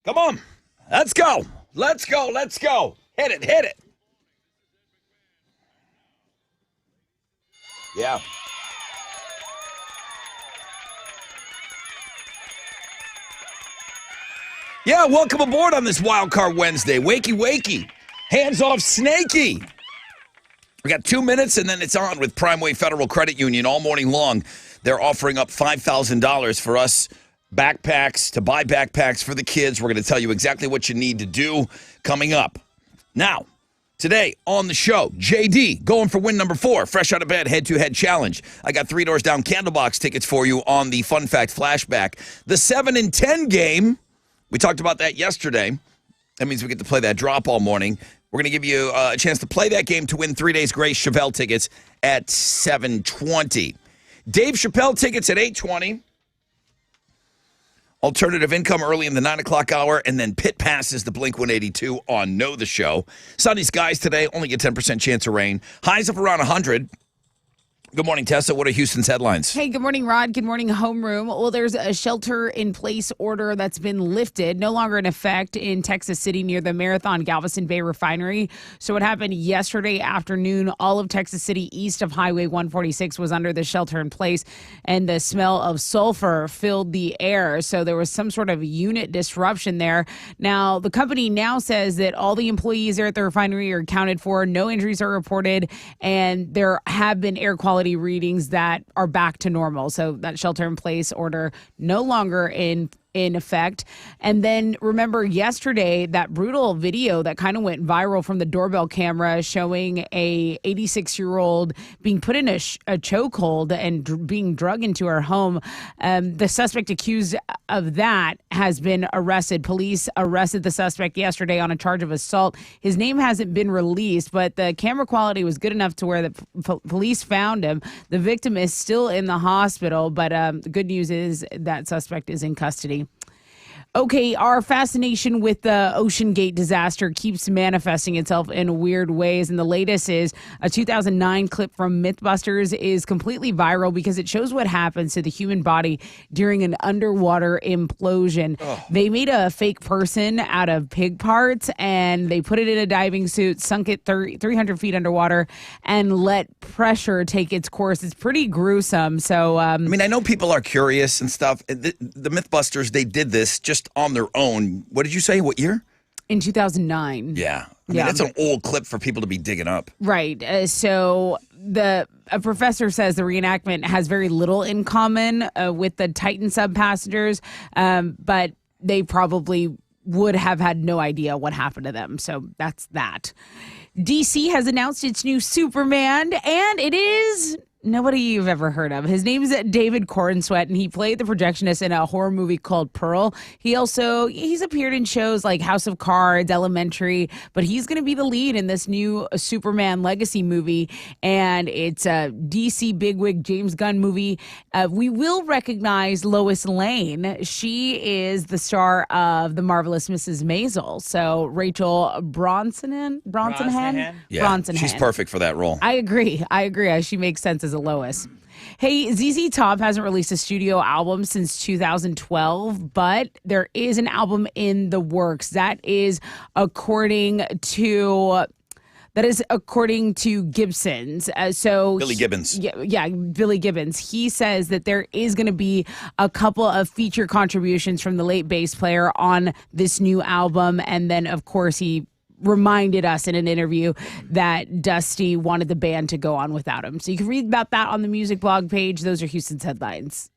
Come on. Let's go. Let's go. Let's go. Hit it. Hit it. Yeah. Yeah, welcome aboard on this Wild Card Wednesday. Wakey, wakey. Hands off, Snakey. We got 2 minutes, and then it's on with Primeway Federal Credit Union all morning long. They're offering up $5,000 for us backpacks, to buy backpacks for the kids. We're going to tell you exactly what you need to do coming up. Now, today on the show, JD going for win number 4, fresh out of bed, head-to-head challenge. I got 3 Doors Down Candlebox tickets for you on the Fun Fact Flashback. The 7 and 10 game, we talked about that yesterday. That means we get to play that drop all morning. We're going to give you a chance to play that game to win 3 Days Grace Chevelle tickets at 7:20. Dave Chappelle tickets at 8:20. Alternative income early in the 9 o'clock hour, and then pit passes to Blink 182 on Know the Show. Sunny skies today, only a 10% chance of rain. Highs up around 100. Good morning, Tessa. What are Houston's headlines? Hey, good morning, Rod. Good morning, Homeroom. Well, there's a shelter-in-place order that's been lifted, no longer in effect in Texas City near the Marathon Galveston Bay refinery. So what happened yesterday afternoon, all of Texas City east of Highway 146 was under the shelter-in-place, and the smell of sulfur filled the air. So there was some sort of unit disruption there. Now, the company now says that all the employees there at the refinery are accounted for, no injuries are reported, and there have been air quality readings that are back to normal. So that shelter-in-place order no longer in effect. And then remember yesterday, that brutal video that kind of went viral from the doorbell camera showing a 86-year-old being put in a chokehold and being drugged into her home. The suspect accused of that has been arrested. Police arrested the suspect yesterday on a charge of assault. His name hasn't been released, but the camera quality was good enough to where the police found him. The victim is still in the hospital, but the good news is that suspect is in custody. Okay, our fascination with the Ocean Gate disaster keeps manifesting itself in weird ways. And the latest is a 2009 clip from Mythbusters is completely viral because it shows what happens to the human body during an underwater implosion. They made a fake person out of pig parts, and they put it in a diving suit, sunk it 300 feet underwater, and let pressure take its course. It's pretty gruesome. So, I mean, I know people are curious and stuff. The Mythbusters, they did this just on their own. What did you say? What year? In 2009. Yeah. I mean, that's an old clip for people to be digging up. Right. So a professor says the reenactment has very little in common with the Titan sub passengers, but they probably would have had no idea what happened to them. So that's that. DC has announced its new Superman, and it is nobody you've ever heard of. His name is David Corenswet, and he played the projectionist in a horror movie called Pearl. He's appeared in shows like House of Cards, Elementary, but he's going to be the lead in this new Superman Legacy movie, and it's a DC bigwig James Gunn movie. We will recognize Lois Lane. She is the star of The Marvelous Mrs. Maisel. So Rachel Brosnahan? Yeah, she's perfect for that role. I agree. She makes sense as a Lois. Hey, ZZ Top hasn't released a studio album since 2012, but there is an album in the works. That is according to Gibson's. Billy Gibbons. Yeah, Billy Gibbons. He says that there is going to be a couple of feature contributions from the late bass player on this new album. And then, of course, he reminded us in an interview that Dusty wanted the band to go on without him. So you can read about that on the music blog page. Those are Houston's headlines.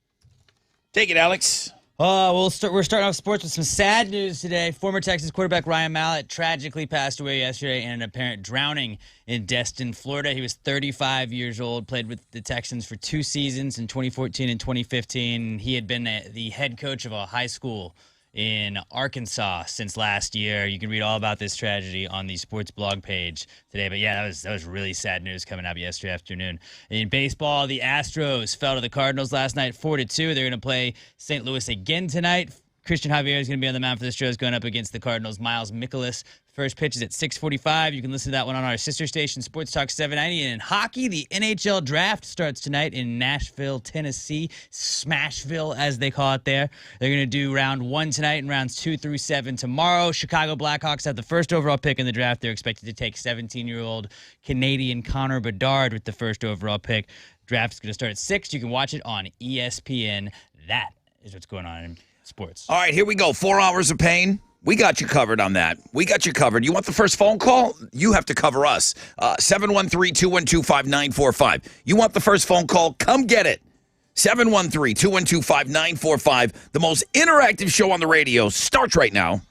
Take it, Alex. We're starting off sports with some sad news today. Former Texas quarterback Ryan Mallett tragically passed away yesterday in an apparent drowning in Destin, Florida. He was 35 years old, played with the Texans for 2 seasons in 2014 and 2015. He had been the head coach of a high school in Arkansas since last year. You can read all about this tragedy on the sports blog page today. But yeah, that was really sad news coming out yesterday afternoon. In baseball, the Astros fell to the Cardinals last night 4-2. They're going to play St. Louis again tonight. Christian Javier is going to be on the mound for the Stros going up against the Cardinals' Miles Mikolas. First pitch is at 6:45. You can listen to that one on our sister station, Sports Talk 790. And in hockey, the NHL draft starts tonight in Nashville, Tennessee. Smashville, as they call it there. They're going to do round 1 tonight and rounds 2 through 7 tomorrow. Chicago Blackhawks have the first overall pick in the draft. They're expected to take 17-year-old Canadian Connor Bedard with the first overall pick. Draft is going to start at 6. You can watch it on ESPN. That is what's going on in sports. All right, here we go. 4 hours of pain. We got you covered on that. We got you covered. You want the first phone call? You have to cover us. 713-212-5945. You want the first phone call? Come get it. 713-212-5945. The most interactive show on the radio starts right now.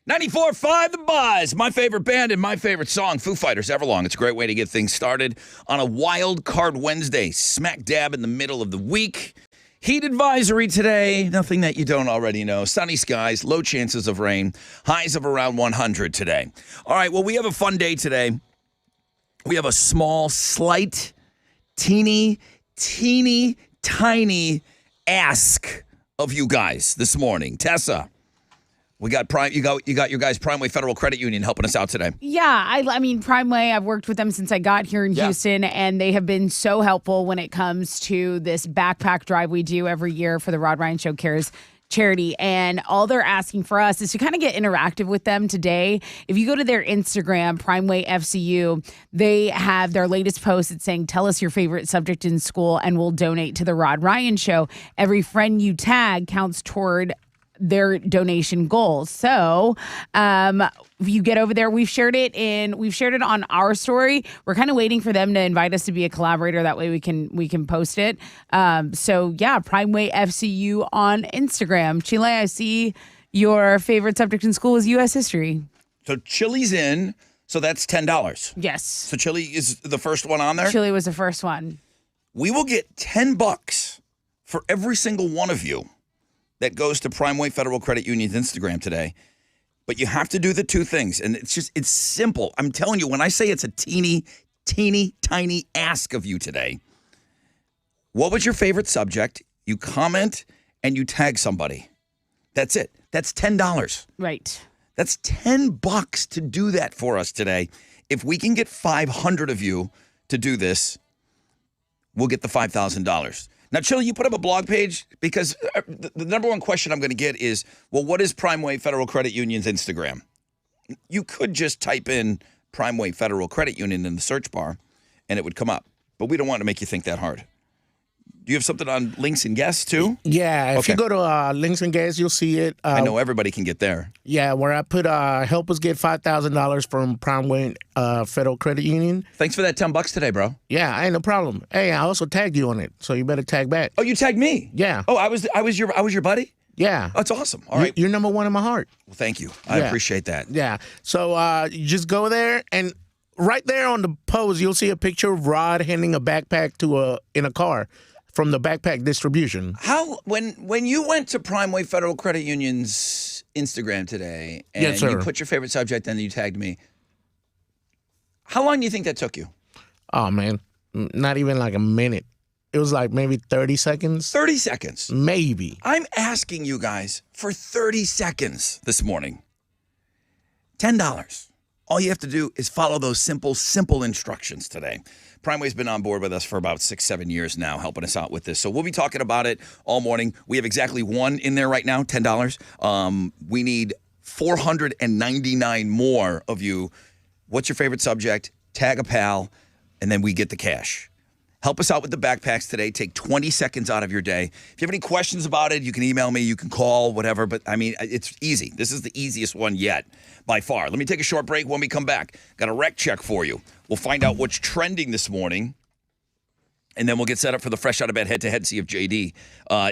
94.5 The Buzz, my favorite band and my favorite song, Foo Fighters, Everlong. It's a great way to get things started on a wild card Wednesday, smack dab in the middle of the week. Heat advisory today, nothing that you don't already know. Sunny skies, low chances of rain, highs of around 100 today. All right, well, we have a fun day today. We have a small, slight, teeny, tiny ask of you guys this morning. Tessa. We got you got your guys Primeway Federal Credit Union helping us out today. Yeah, I mean Primeway, I've worked with them since I got here in Houston, and they have been so helpful when it comes to this backpack drive we do every year for the Rod Ryan Show Cares charity. And all they're asking for us is to kind of get interactive with them today. If you go to their Instagram, Primeway FCU, they have their latest post. It's saying, tell us your favorite subject in school and we'll donate to the Rod Ryan Show. Every friend you tag counts toward their donation goals. So if you get over there, we've shared it on our story. We're kind of waiting for them to invite us to be a collaborator. That way we can post it. So yeah, Primeway FCU on Instagram. Chile, I see your favorite subject in school was U.S. history. So Chile's in, so that's $10. Yes. So Chile is the first one on there? Chile was the first one. We will get $10 for every single one of you that goes to Primeway Federal Credit Union's Instagram today. But you have to do the two things. And it's simple. I'm telling you, when I say it's a teeny tiny ask of you today, what was your favorite subject? You comment and you tag somebody. That's it. That's $10. Right. That's $10 to do that for us today. If we can get 500 of you to do this, we'll get the $5,000. Now, Chili, you put up a blog page because the number one question I'm going to get is, well, what is Primeway Federal Credit Union's Instagram? You could just type in Primeway Federal Credit Union in the search bar and it would come up. But we don't want to make you think that hard. Do you have something on links and guests too? Yeah, if you go to links and guests, you'll see it. I know everybody can get there. Yeah, where I put help us get $5,000 from Primeway Federal Credit Union. Thanks for that $10 today, bro. Yeah, ain't no problem. Hey, I also tagged you on it, so you better tag back. Oh, you tagged me? Yeah. Oh, I was your buddy? Yeah. That's awesome. All right. You're number one in my heart. Well, thank you. I appreciate that. Yeah. So you just go there, and right there on the post, you'll see a picture of Rod handing a backpack in a car from the backpack distribution. How when you went to Primeway Federal Credit Union's Instagram today and Yes, sir. you put your favorite subject and you tagged me, how long do you think that took you? Oh, man. Not even like a minute. It was like maybe 30 seconds. 30 seconds. Maybe. I'm asking you guys for 30 seconds this morning. $10. All you have to do is follow those simple instructions today. Primeway's been on board with us for about 6-7 years now, helping us out with this. So we'll be talking about it all morning. We have exactly one in there right now, $10. We need 499 more of you. What's your favorite subject? Tag a pal, and then we get the cash. Help us out with the backpacks today. Take 20 seconds out of your day. If you have any questions about it, you can email me, you can call, whatever. But, I mean, it's easy. This is the easiest one yet by far. Let me take a short break. When we come back, got a rec check for you. We'll find out what's trending this morning. And then we'll get set up for the fresh out of bed head-to-head, see if JD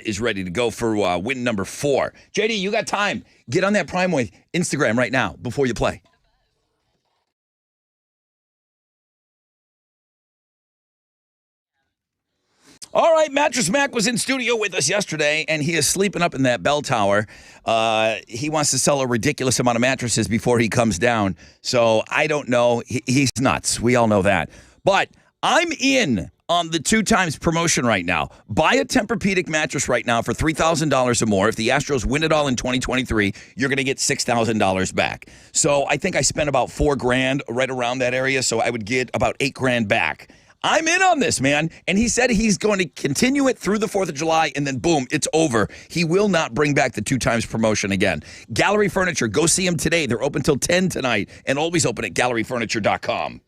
is ready to go for win number 4. JD, you got time. Get on that Primeway Instagram right now before you play. All right, Mattress Mac was in studio with us yesterday, and he is sleeping up in that bell tower. He wants to sell a ridiculous amount of mattresses before he comes down. So I don't know. He's nuts. We all know that. But I'm in on the 2 times promotion right now. Buy a Tempur-Pedic mattress right now for $3,000 or more. If the Astros win it all in 2023, you're going to get $6,000 back. So I think I spent about $4,000 right around that area, so I would get about $8,000 back. I'm in on this, man. And he said he's going to continue it through the 4th of July, and then boom, it's over. He will not bring back the 2 times promotion again. Gallery Furniture, go see them today. They're open till 10 tonight and always open at galleryfurniture.com.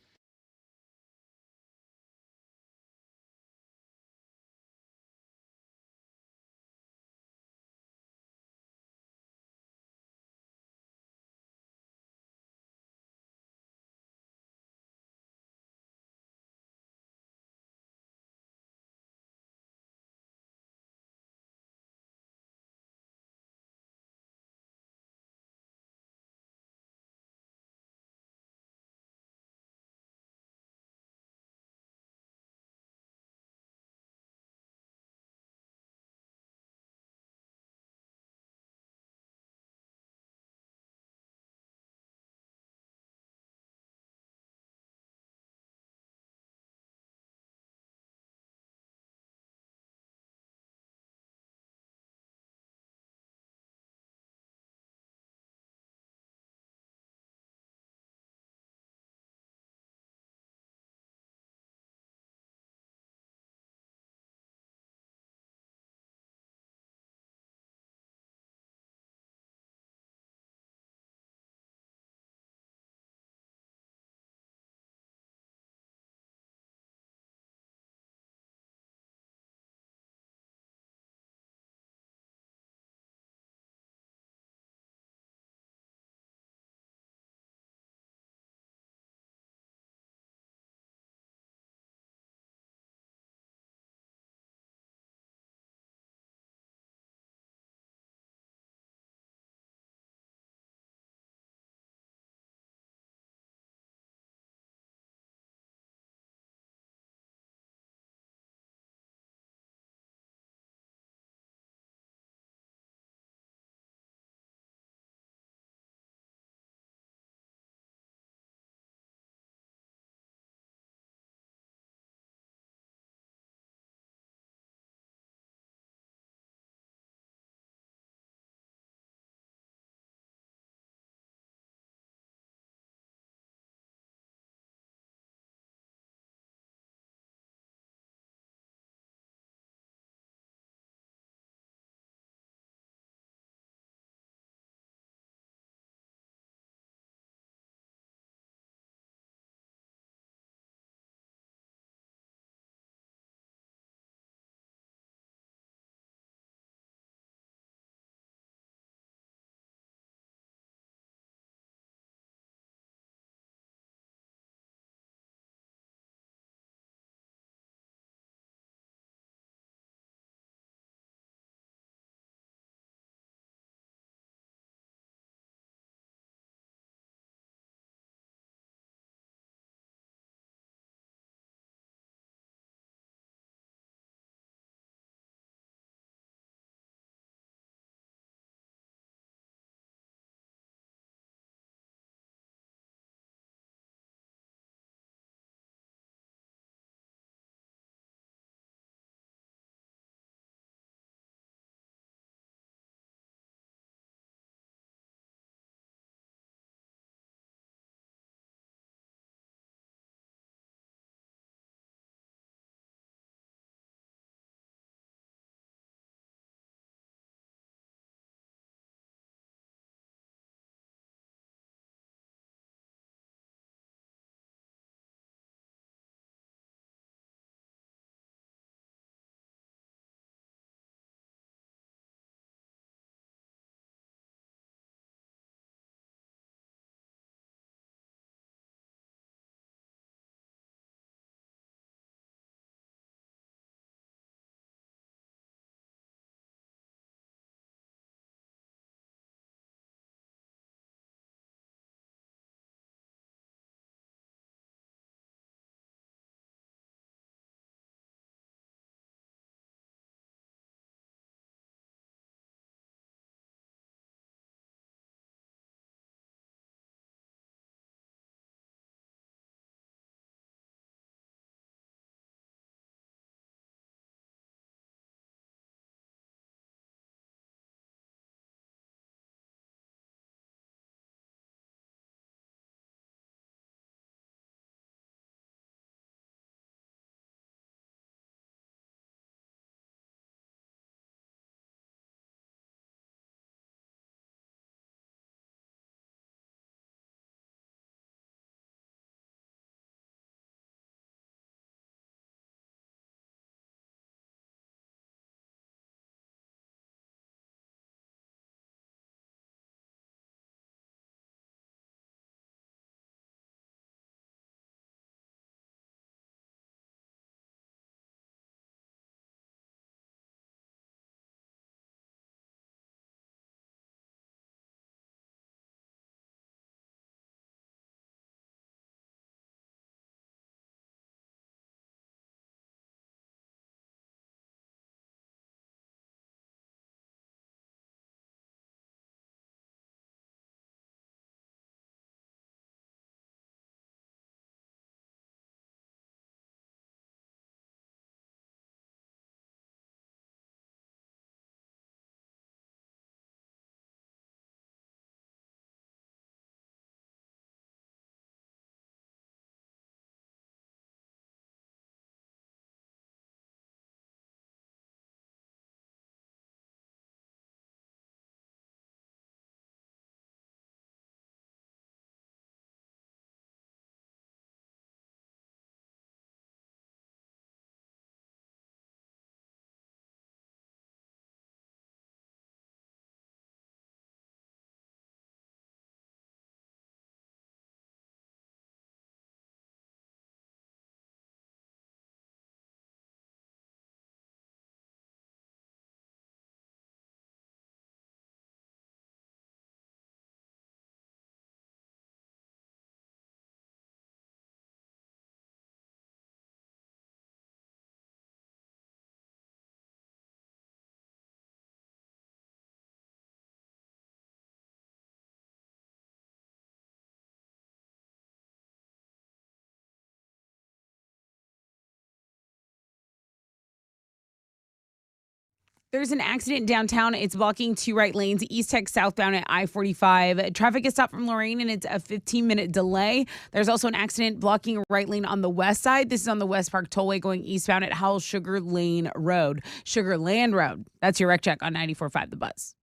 There's an accident downtown. It's blocking 2 right lanes, East Tech southbound at I-45. Traffic is stopped from Lorraine, and it's a 15-minute delay. There's also an accident blocking a right lane on the west side. This is on the West Park Tollway going eastbound at Howell Sugar Lane Road. Sugar Land Road. That's your wreck check on 94.5 The Buzz.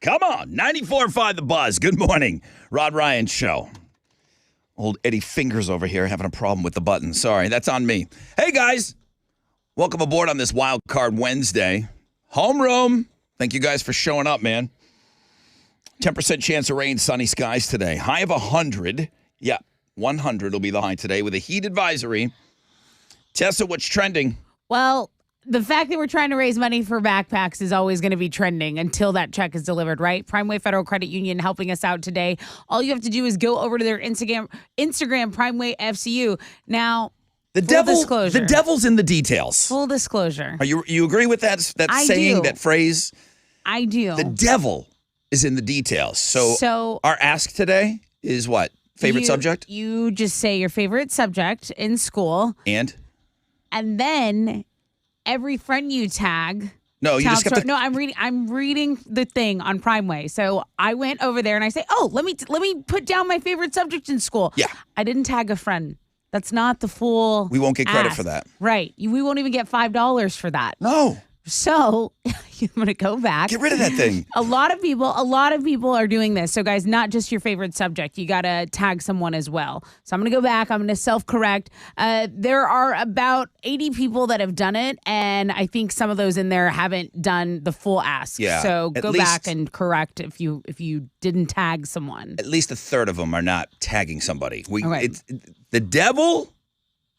Come on, 94.5 The Buzz. Good morning. Rod Ryan Show. Old Eddie Fingers over here having a problem with the button. Sorry, that's on me. Hey, guys. Welcome aboard on this Wild Card Wednesday. Homeroom. Thank you guys for showing up, man. 10% chance of rain, sunny skies today. High of 100. Yeah, 100 will be the high today with a heat advisory. Tessa, what's trending? Well, the fact that we're trying to raise money for backpacks is always going to be trending until that check is delivered, right? Primeway Federal Credit Union helping us out today. All you have to do is go over to their Instagram Primeway FCU. Now, The devil's in the details. Full disclosure. Are you agree with that I saying, do. that phrase? I do. The devil is in the details. So our ask today is what? Favorite subject? You just say your favorite subject in school, And then every friend you tag. no, you just got to. No, I'm reading the thing on Primeway. So I went over there and I say, "Oh, let me put down my favorite subject in school." Yeah. I didn't tag a friend. That's not the full. We won't get credit ask. for that. Right. We won't even get $5 for that. No, So I'm going to go back. get rid of that thing. A lot of people are doing this. So guys, not just your favorite subject. You got to tag someone as well. So I'm going to go back. I'm going to self-correct. There are about 80 people that have done it. And I think some of those in there haven't done the full ask. Yeah, So at go least- back and correct if you didn't tag someone. At least a third of them are not tagging somebody. Okay. The devil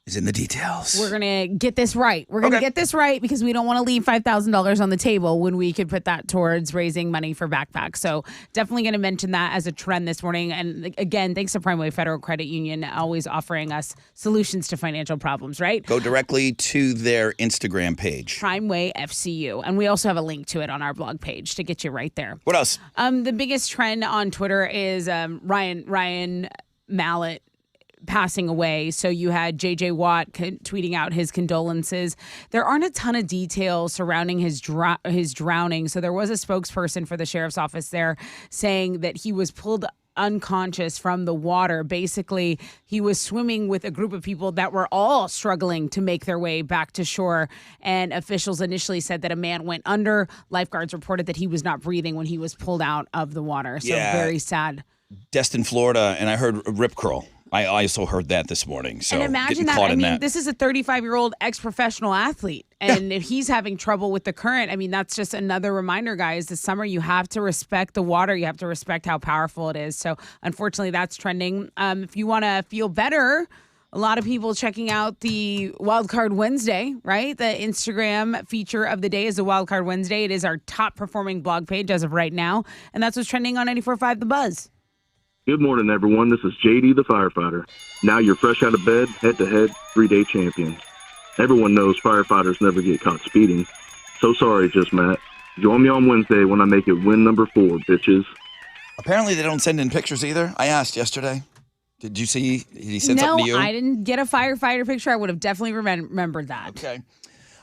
is in the details. We're going to get this right. We're going to Okay. get this right because we don't want to leave $5,000 on the table when we could put that towards raising money for backpacks. So definitely going to mention that as a trend this morning. And again, thanks to Primeway Federal Credit Union, always offering us solutions to financial problems, right? Go directly to their Instagram page. Primeway FCU. And we also have a link to it on our blog page to get you right there. What else? The biggest trend on Twitter is Ryan Mallett passing away. So you had JJ Watt tweeting out his condolences. There aren't a ton of details surrounding his drowning. So there was a spokesperson for the sheriff's office there saying that he was pulled unconscious from the water. Basically, he was swimming with a group of people that were all struggling to make their way back to shore. And officials initially said that a man went under. Lifeguards reported that he was not breathing when he was pulled out of the water. So Yeah. very sad. Destin, Florida, and I heard rip curl. I also heard that this morning. So And imagine getting that. caught I in mean, that. this is a 35-year-old ex-professional athlete. And if he's having trouble with the current, I mean, that's just another reminder, guys. This summer, you have to respect the water. You have to respect how powerful it is. So, unfortunately, that's trending. If you want to feel better, a lot of people checking out the Wildcard Wednesday, right? The Instagram feature of the day is the Wildcard Wednesday. It is our top-performing blog page as of right now. And that's what's trending on 94.5 The Buzz. Good morning, everyone. This is JD the firefighter. Now you're fresh out of bed, head-to-head, 3-day champions. Everyone knows firefighters never get caught speeding. So sorry, Just Matt. Join me on Wednesday when I make it win number 4, bitches. Apparently, they don't send in pictures either. I asked yesterday. Did you see? Did he send something to you? No, I didn't get a firefighter picture. I would have definitely remembered that. Okay.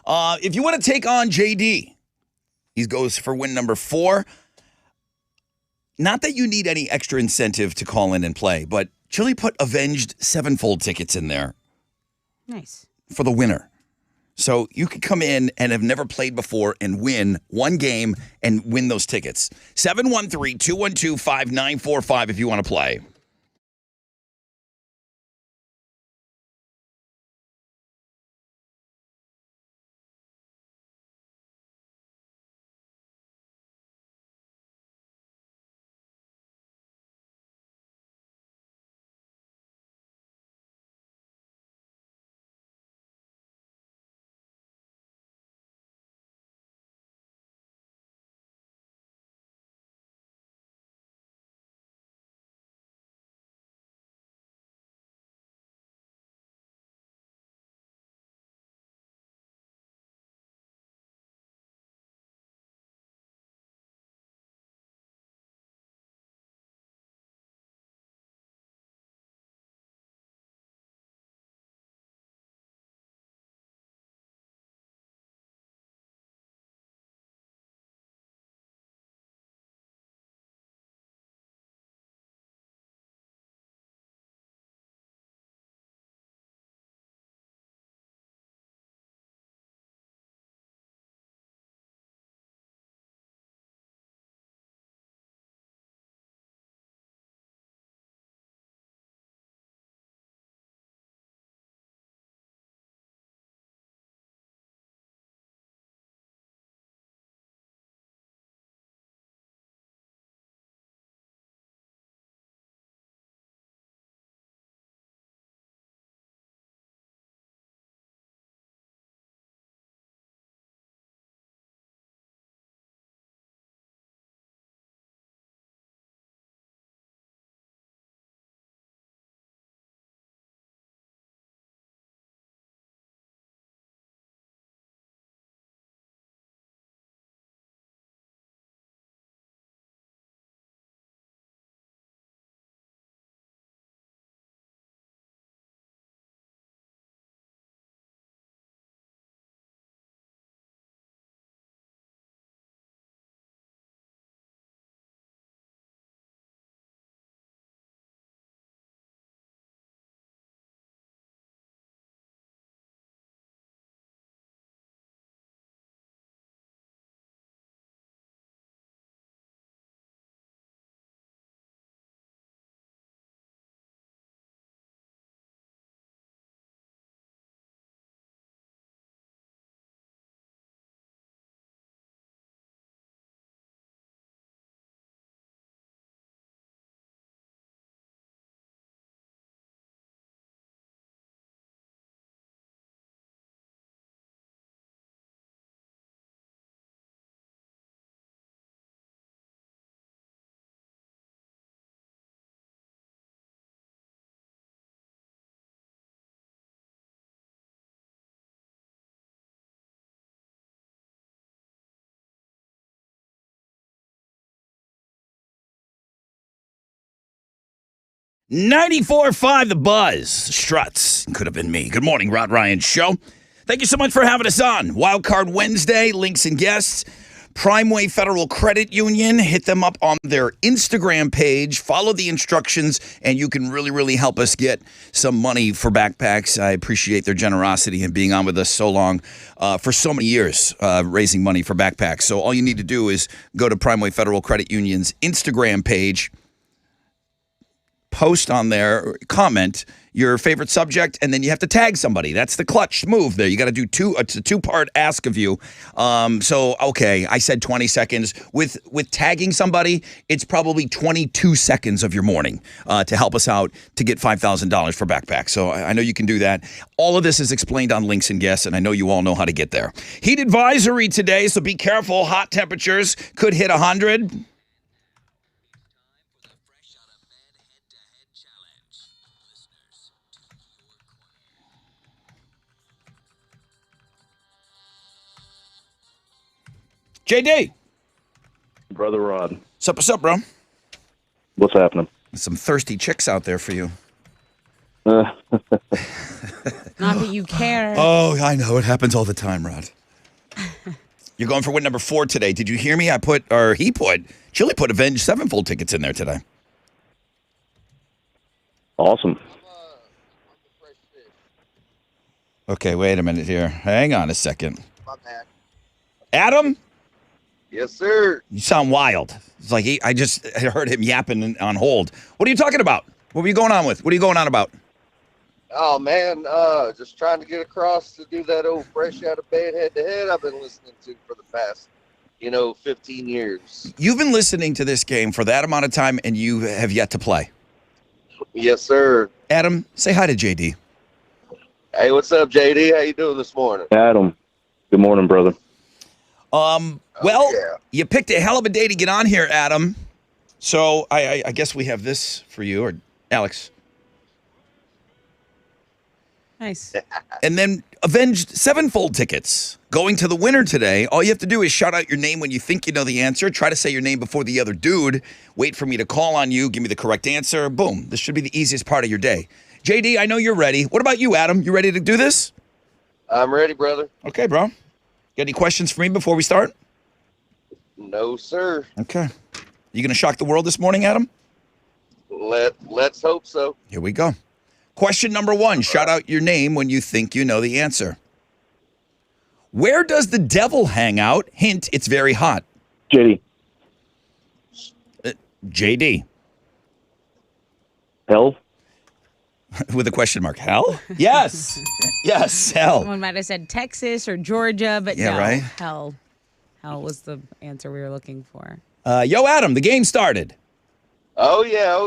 If you want to take on JD, he goes for win number 4. Not that you need any extra incentive to call in and play, but Chili put Avenged Sevenfold tickets in there Nice. for the winner. So you could come in and have never played before and win one game and win those tickets. 713-212-5945 if you want to play. 94.5 The Buzz. Struts. Could have been me. Good morning, Rod Ryan Show. Thank you so much for having us on. Wild Card Wednesday, links and guests. Primeway Federal Credit Union. Hit them up on their Instagram page. Follow the instructions, and you can really, really help us get some money for backpacks. I appreciate their generosity and being on with us so long, for so many years, raising money for backpacks. So all you need to do is go to Primeway Federal Credit Union's Instagram page, post on there, comment your favorite subject, and then you have to tag somebody. That's the clutch move there. You got to do it's a two-part ask of you. Okay, I said 20 seconds. With tagging somebody, it's probably 22 seconds of your morning to help us out to get $5,000 for backpacks. So I know you can do that. All of this is explained on Links and Guests, and I know you all know how to get there. Heat advisory today, so be careful. Hot temperatures could hit 100. JD. Brother Rod, What's up, bro? what's happening? Some thirsty chicks out there for you. Not that you care. Oh, I know. It happens all the time, Rod. You're going for win number 4 today. Did you hear me? Chili put Avenged Sevenfold tickets in there today. Awesome. Okay, wait a minute here. Hang on a second. My bad. Adam, Yes, sir. you sound wild. It's like I just heard him yapping on hold. What are you talking about? What were you going on with? What are you going on about? Oh man, just trying to get across to do that old fresh out of bed head to head I've been listening to for the past, 15 years. You've been listening to this game for that amount of time, and you have yet to play. Yes, sir. Adam, say hi to JD. Hey, what's up, JD? How you doing this morning? Adam, good morning, brother. Well, yeah. you picked a hell of a day to get on here, Adam. So I guess we have this for you, or Alex. Nice. And then Avenged Sevenfold tickets going to the winner today. All you have to do is shout out your name when you think you know the answer. Try to say your name before the other dude. Wait for me to call on you. Give me the correct answer. Boom. This should be the easiest part of your day. JD, I know you're ready. What about you, Adam? You ready to do this? I'm ready, brother. Okay, bro. Got any questions for me before we start? No, sir. Okay. You going to shock the world this morning, Adam? Let's hope so. Here we go. Question number 1. Shout out your name when you think you know the answer. Where does the devil hang out? Hint, it's very hot. JD, JD. hell? With a question mark. Hell? Yes. Yes, hell. Someone might have said Texas or Georgia, but Yeah, no, right? hell. Hell was the answer we were looking for. Yo, Adam, the game started. Oh yeah.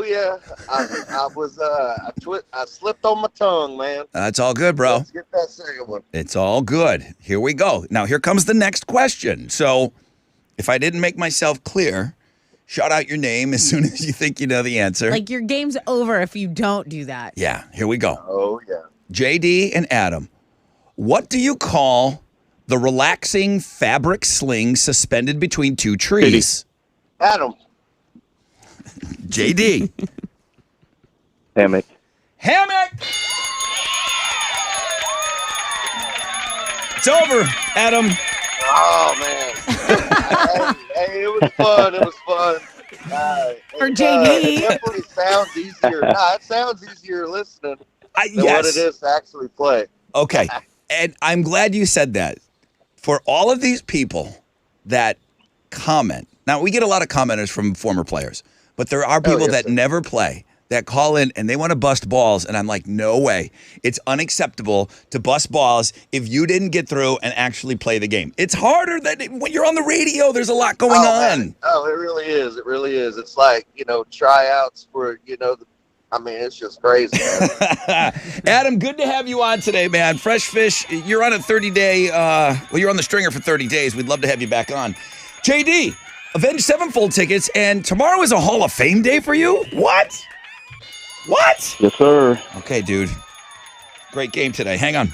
I was I slipped on my tongue, man. That's all good, bro. Let's get that second one. It's all good. Here we go. Now, here comes the next question. So, if I didn't make myself clear, shout out your name as soon as you think you know the answer. Like, your game's over if you don't do that. Yeah, here we go. Oh yeah. JD and Adam, what do you call the relaxing fabric sling suspended between two trees? Adam. JD. Hammock. Hammock! It's over, Adam. Oh man. hey, it was fun. It was fun. For It JD. definitely sounds easier. It sounds easier listening than Yes. what it is to actually play. Okay. And I'm glad you said that. For all of these people that comment, now we get a lot of commenters from former players, but there are people yes, that sir. never play that call in and they want to bust balls. And I'm like, no way. It's unacceptable to bust balls if you didn't get through and actually play the game. It's harder than when you're on the radio. There's a lot going on. Man. Oh, it really is. It really is. It's like, tryouts for, it's just crazy. Man. Adam, good to have you on today, man. Fresh Fish, you're on a 30-day, you're on the stringer for 30 days. We'd love to have you back on. JD, Avenged Sevenfold tickets, and tomorrow is a Hall of Fame day for you? What? Yes, sir. Okay, dude. Great game today. Hang on.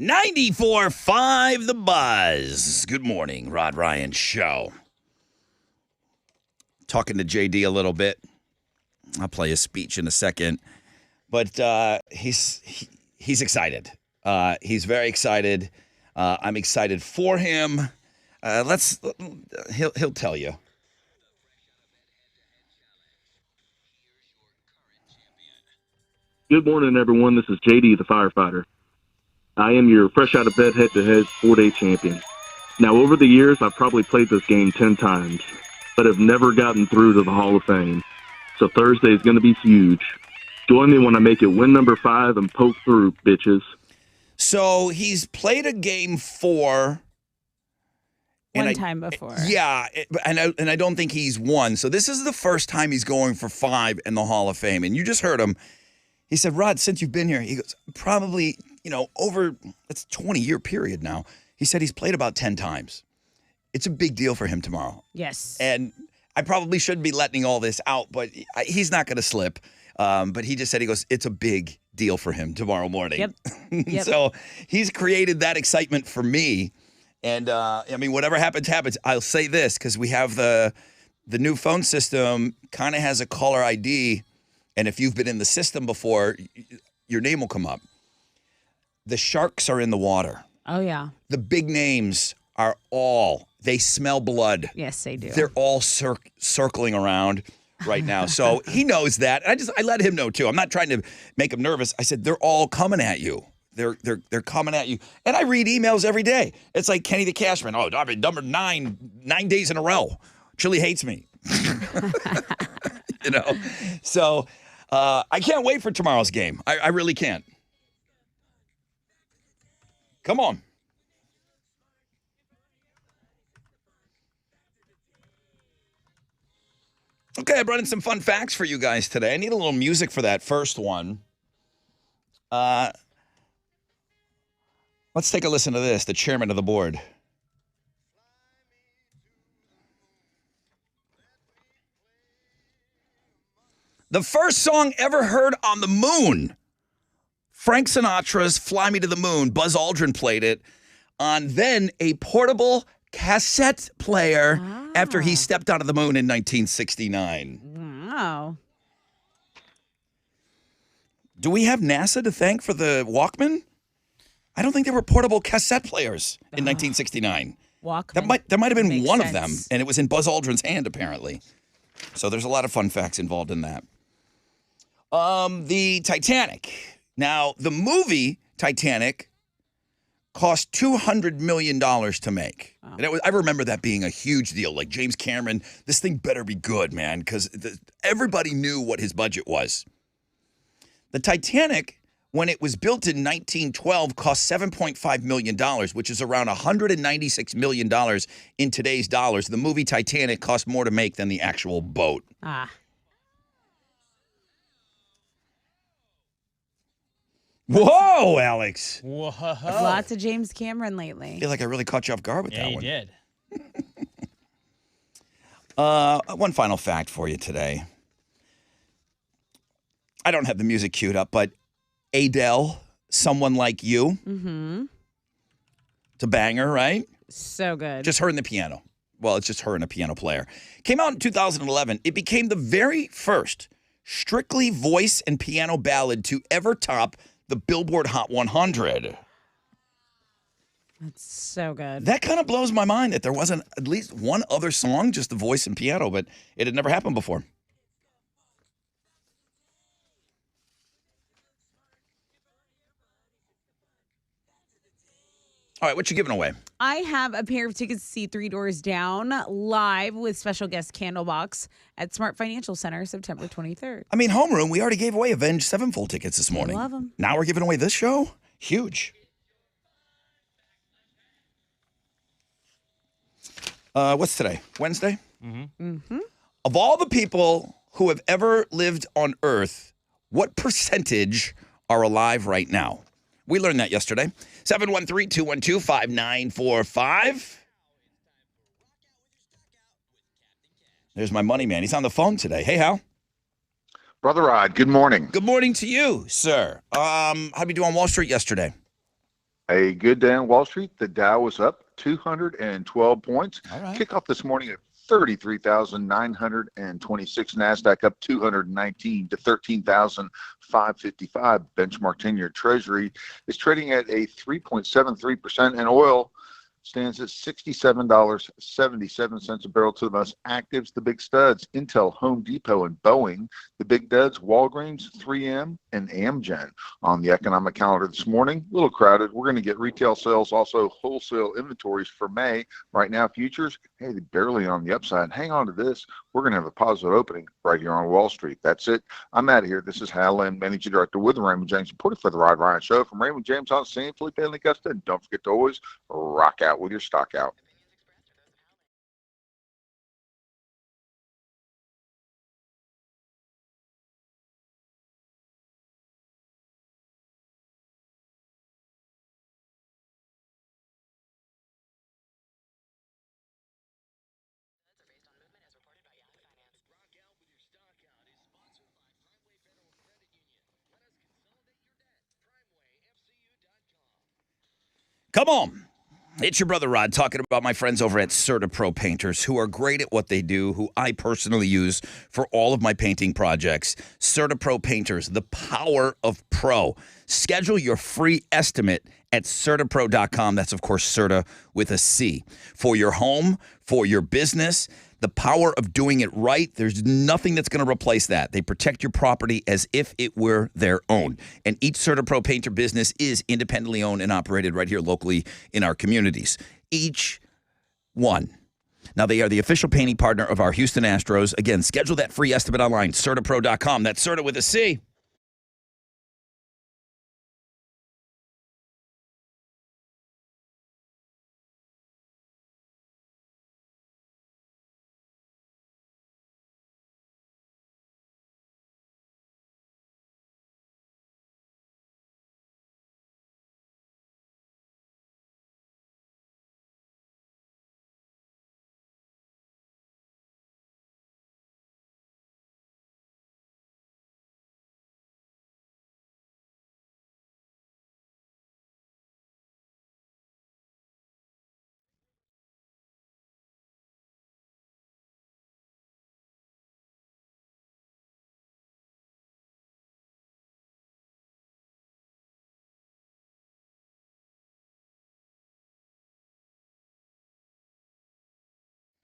94.5 The Buzz. Good morning, Rod Ryan Show. Talking to JD a little bit. I'll play his speech in a second. But he's excited. He's very excited. I'm excited for him. He'll tell you. Good morning, everyone. This is JD the firefighter. I am your fresh out of bed head-to-head 4-day champion. Now, over the years, I've probably played this game 10 times, but have never gotten through to the Hall of Fame. So Thursday is going to be huge. Join me when I make it win number 5 and poke through, bitches. So he's played a game 4. One time before. Yeah, and I don't think he's won. So this is the first time he's going for 5 in the Hall of Fame. And you just heard him. He said, Rod, since you've been here, he goes, probably, over, it's a 20-year period now. He said he's played about 10 times. It's a big deal for him tomorrow. Yes. And I probably shouldn't be letting all this out, but he's not going to slip. But he just said, he goes, it's a big deal for him tomorrow morning. Yep. So he's created that excitement for me. And, whatever happens, happens. I'll say this, because we have the new phone system kind of has a caller ID. And if you've been in the system before, your name will come up. The sharks are in the water. Oh, yeah. The big names they smell blood. Yes, they do. They're all circling around right now. So he knows that. I let him know, too. I'm not trying to make him nervous. I said, they're all coming at you. They're coming at you. And I read emails every day. It's like Kenny the Cashman. Oh, I've been number 9 days in a row. Chili hates me. So I can't wait for tomorrow's game. I really can't. Come on. Okay, I brought in some fun facts for you guys today. I need a little music for that first one. Let's take a listen to this, the chairman of the board. The first song ever heard on the moon, Frank Sinatra's Fly Me to the Moon. Buzz Aldrin played it on then a portable cassette player after he stepped out of the moon in 1969. Wow. Do we have NASA to thank for the Walkman? I don't think there were portable cassette players in 1969. Walkman. There might have been Makes one sense. of them, and it was in Buzz Aldrin's hand, apparently. So there's a lot of fun facts involved in that. The Titanic. Now, the movie Titanic cost $200 million to make. Wow. And I remember that being a huge deal. Like, James Cameron, this thing better be good, man, because everybody knew what his budget was. The Titanic, when it was built in 1912, cost $7.5 million, which is around $196 million in today's dollars. The movie Titanic cost more to make than the actual boat. Whoa, Alex. Whoa. Lots of James Cameron I lately. feel like I really caught you off guard with Yeah, that you one. did. One final fact for you today. I don't have the music queued up, but Adele, Someone Like You. Mm-hmm. It's a banger, right? So good. Just her and the piano. Well, it's just her and a piano player. Came out in 2011. It became the very first strictly voice and piano ballad to ever top the Billboard Hot 100. That's so good. That kind of blows my mind that there wasn't at least one other song, just the voice and piano, but it had never happened before. All right, what you giving away? I have a pair of tickets to see Three Doors Down live with special guest Candlebox at Smart Financial Center September 23rd. I mean, homeroom, we already gave away Avenged Sevenfold tickets this morning. Love 'em. Now we're giving away this show? Huge. What's today? Wednesday? Mm-hmm. Of all the people who have ever lived on Earth, what percentage are alive right now? We learned that yesterday. 713-212-5945. There's my money man. He's on the phone today. Hey, Hal. Brother Rod, good morning. Good morning to you, sir. How'd we do on Wall Street yesterday? A good day on Wall Street. The Dow was up 212 points. All right. Kickoff this morning at 33,926. NASDAQ up 219 to 13,555. Benchmark 10-year Treasury is trading at a 3.73%, and oil stands at $67.77 a barrel. To the most actives, the big studs: Intel, Home Depot, and Boeing. The big duds: Walgreens, 3M, and Amgen. On the economic calendar this morning, a little crowded. We're going to get retail sales, also wholesale inventories for May. Right now, futures, hey, they're barely on the upside. Hang on to this. We're going to have a positive opening right here on Wall Street. That's it. I'm out of here. This is Hal Lynn, Managing Director with the Raymond James, reporting for the Rod Ryan Show from Raymond James on scene. Felipe and Augusta. And don't forget to always rock out with your stock out. Come on. It's your brother Rod talking about my friends over at CertaPro Painters, who are great at what they do, who I personally use for all of my painting projects. CertaPro Painters, the power of pro. Schedule your free estimate at CertaPro.com. That's, of course, Certa with a C. For your home, for your business, the power of doing it right, there's nothing that's going to replace that. They protect your property as if it were their own. And each CertaPro painter business is independently owned and operated right here locally in our communities. Each one. Now, they are the official painting partner of our Houston Astros. Again, schedule that free estimate online, CertaPro.com. That's Certa with a C.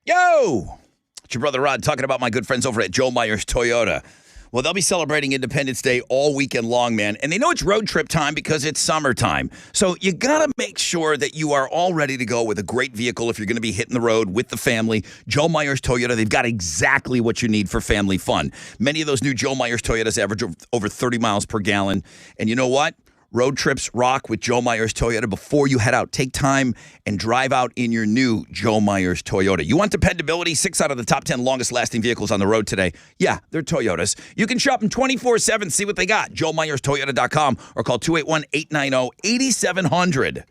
Yo! It's your brother Rod talking about my good friends over at Joe Myers Toyota. Well, they'll be celebrating Independence Day all weekend long, man. And they know it's road trip time because it's summertime. So you got to make sure that you are all ready to go with a great vehicle if you're going to be hitting the road with the family. Joe Myers Toyota, they've got exactly what you need for family fun. Many of those new Joe Myers Toyotas average over 30 miles per gallon. And you know what? Road trips rock with Joe Myers Toyota. Before you head out, take time and drive out in your new Joe Myers Toyota. You want dependability? 6 out of the top 10 longest lasting vehicles on the road today. Yeah, they're Toyotas. You can shop them 24/7, see what they got. JoeMyersToyota.com or call 281-890-8700.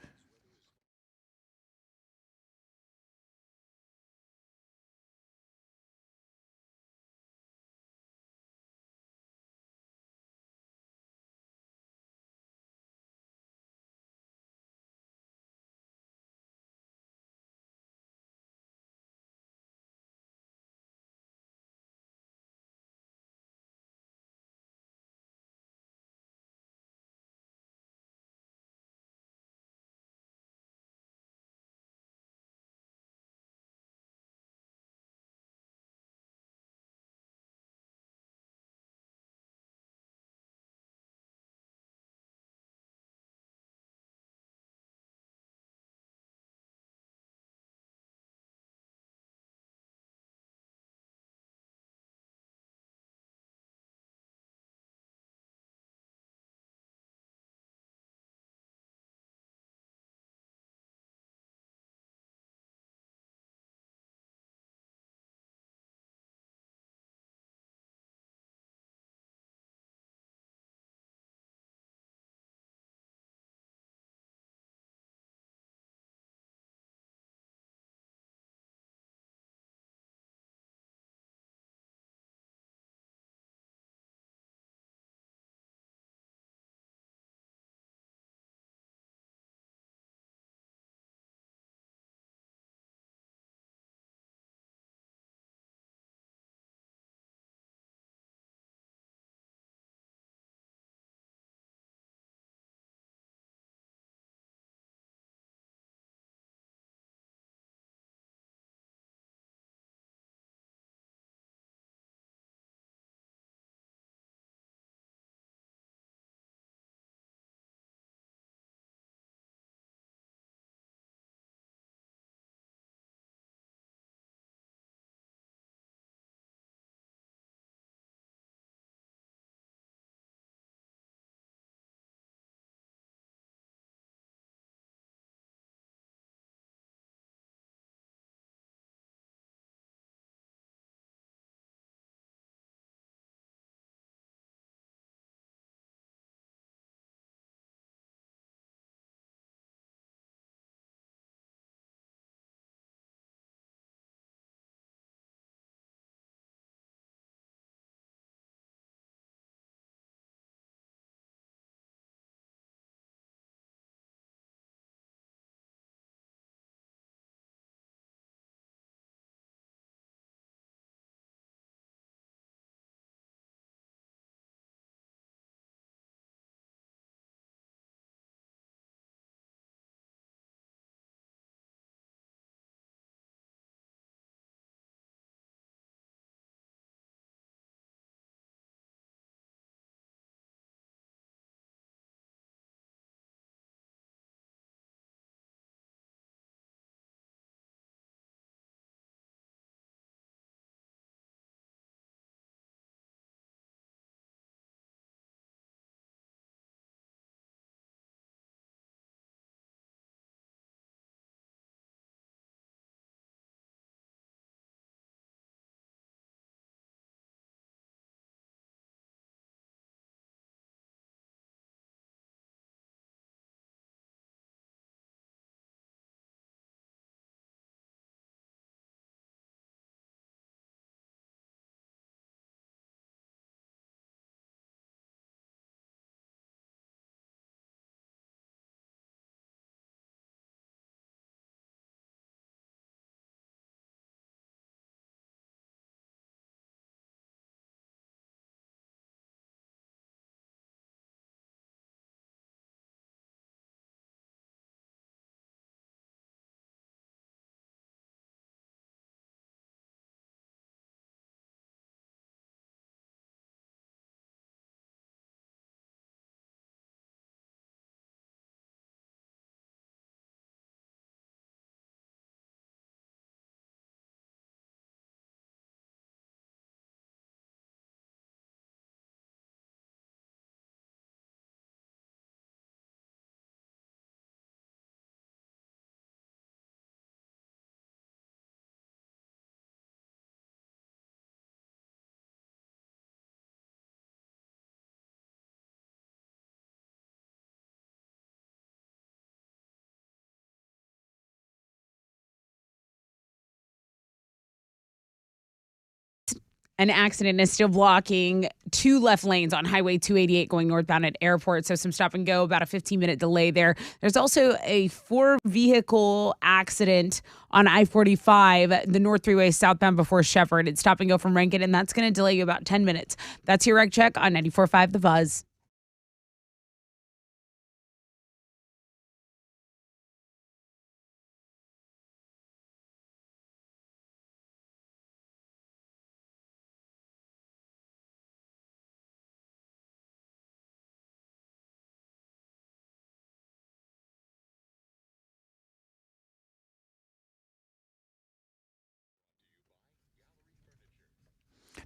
An accident is still blocking 2 left lanes on Highway 288 going northbound at Airport. So some stop and go, about a 15-minute delay there. There's also a 4-vehicle accident on I-45, the North Freeway southbound before Shepherd. It's stop and go from Rankin, and that's going to delay you about 10 minutes. That's your Reg Check on 94.5 The Buzz.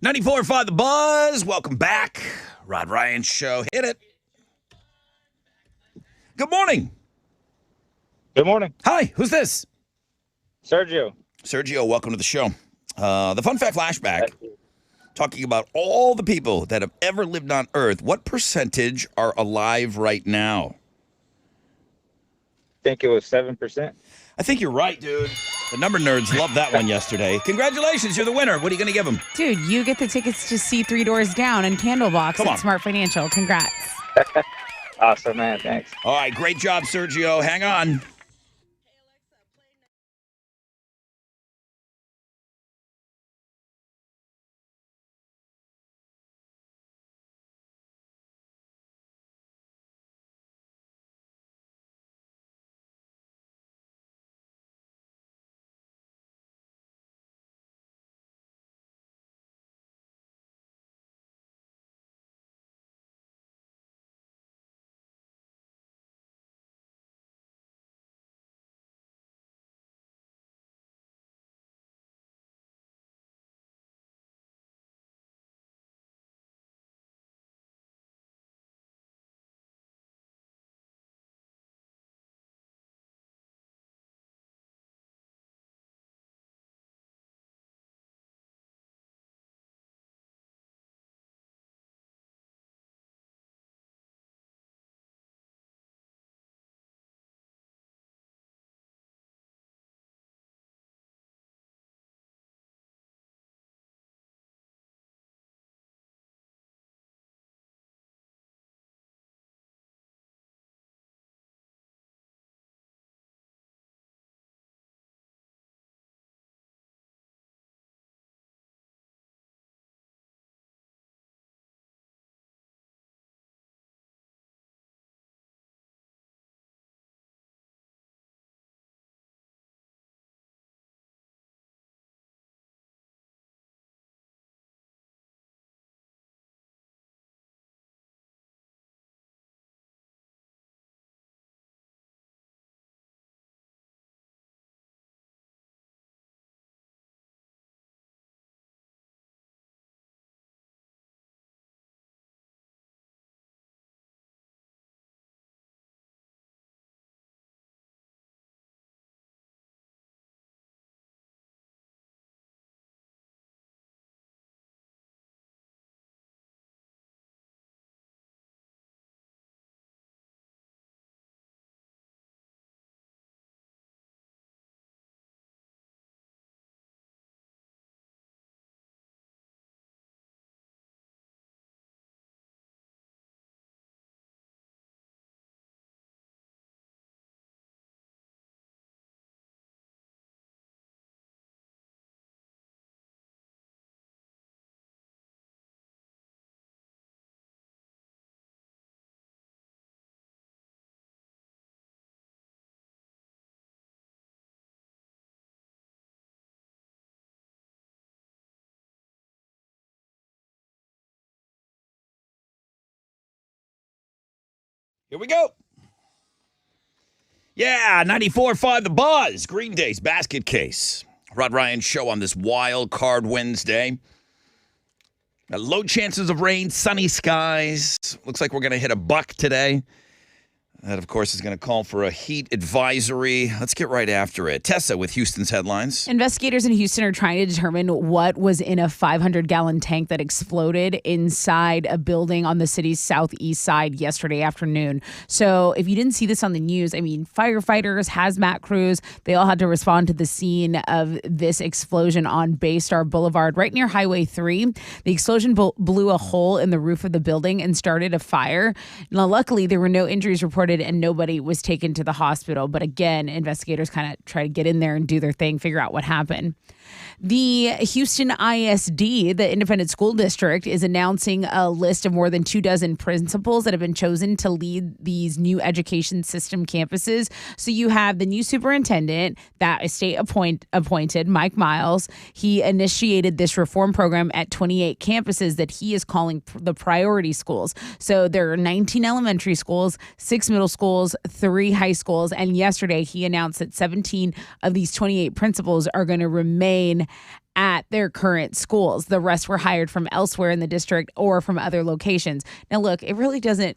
Ninety-four five The Buzz. Welcome back. Rod Ryan Show. Hit it. Good morning. Good morning. Hi, who's this? Sergio. Sergio, welcome to the show. The Fun Fact Flashback, talking about all the people that have ever lived on Earth. What percentage are alive right now? I think it was 7%. I think you're right, dude. The number nerds loved that one yesterday. Congratulations, you're the winner. What are you going to give them? Dude, you get the tickets to see Three Doors Down and Candlebox Come on. at Smart Financial. Congrats. Awesome, man. Thanks. All right, great job, Sergio. Hang on. Here we go. Yeah, 94.5 The Buzz. Green Day's basket case. Rod Ryan Show on this wild card Wednesday. Low chances of rain, sunny skies. Looks like we're going to hit a buck today. That, of course, is going to call for a heat advisory. Let's get right after it. Tessa with Houston's headlines. Investigators in Houston are trying to determine what was in a 500-gallon tank that exploded inside a building on the city's southeast side yesterday afternoon. So if you didn't see this on the news, I mean, firefighters, hazmat crews, they all had to respond to the scene of this explosion on Baystar Boulevard right near Highway 3. The explosion blew a hole in the roof of the building and started a fire. Now, luckily, there were no injuries reported and nobody was taken to the hospital. But again, investigators kind of try to get in there and do their thing, figure out what happened. The Houston ISD, the Independent School District, is announcing a list of more than 24 principals that have been chosen to lead these new education system campuses. So you have the new superintendent that is state appointed, Mike Miles. He initiated this reform program at 28 campuses that he is calling the priority schools. So there are 19 elementary schools, 6 middle schools, 3 high schools. And yesterday he announced that 17 of these 28 principals are going to remain at their current schools. The rest were hired from elsewhere in the district or from other locations. Now, look, it really doesn't,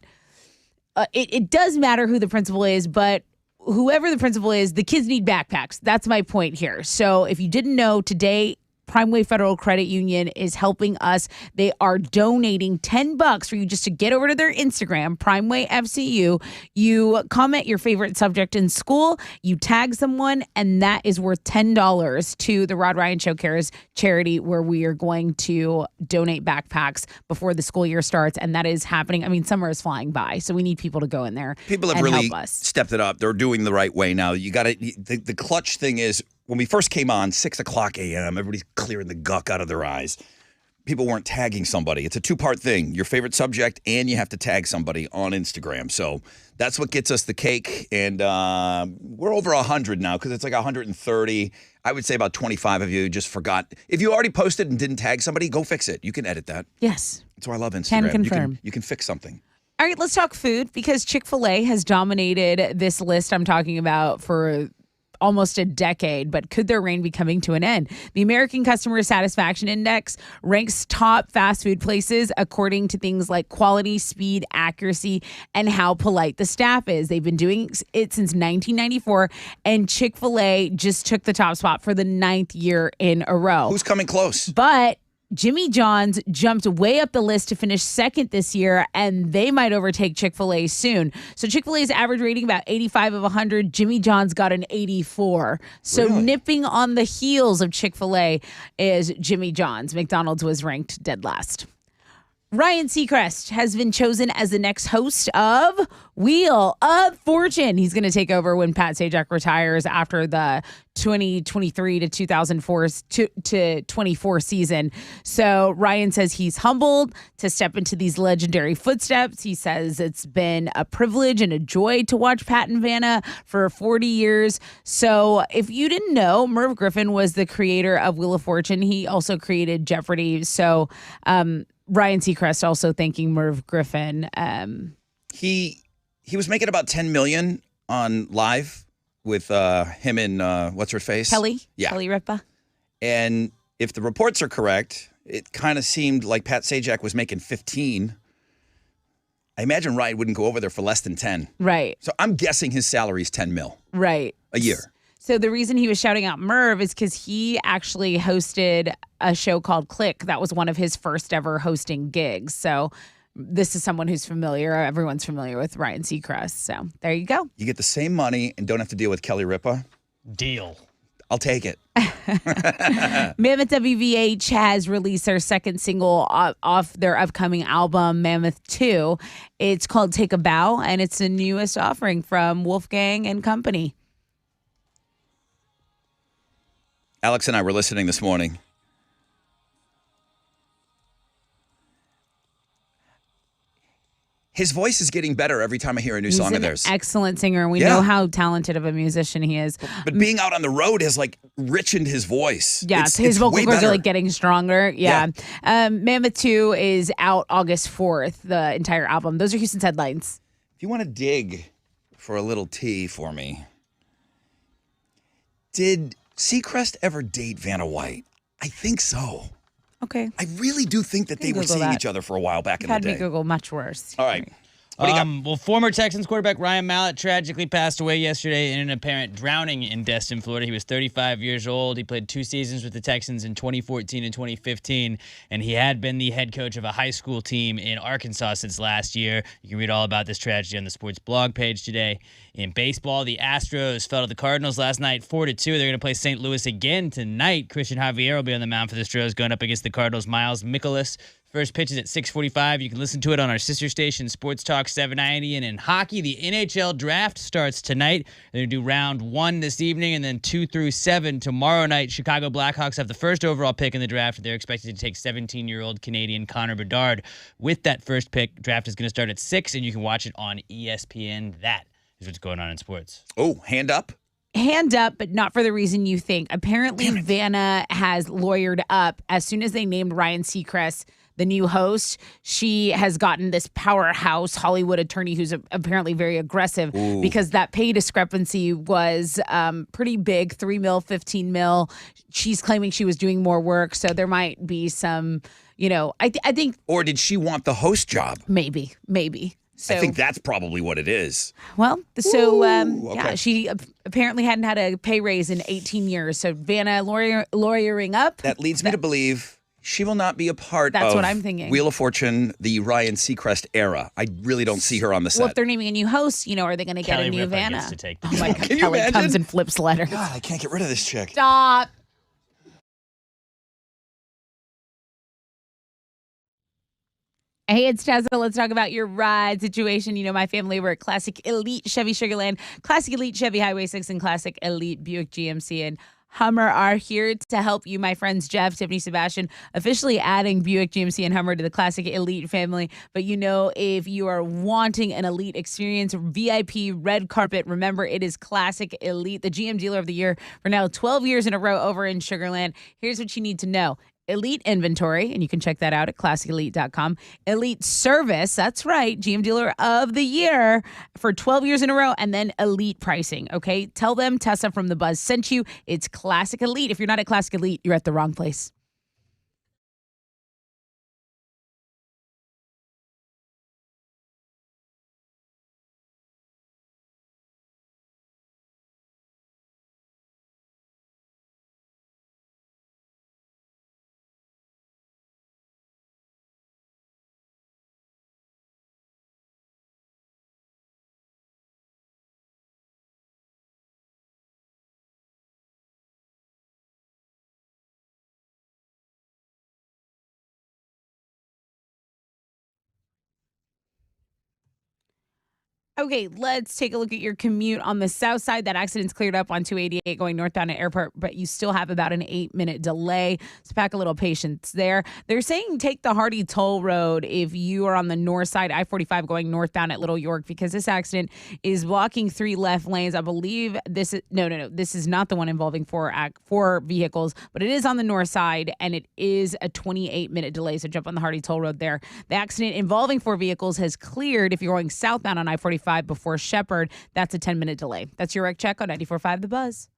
it does matter who the principal is, but whoever the principal is, the kids need backpacks. That's my point here. So if you didn't know, today, Primeway Federal Credit Union is helping us. They are donating $10 for you just to get over to their Instagram, Primeway FCU. You comment your favorite subject in school, you tag someone, and that is worth $10 to the Rod Ryan Show Cares charity, where we are going to donate backpacks before the school year starts. And that is happening. I mean, summer is flying by, so we need people to go in there. People have and really help us. stepped it up. They're doing the right way now. You got to, the clutch thing is, when we first came on, 6 o'clock a.m., everybody's clearing the guck out of their eyes. People weren't tagging somebody. It's a 2-part thing. Your favorite subject, and you have to tag somebody on Instagram. So that's what gets us the cake. And we're over 100 now because it's like 130. I would say about 25 of you just forgot. If you already posted and didn't tag somebody, go fix it. You can edit that. Yes. That's why I love Instagram. Can confirm. You can fix something. All right, let's talk food, because Chick-fil-A has dominated this list I'm talking about for almost a decade, but could their reign be coming to an end? The American Customer Satisfaction Index ranks top fast food places according to things like quality, speed, accuracy, and how polite the staff is. They've been doing it since 1994, and Chick-fil-A just took the top spot for the 9th year in a row. Who's coming close? But Jimmy John's jumped way up the list to finish 2nd this year, and they might overtake Chick-fil-A soon. So Chick-fil-A's average rating about 85 of 100. Jimmy John's got an 84. So Really? nipping on the heels of Chick-fil-A is Jimmy John's. McDonald's was ranked dead last. Ryan Seacrest has been chosen as the next host of Wheel of Fortune. He's going to take over when Pat Sajak retires after the 2023 to 2004 to 24 season. So Ryan says he's humbled to step into these legendary footsteps. He says it's been a privilege and a joy to watch Pat and Vanna for 40 years. So if you didn't know, Merv Griffin was the creator of Wheel of Fortune. He also created Jeopardy. So Ryan Seacrest also thanking Merv Griffin. He was making about $10 million on live with him and what's her face? Kelly? Yeah. Kelly Ripa? And if the reports are correct, it kind of seemed like Pat Sajak was making 15. I imagine Ryan wouldn't go over there for less than 10. Right. So I'm guessing his salary is 10 mil Right. a year. So the reason he was shouting out Merv is because he actually hosted a show called Click. That was one of his first ever hosting gigs. So this is someone who's familiar. Everyone's familiar with Ryan Seacrest. So there you go. You get the same money and don't have to deal with Kelly Ripa. Deal. I'll take it. Mammoth WVH has released their 2nd single off their upcoming album, Mammoth 2. It's called Take a Bow, and it's the newest offering from Wolfgang and Company. Alex and I were listening this morning. His voice is getting better every time I hear a new song of theirs. He's an excellent singer, and we Yeah. know how talented of a musician he is. But being out on the road has like richened his voice. Yeah, It's his vocal way cords are better. like getting stronger. Yeah. Mammoth 2 is out August 4th, the entire album. Those are Houston's headlines. If you want to dig for a little tea for me, did Seacrest ever date Vanna White? I think so. Okay. I really do think that they were Google seeing that. each other for a while back in the Had me day. Google much worse. All right. What do you got? Well, former Texans quarterback Ryan Mallett tragically passed away yesterday in an apparent drowning in Destin, Florida. He was 35 years old. He played 2 seasons with the Texans in 2014 and 2015, and he had been the head coach of a high school team in Arkansas since last year. You can read all about this tragedy on the sports blog page today. In baseball, the Astros fell to the Cardinals last night 4-2. They're going to play St. Louis again tonight. Christian Javier will be on the mound for the Astros going up against the Cardinals' Miles Mikolas. First pitch is at 6:45. You can listen to it on our sister station, Sports Talk 790. And in hockey, the NHL draft starts tonight. They're going to do round 1 this evening and then 2 through 7 tomorrow night. Chicago Blackhawks have the first overall pick in the draft. They're expected to take 17-year-old Canadian Connor Bedard. With that first pick, draft is going to start at 6, and you can watch it on ESPN. That is what's going on in sports. Oh, hand up. Hand up, but not for the reason you think. Apparently, Vanna has lawyered up. As soon as they named Ryan Seacrest the new host, she has gotten this powerhouse Hollywood attorney who's apparently very aggressive because that pay discrepancy was pretty big, 3 mil, 15 mil. She's claiming she was doing more work. So there might be some, I think. Or did she want the host job? Maybe. So, I think that's probably what it is. Well, so okay. yeah, she apparently hadn't had a pay raise in 18 years. So Vanna lawyering up. That leads me to believe she will not be a part That's of what I'm thinking. Wheel of Fortune, the Ryan Seacrest era. I really don't see her on the set. Well, if they're naming a new host, are they going to get Kelly a new Ripa Vanna? gets to take the Oh my God, Can you Kelly imagine? comes and flips letters. God, I can't get rid of this chick. Stop. Hey, it's Tessa. Let's talk about your ride situation. My family were at Classic Elite Chevy Sugarland, Classic Elite Chevy Highway 6, and Classic Elite Buick GMC and Hummer are here to help you. My friends Jeff, Tiffany, Sebastian, officially adding Buick, GMC, and Hummer to the Classic Elite family. But if you are wanting an elite experience, VIP red carpet, remember it is Classic Elite, the GM Dealer of the Year for now 12 years in a row over in Sugarland. Here's what you need to know. Elite inventory, and you can check that out at classicelite.com. Elite service, that's right, GM Dealer of the Year for 12 years in a row, and then elite pricing, okay? Tell them Tessa from The Buzz sent you. It's Classic Elite. If you're not at Classic Elite, you're at the wrong place. Okay, let's take a look at your commute on the south side. That accident's cleared up on 288 going northbound to Airport, but you still have about an 8-minute delay. So pack a little patience there. They're saying take the Hardy Toll Road if you are on the north side, I-45 going northbound at Little York, because this accident is blocking 3 left lanes. I believe this is, no. This is not the one involving four vehicles, but it is on the north side, and it is a 28-minute delay. So jump on the Hardy Toll Road there. The accident involving 4 vehicles has cleared if you're going southbound on I-45 before Shepherd. That's a 10-minute delay. That's your wreck check on 94.5 The Buzz.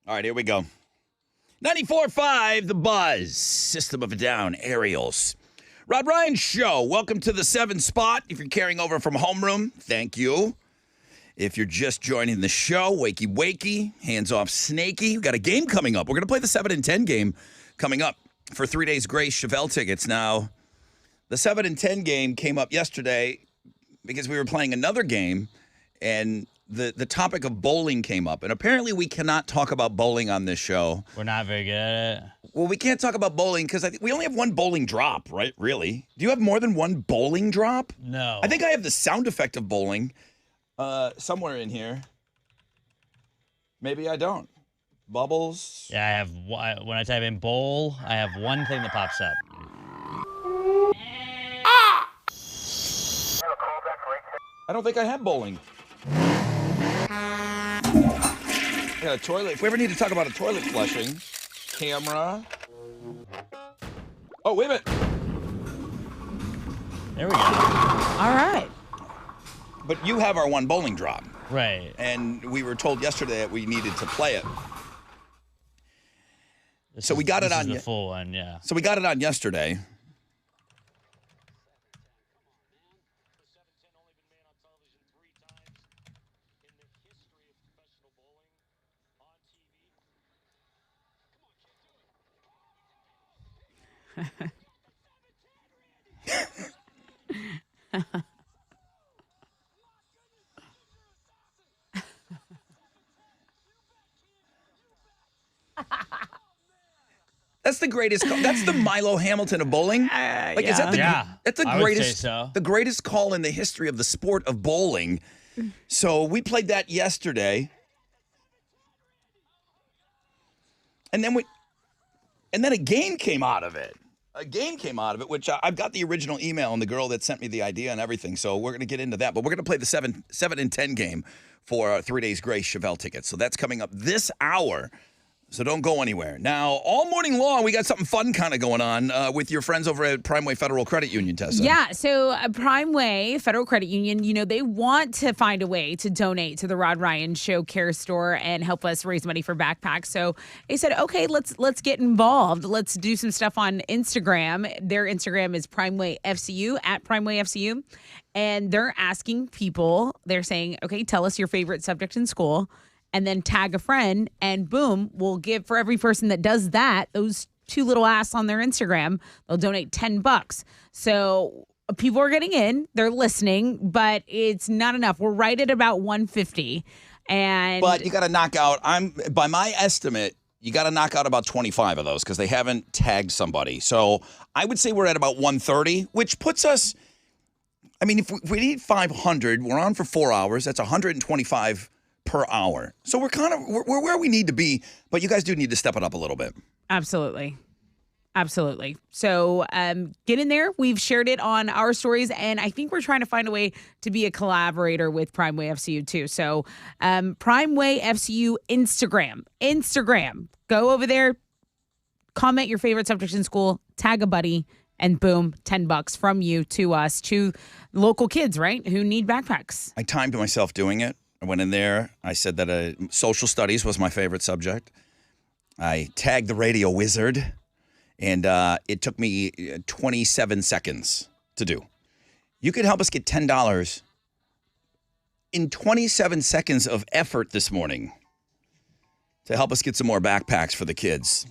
All right, here we go. 94.5, The Buzz. System of a Down, Aerials. Rod Ryan Show. Welcome to the 7 spot. If you're carrying over from homeroom, thank you. If you're just joining the show, wakey, hands off Snakey. We've got a game coming up. We're going to play the 7 and 10 game coming up for 3 days Grace Chevelle tickets. Now, the 7 and 10 game came up yesterday because we were playing another game, and the topic of bowling came up. And apparently we cannot talk about bowling on this show. We're not very good at it. Well, we can't talk about bowling because I think we only have one bowling drop, right? Really? Do you have more than one bowling drop? No. I think I have the sound effect of bowling somewhere in here. Maybe I don't. Bubbles. Yeah, I have. When I type in bowl, I have one thing that pops up. I don't think I have bowling. I got a toilet. If we ever need to talk about a toilet flushing, camera. Oh, wait a minute. There we go. All right. But you have our one bowling drop. Right. And we were told yesterday that we needed to play it. This So we got it this on is ye- the full one, yeah. So we got it on yesterday. That's the greatest. That's the Milo Hamilton of bowling. Is that the? Yeah, That's the I would say greatest. so. The greatest call in the history of the sport of bowling. So we played that yesterday, and then a game came out of it. A game came out of it, which I've got the original email and the girl that sent me the idea and everything. So we're going to get into that, but we're going to play the 7 and 10 game for 3 days Grace Chevelle tickets. So that's coming up this hour. So don't go anywhere. Now, all morning long, we got something fun kind of going on with your friends over at Primeway Federal Credit Union, Tessa. Yeah, so Primeway Federal Credit Union, they want to find a way to donate to the Rod Ryan Show Care Store and help us raise money for backpacks. So they said, okay, let's get involved. Let's do some stuff on Instagram. Their Instagram is Primeway FCU, at Primeway FCU. And they're asking people, they're saying, okay, tell us your favorite subject in school, and then tag a friend, and boom, we'll give, for every person that does that, those 2 little asks on their Instagram, they'll donate $10. So people are getting in, they're listening, but it's not enough. We're right at about 150. But you got to knock out, by my estimate, you got to knock out about 25 of those because they haven't tagged somebody. So I would say we're at about 130, which puts us, I mean, if we need 500, we're on for 4 hours. That's 125 per hour. So we're where we need to be, but you guys do need to step it up a little bit. Absolutely. So get in there. We've shared it on our stories, and I think we're trying to find a way to be a collaborator with Primeway FCU too. So Primeway FCU Instagram. Go over there, comment your favorite subject in school, tag a buddy, and boom, $10 from you to us, to local kids, right, who need backpacks. I timed myself doing it. I went in there. I said that social studies was my favorite subject. I tagged the radio wizard, and it took me 27 seconds to do. You could help us get $10 in 27 seconds of effort this morning to help us get some more backpacks for the kids.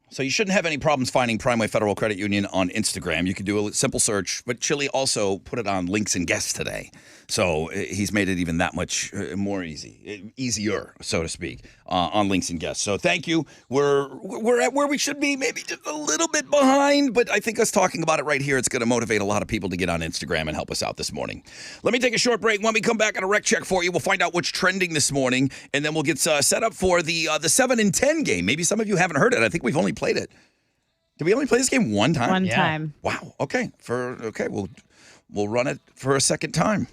So you shouldn't have any problems finding Primeway Federal Credit Union on Instagram. You can do a simple search, but Chili also put it on Links and Guests today. So he's made it even that much more easier, so to speak, on Links and Guests. So thank you. We're at where we should be, maybe just a little bit behind, but I think us talking about it right here, it's going to motivate a lot of people to get on Instagram and help us out this morning. Let me take a short break. When we come back on a rec check for you, we'll find out what's trending this morning, and then we'll get set up for the 7 and 10 game. Maybe some of you haven't heard it. I think we've only played it. Did we only play this game one time? One time. Wow. Okay. We'll run it for a second time.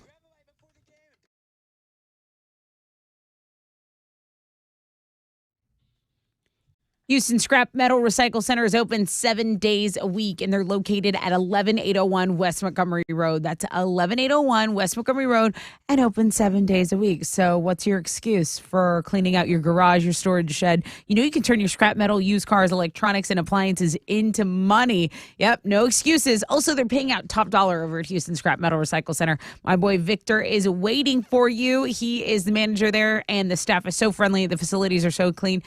Houston Scrap Metal Recycle Center is open 7 days a week, and they're located at 11801 West Montgomery Road. That's 11801 West Montgomery Road, and open 7 days a week. So what's your excuse for cleaning out your garage, your storage shed? You know you can turn your scrap metal, used cars, electronics, and appliances into money. Yep, no excuses. Also, they're paying out top dollar over at Houston Scrap Metal Recycle Center. My boy Victor is waiting for you. He is the manager there, and the staff is so friendly. The facilities are so clean.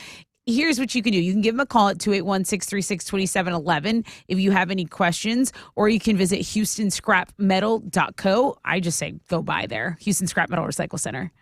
Here's what you can do. You can give them a call at 281-636-2711 if you have any questions, or you can visit houstonscrapmetal.co. I just say go by there. Houston Scrap Metal Recycle Center.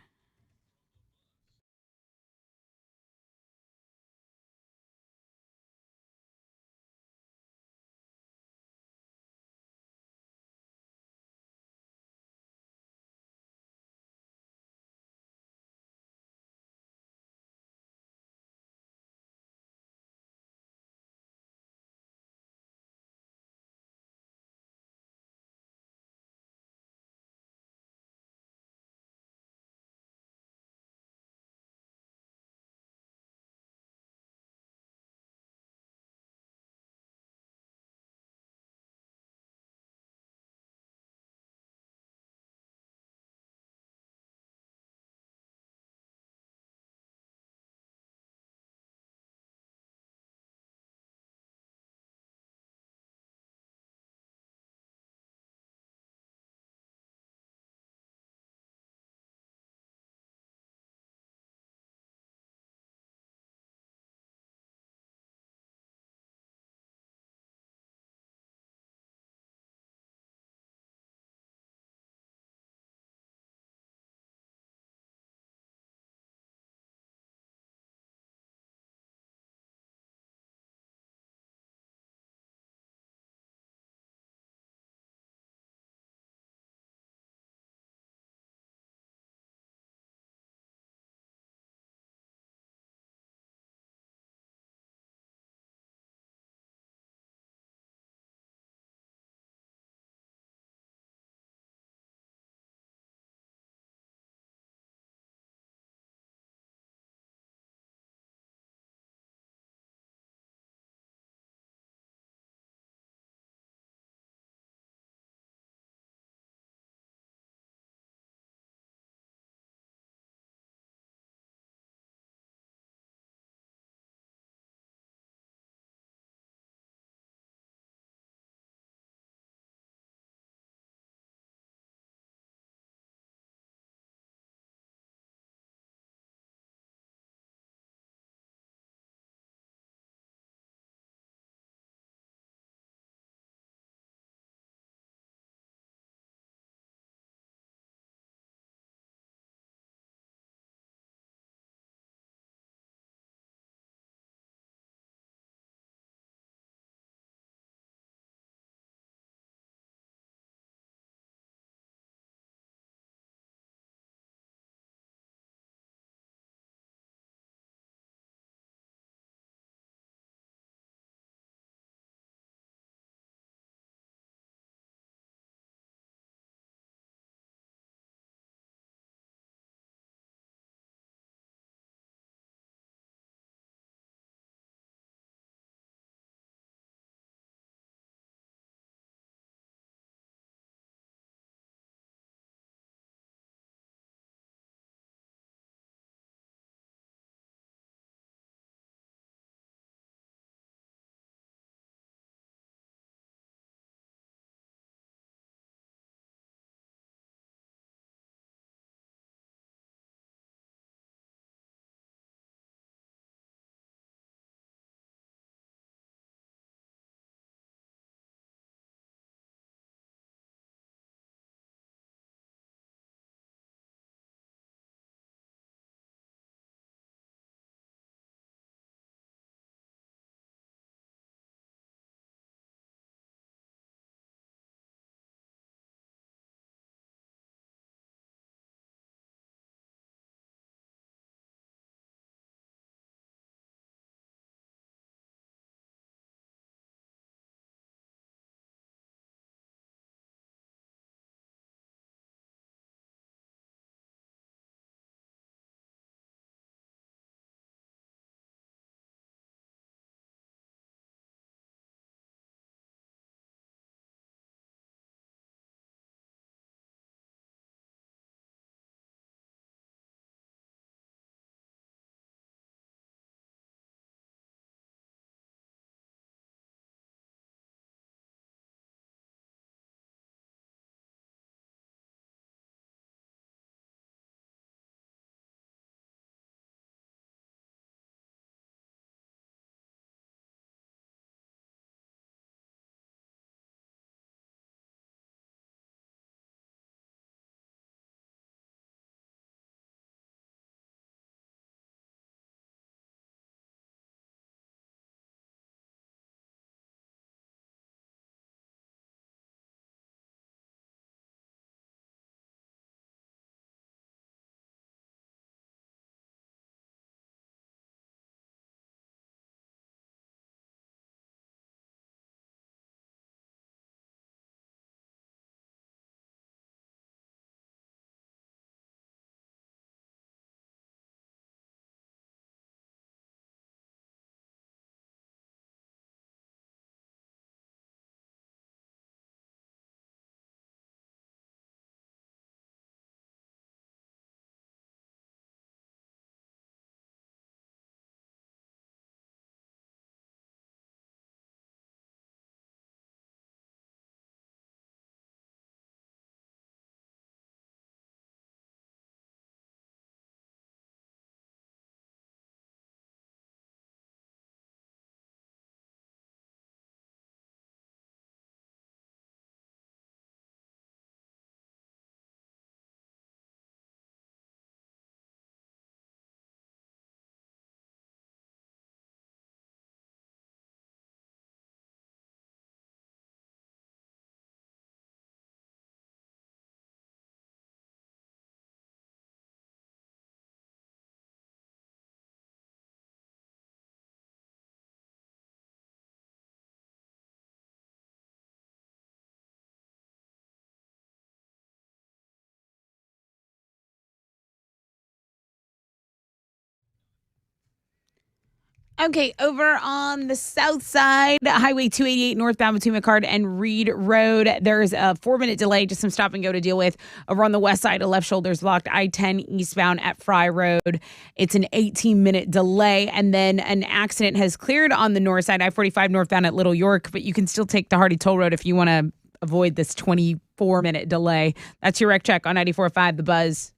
Okay, over on the south side, Highway 288 northbound between McCard and Reed Road, there's a 4-minute delay, just some stop and go to deal with. Over on the west side, a left shoulder's blocked, I-10 eastbound at Fry Road. It's an 18-minute delay, and then an accident has cleared on the north side, I-45 northbound at Little York, but you can still take the Hardy Toll Road if you want to avoid this 24-minute delay. That's your wreck check on 94.5 The Buzz.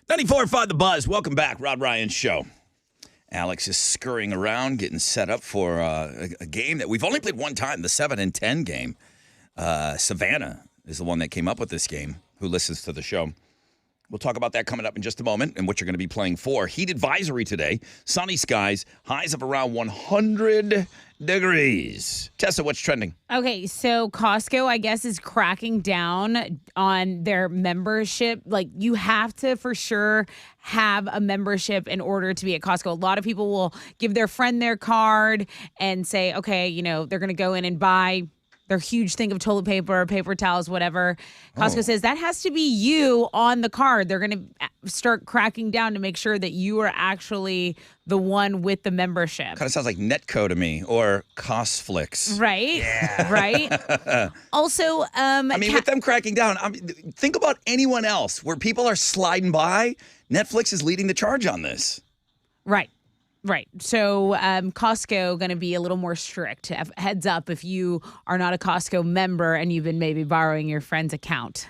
.94.5 The Buzz. Welcome back, Rod Ryan Show. Alex is scurrying around, getting set up for a game that we've only played one time, the 7 and 10 game. Savannah is the one that came up with this game, who listens to the show. We'll talk about that coming up in just a moment and what you're going to be playing for. Heat advisory today, sunny skies, highs of around 100 degrees. Tessa, what's trending? Okay, so Costco, I guess, is cracking down on their membership. Like, you have to for sure have a membership in order to be at Costco. A lot of people will give their friend their card and say, okay, you know, they're going to go in and buy their huge thing of toilet paper, paper towels, whatever. Costco says that has to be you on the card. They're going to start cracking down to make sure that you are actually the one with the membership. Kind of sounds like Netco to me, or Costflix. Right? Yeah. Right? Also, I mean, with them cracking down, think about anyone else where people are sliding by. Netflix is leading the charge on this. Right. Right. So Costco going to be a little more strict. Heads up if you are not a Costco member and you've been maybe borrowing your friend's account.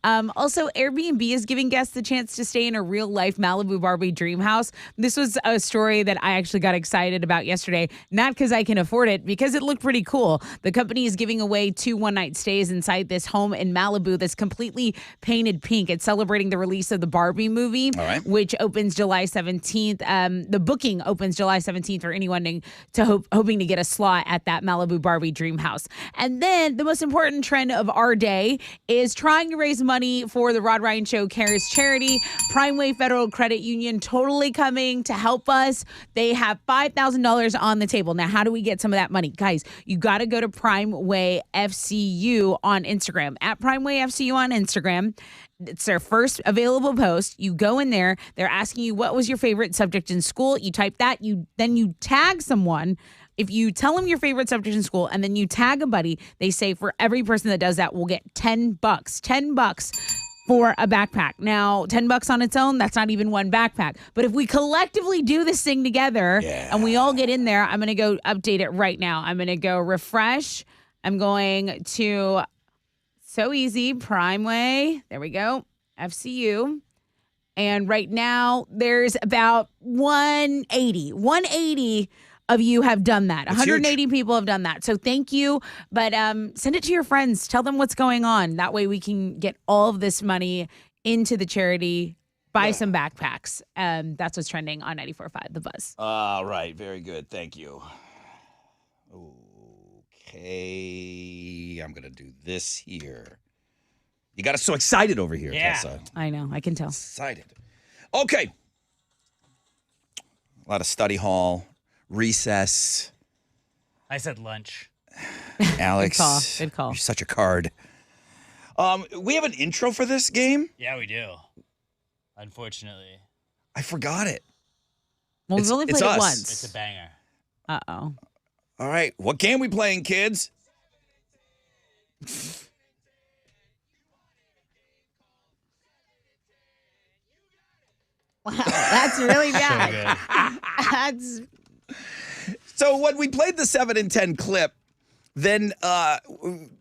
Also, Airbnb is giving guests the chance to stay in a real-life Malibu Barbie dream house. This was a story that I actually got excited about yesterday, not because I can afford it, because it looked pretty cool. The company is giving away 2 one-night stays inside this home in Malibu that's completely painted pink. It's celebrating the release of the Barbie movie, which opens July 17th. The booking opens July 17th for anyone hoping to get a slot at that Malibu Barbie dream house. And then the most important trend of our day is trying to raise money for the Rod Ryan Show Cares charity. Primeway Federal Credit Union totally coming to help us. They have $5,000 on the table. Now, how do we get some of that money? Guys, you got to go to Primeway FCU on Instagram, at Primeway FCU on Instagram. It's their first available post. You go in there. They're asking you what was your favorite subject in school. You type that. Then you tag someone. If you tell them your favorite subject in school and then you tag a buddy, they say for every person that does that, we'll get $10 for a backpack. Now, $10 on its own, that's not even one backpack. But if we collectively do this thing together and we all get in there, I'm going to go update it right now. I'm going to go refresh. I'm going to, so easy, Primeway. There we go. FCU. And right now, there's about 180 of you have done that. That's 180 huge. people have done that. So thank you. But send it to your friends. Tell them what's going on. That way we can get all of this money into the charity, buy some backpacks. That's what's trending on 94.5 The Buzz. All right. Very good. Thank you. Okay. I'm going to do this here. You got us so excited over here, Tessa. I know. I can tell. Excited. Okay. A lot of study hall. Recess. I said lunch. Alex. Good call. You're such a card. We have an intro for this game. Yeah, we do. Unfortunately. I forgot it. Well, we've only played us. it once. It's a banger. Uh-oh. All right. What game we playing, kids? Wow, that's really bad. That's So when we played the 7 and 10 clip, then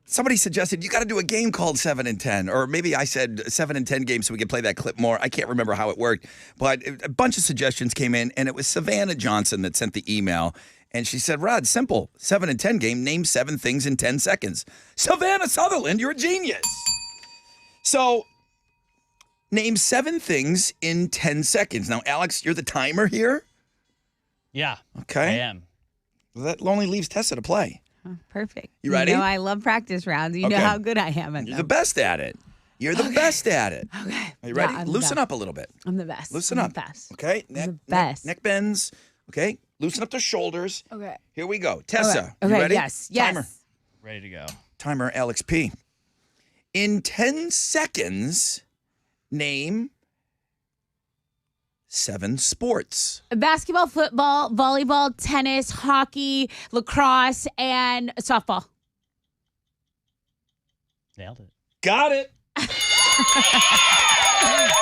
somebody suggested you got to do a game called 7 and 10, or maybe I said 7 and 10 games so we could play that clip more. I can't remember how it worked, but a bunch of suggestions came in, and it was Savannah Johnson that sent the email, and she said, Rod, simple, 7 and 10 game, name 7 things in 10 seconds. Savannah Sutherland, you're a genius. So, name 7 things in 10 seconds. Now, Alex, you're the timer here? Yeah. Okay. I am. Well, that only leaves Tessa to play. Oh, perfect. You ready? You know I love practice rounds. You know Okay. how good I am at You're them. the best at it. You're the best at it. Okay. Are you ready? Yeah, I'm the Loosen best. up a little bit. I'm the best. Loosen I'm up. The best. Okay. the best. Neck bends. Okay. Loosen up the shoulders. Okay. Here we go. Tessa, Okay. you ready? Yes. Timer. Ready to go. Timer, Alex P. In 10 seconds, name 7 sports. Basketball, football, volleyball, tennis, hockey, lacrosse, and softball. Nailed it. Got it.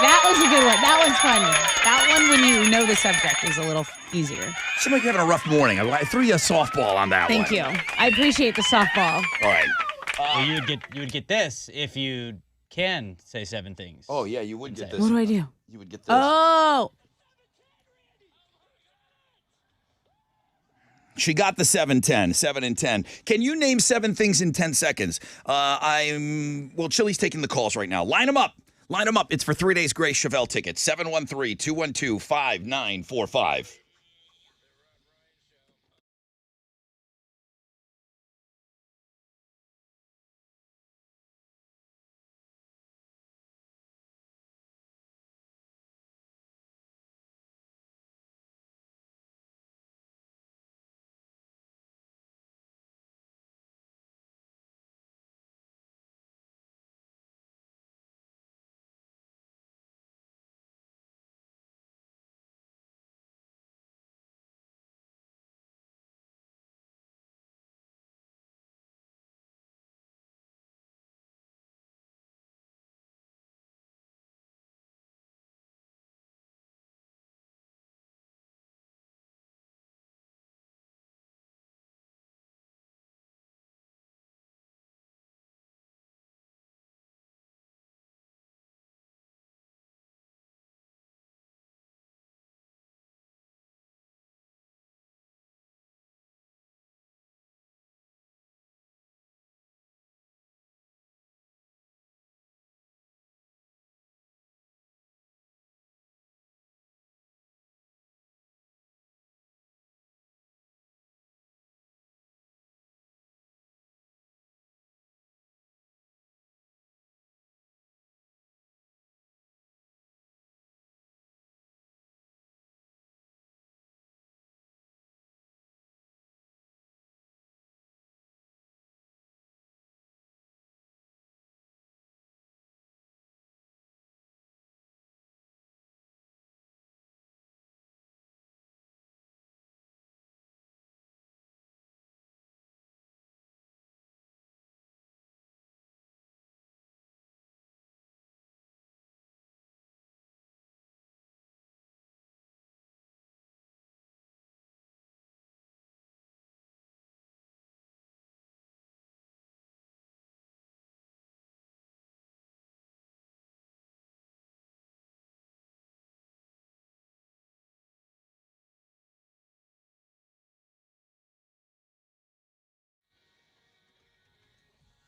That was a good one. That one's fun. That one, when you know the subject, is a little easier. Seems like you're having a rough morning. I threw you a softball on that Thank one. you. I appreciate the softball. All right. Well, you would get this if you can say 7 things. Oh, yeah, you would get this. What do I do? You would get this. Oh. She got the 7-10, 7 and 10. Can you name 7 things in 10 seconds? Chili's taking the calls right now. Line them up. Line them up. It's for 3 days Grace Chevelle tickets. 713-212-5945.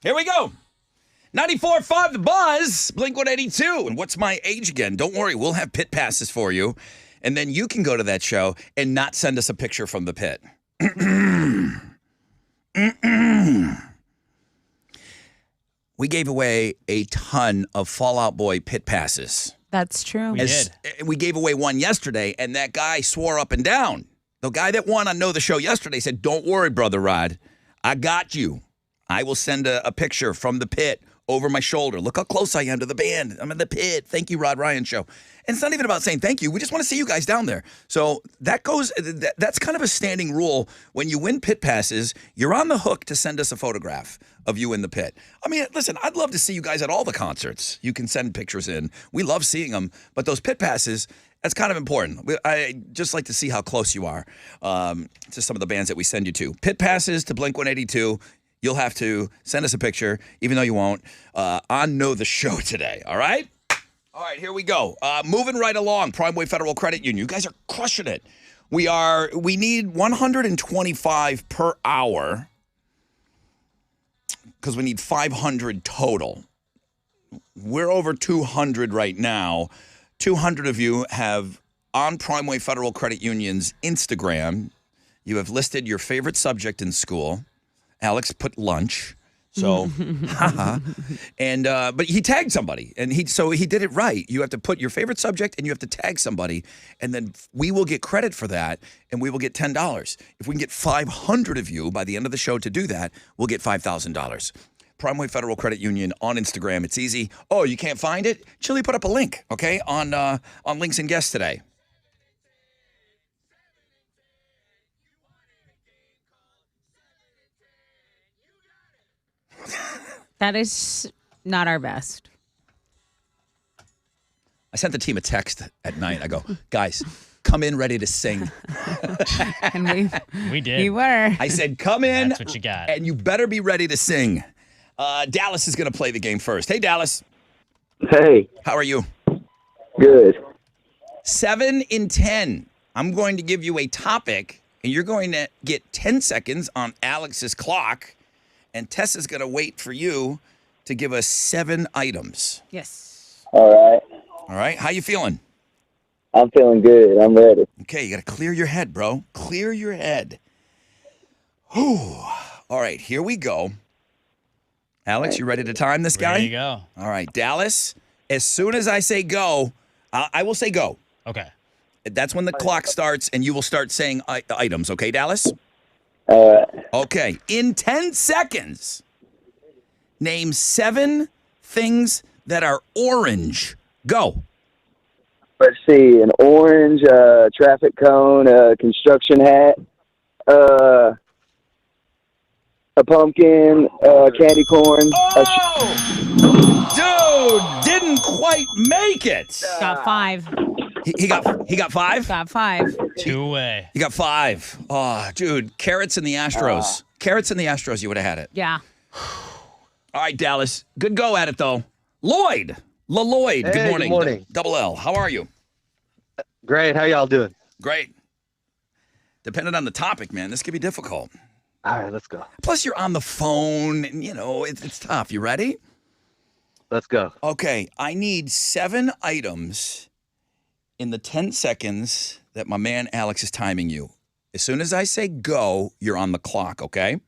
Here we go. 94.5 The Buzz, Blink-182. And what's my age again? Don't worry, we'll have pit passes for you. And then you can go to that show and not send us a picture from the pit. We gave away a ton of Fall Out Boy pit passes. That's true. We gave away one yesterday, and that guy swore up and down. The guy that won on Know the Show yesterday said, don't worry, Brother Rod. I got you. I will send a picture from the pit over my shoulder. Look how close I am to the band. I'm in the pit. Thank you, Rod Ryan Show. And it's not even about saying thank you. We just want to see you guys down there. So that's kind of a standing rule. When you win pit passes, you're on the hook to send us a photograph of you in the pit. I mean, listen, I'd love to see you guys at all the concerts. You can send pictures in. We love seeing them. But those pit passes, that's kind of important. I just like to see how close you are to some of the bands that we send you to. Pit passes to Blink-182. you'll have to send us a picture, even though you won't, on Know the Show today. All right? All right, here we go. Moving right along, Primeway Federal Credit Union. You guys are crushing it. We need 125 per hour because we need 500 total. We're over 200 right now. 200 of you have on Primeway Federal Credit Union's Instagram, you have listed your favorite subject in school. Alex put lunch. So, and but he tagged somebody, and he did it right. You have to put your favorite subject, and you have to tag somebody, and then we will get credit for that, and we will get $10. If we can get 500 of you by the end of the show to do that, we'll get $5,000. Primeway Federal Credit Union on Instagram. It's easy. Oh, you can't find it? Chili put up a link, okay, on Links and Guests today. That is not our best. I sent the team a text at night. I go, guys, come in ready to sing. And We did. we were. I said, come in. That's what you got. And you better be ready to sing. Dallas is going to play the game first. Hey, Dallas. Hey, How are you? good. 7 in 10. I'm going to give you a topic, and you're going to get 10 seconds on Alex's clock, and Tessa's going to wait for you to give us 7 items. Yes. All right. All right? How you feeling? I'm feeling good. I'm ready. Okay, you got to clear your head, bro. Clear your head. Whew. All right, here we go. Alex, you ready to time this guy? There you go. All right, Dallas, as soon as I say go, I will say go. Okay. That's when the clock starts, and you will start saying items. Okay, Dallas? All right. Okay. In 10 seconds, name 7 things that are orange. Go. Let's see. An orange traffic cone, a construction hat, a pumpkin, candy corn. Dude, didn't quite make it. Got 5. He got 5? Got 5. 2 away. You got 5. Oh, dude, carrots and the Astros. Carrots and the Astros, you would have had it. Yeah. All right, Dallas. Good go at it, though. Lloyd. LaLloyd. Hey, Good morning. good morning. Double L. How are you? Great. How y'all doing? Great. Depending on the topic, man, this could be difficult. All right, let's go. Plus, you're on the phone, and, it's tough. You ready? Let's go. Okay, I need 7 items in the 10 seconds that my man Alex is timing you. As soon as I say go, you're on the clock, okay?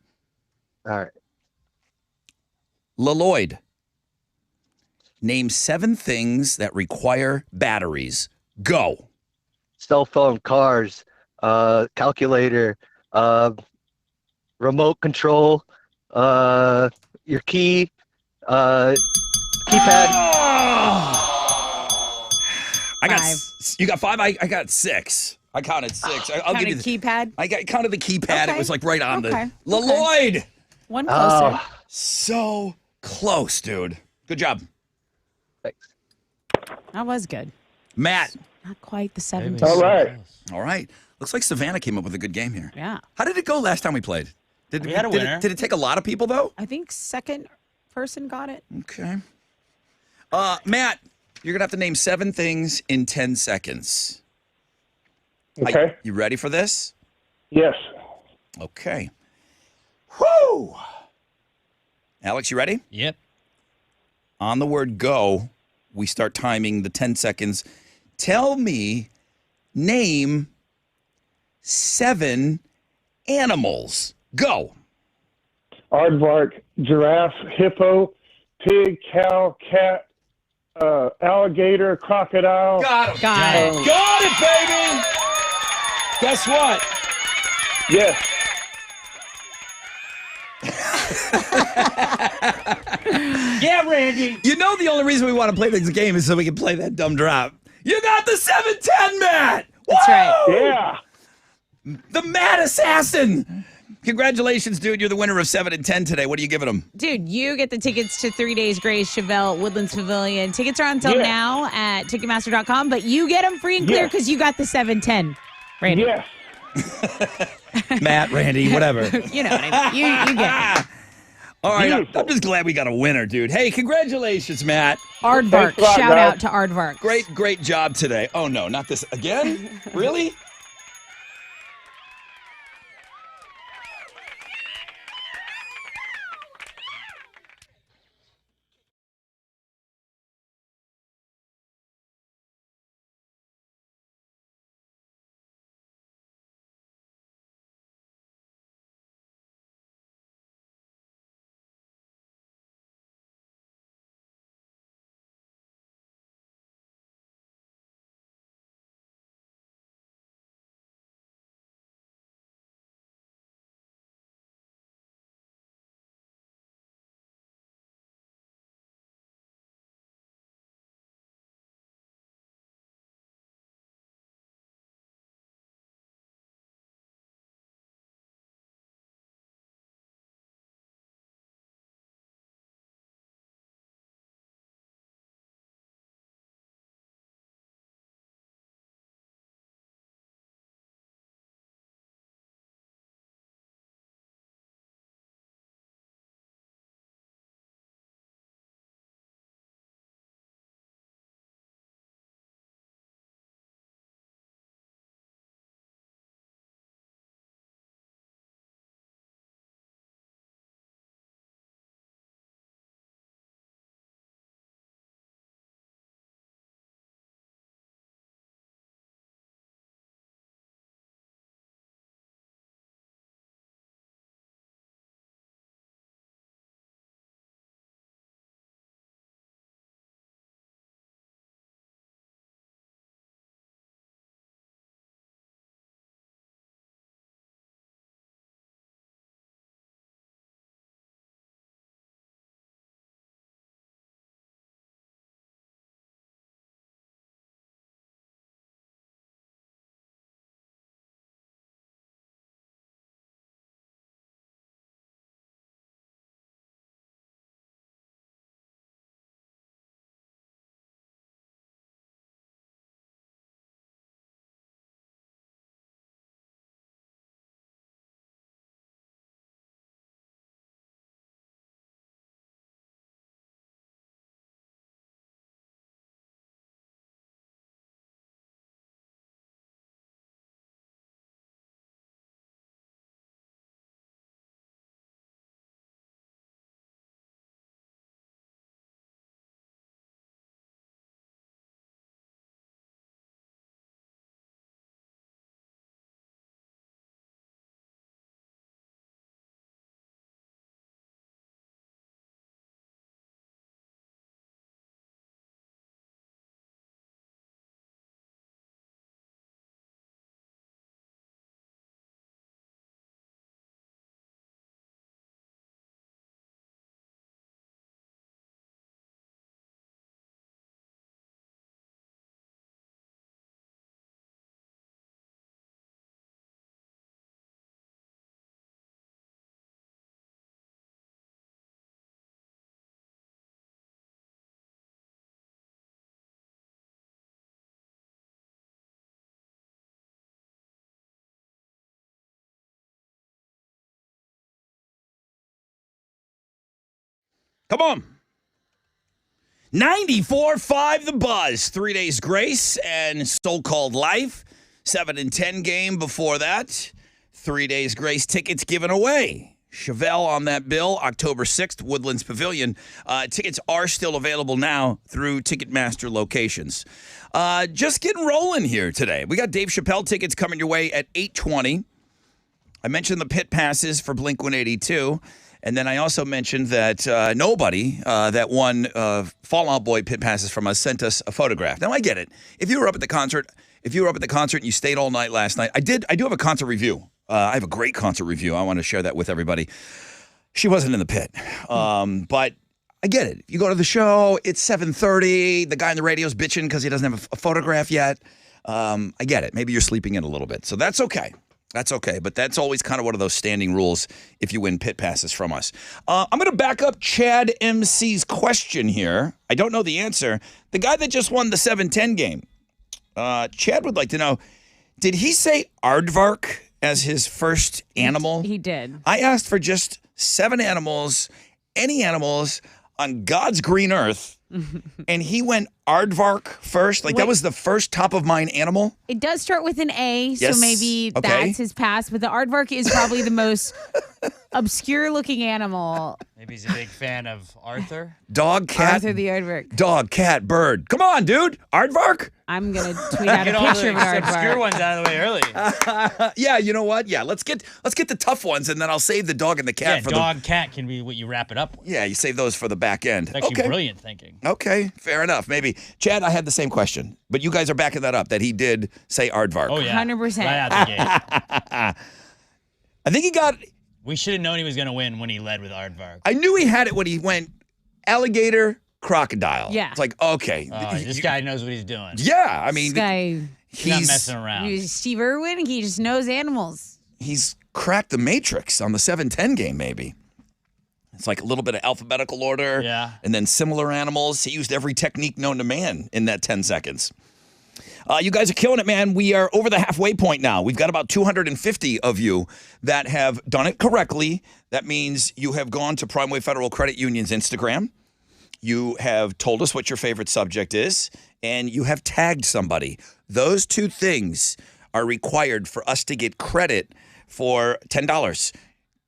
All right. LaLloyd, name 7 things that require batteries. Go. Cell phone, cars, calculator, remote control, your key, keypad. I got 5. you got 5. I got 6. I counted 6. I'll give you the keypad. I got counted the keypad. It Okay. was like right on Okay. the LaLloyd. One closer. So close, dude. Good job, Thanks. That was good. Matt. Not quite the 7. All right. All right. Looks like Savannah came up with a good game here. Yeah. How did it go last time we played? We had a did winner. Did it take a lot of people though? I think second person got it. Okay. Matt, you're gonna have to name 7 things in 10 seconds. Okay. You ready for this? Yes. Okay. Whoo! Alex, you ready? Yep. On the word go, we start timing the 10 seconds. Tell me, name 7 animals. Go. Aardvark, giraffe, hippo, pig, cow, cat, alligator, crocodile. Got him. Got it. Got it, baby. Guess what? Yes. Yeah, Randy. You know the only reason we want to play this game is so we can play that dumb drop. You got the 710, Matt. That's right. Yeah. The Mad Assassin. Congratulations, dude. You're the winner of 7 and 10 today. What are you giving them? Dude, you get the tickets to 3 Days Grace Chevelle Woodlands Pavilion. Tickets are until Yeah. now at Ticketmaster.com, but you get them free and clear Yeah. because you got the 710. Randy. Yes. Matt, Randy, whatever. You know what I mean. You get it. All right, Beautiful. I'm just glad we got a winner, dude. Hey, congratulations, Matt. Aardvark. Thanks a lot, Shout guys. out to Aardvark. Great job today. Oh, no, not this again? Really? Come on. 94.5 The Buzz. 3 days grace and so-called life. 7 and 10 game before that. 3 days grace tickets given away. Chevelle on that bill, October 6th, Woodlands Pavilion. Tickets are still available now through Ticketmaster locations. Just getting rolling here today. We got Dave Chappelle tickets coming your way at 8:20. I mentioned the pit passes for Blink-182. And then I also mentioned that nobody that won Fall Out Boy pit passes from us sent us a photograph. Now, I get it. If you were up at the concert and you stayed all night last night, I do have a concert review. I have a great concert review. I want to share that with everybody. She wasn't in the pit. But I get it. You go to the show, it's 7:30. The guy on the radio's bitching because he doesn't have a photograph yet. I get it. Maybe you're sleeping in a little bit. So that's okay. That's okay, but that's always kind of one of those standing rules if you win pit passes from us. I'm going to back up Chad MC's question here. I don't know the answer. The guy that just won the 7-10 game, Chad would like to know, did he say aardvark as his first animal? He did. I asked for just 7 animals, any animals on God's green earth, and he went aardvark first. Like, that was the first top of mind animal. It does start with an A, Yes. so maybe Okay. that's his past. But the aardvark is probably the most obscure-looking animal. Maybe he's a big fan of Arthur. Dog, cat, Arthur the aardvark. dog, cat, bird. Come on, dude. Aardvark? I'm gonna tweet out a Get all picture the of an obscure aardvark. ones out of the way early. Yeah, you know what? Yeah, let's get the tough ones, and then I'll save the dog and the cat Yeah, for dog, cat can be what you wrap it up with. Yeah, you save those for the back end. It's actually Okay. brilliant thinking. Okay, fair enough. Maybe. Chad, I had the same question, but you guys are backing that up, that he did say aardvark. Oh, yeah. 100%. Right out the gate. I think he got, We should have known he was going to win when he led with Aardvark. I knew he had it when he went alligator, crocodile. Yeah. It's like, okay. This guy knows what he's doing. Yeah, I mean, This guy, He's not he's messing around. he's Steve Irwin, he just knows animals. he's cracked the matrix on the 7-10 game, maybe. It's like a little bit of alphabetical order. Yeah. And then similar animals. He used every technique known to man in that 10 seconds. You guys are killing it, man. We are over the halfway point now. We've got about 250 of you that have done it correctly. That means you have gone to Primeway Federal Credit Union's Instagram. You have told us what your favorite subject is, and you have tagged somebody. Those two things are required for us to get credit for $10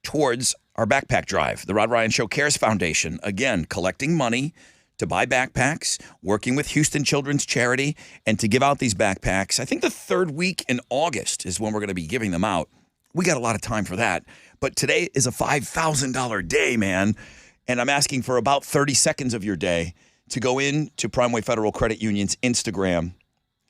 towards our backpack drive. The Rod Ryan Show Cares Foundation, again, collecting money to buy backpacks, working with Houston Children's Charity, and to give out these backpacks. I think the third week in August is when we're going to be giving them out. We got a lot of time for that. But today is a $5,000 day, man. And I'm asking for about 30 seconds of your day to go in to Primeway Federal Credit Union's Instagram.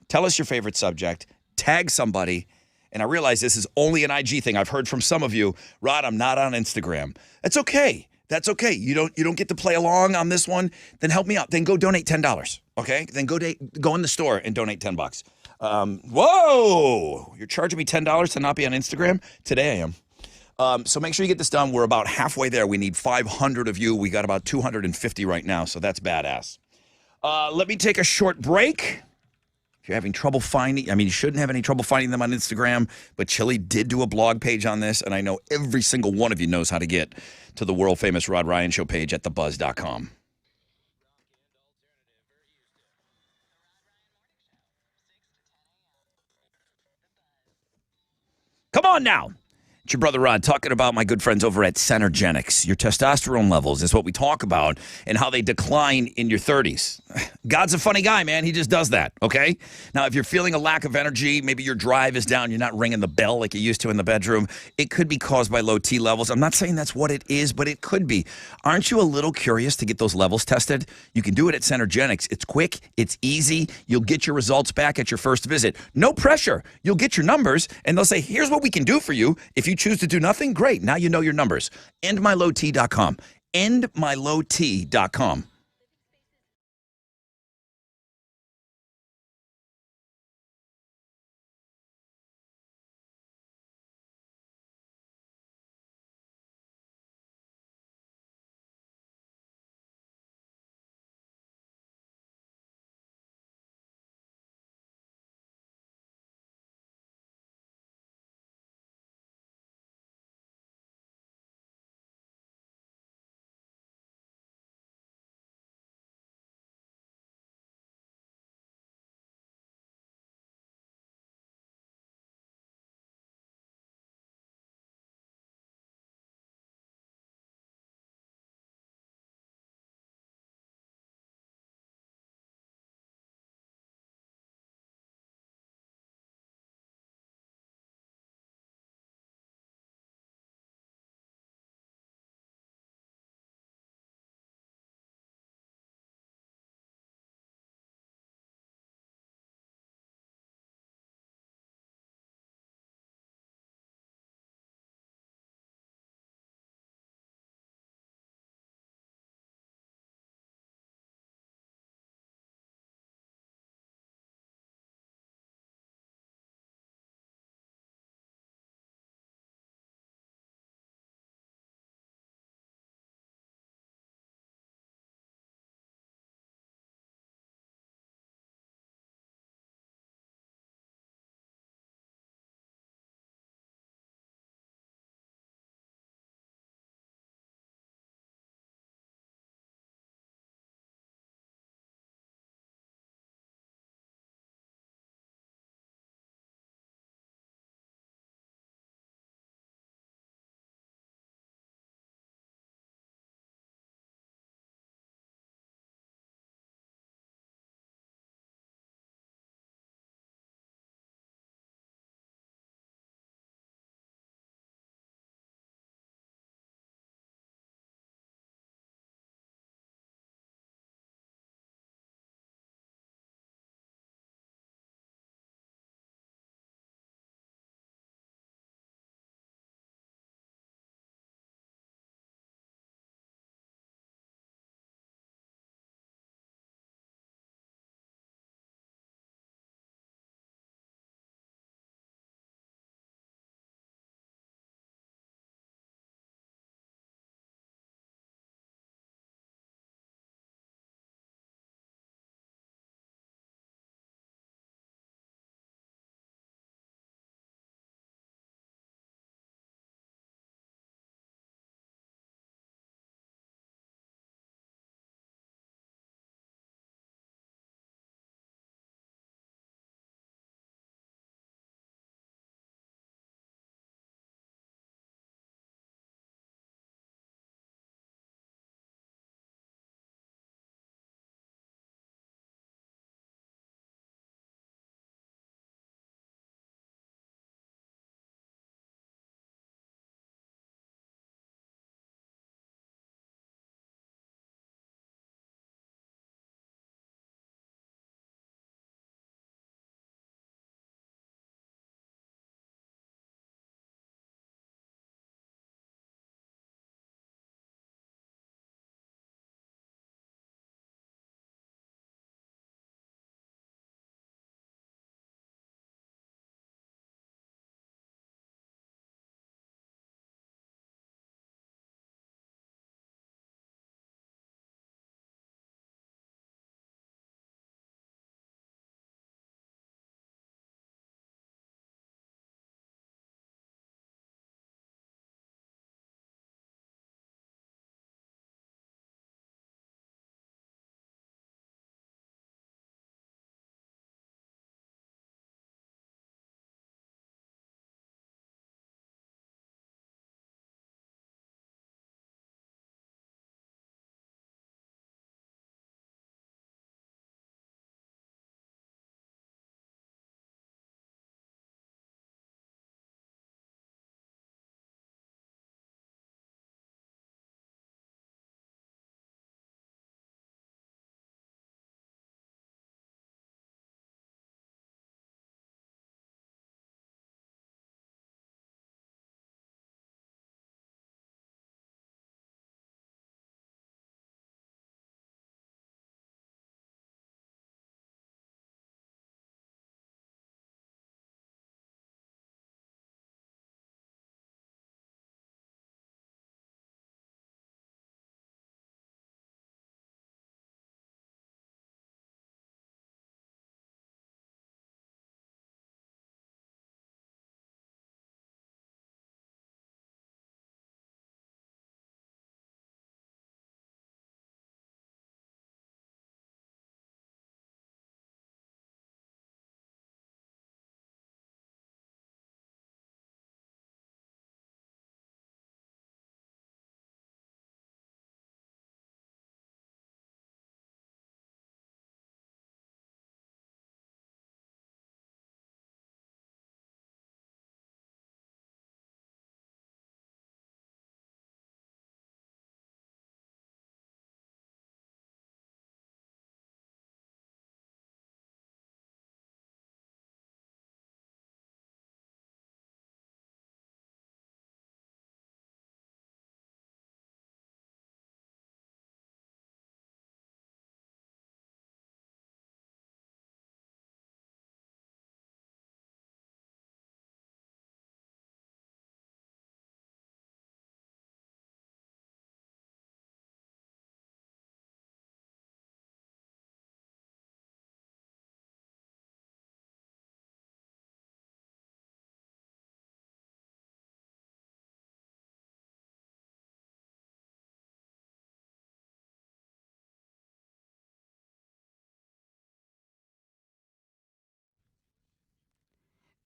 Tell us your favorite subject. Tag somebody. And I realize this is only an IG thing. I've heard from some of you, Rod, I'm not on Instagram. That's okay. That's okay. You don't get to play along on this one. Then help me out. Then go donate $10. Okay? Then go in the store and donate $10. Whoa! You're charging me $10 to not be on Instagram? Today I am. So make sure you get this done. We're about halfway there. We need 500 of you. We got about 250 right now, so that's badass. Let me take a short break. If you're having trouble finding, you shouldn't have any trouble finding them on Instagram, but Chili did do a blog page on this, and I know every single one of you knows how to get to the world-famous Rod Ryan Show page at thebuzz.com. Come on now. It's your brother Rod talking about my good friends over at Centergenics. Your testosterone levels is what we talk about and how they decline in your 30s. God's a funny guy, man. He just does that, okay? Now, if you're feeling a lack of energy, maybe your drive is down, you're not ringing the bell like you used to in the bedroom, it could be caused by low T levels. I'm not saying that's what it is, but it could be. Aren't you a little curious to get those levels tested? You can do it at Centergenics. It's quick, it's easy. You'll get your results back at your first visit. No pressure. You'll get your numbers, and they'll say, here's what we can do for you. If you choose to do nothing, great. Now you know your numbers. EndMyLowT.com. EndMyLowT.com.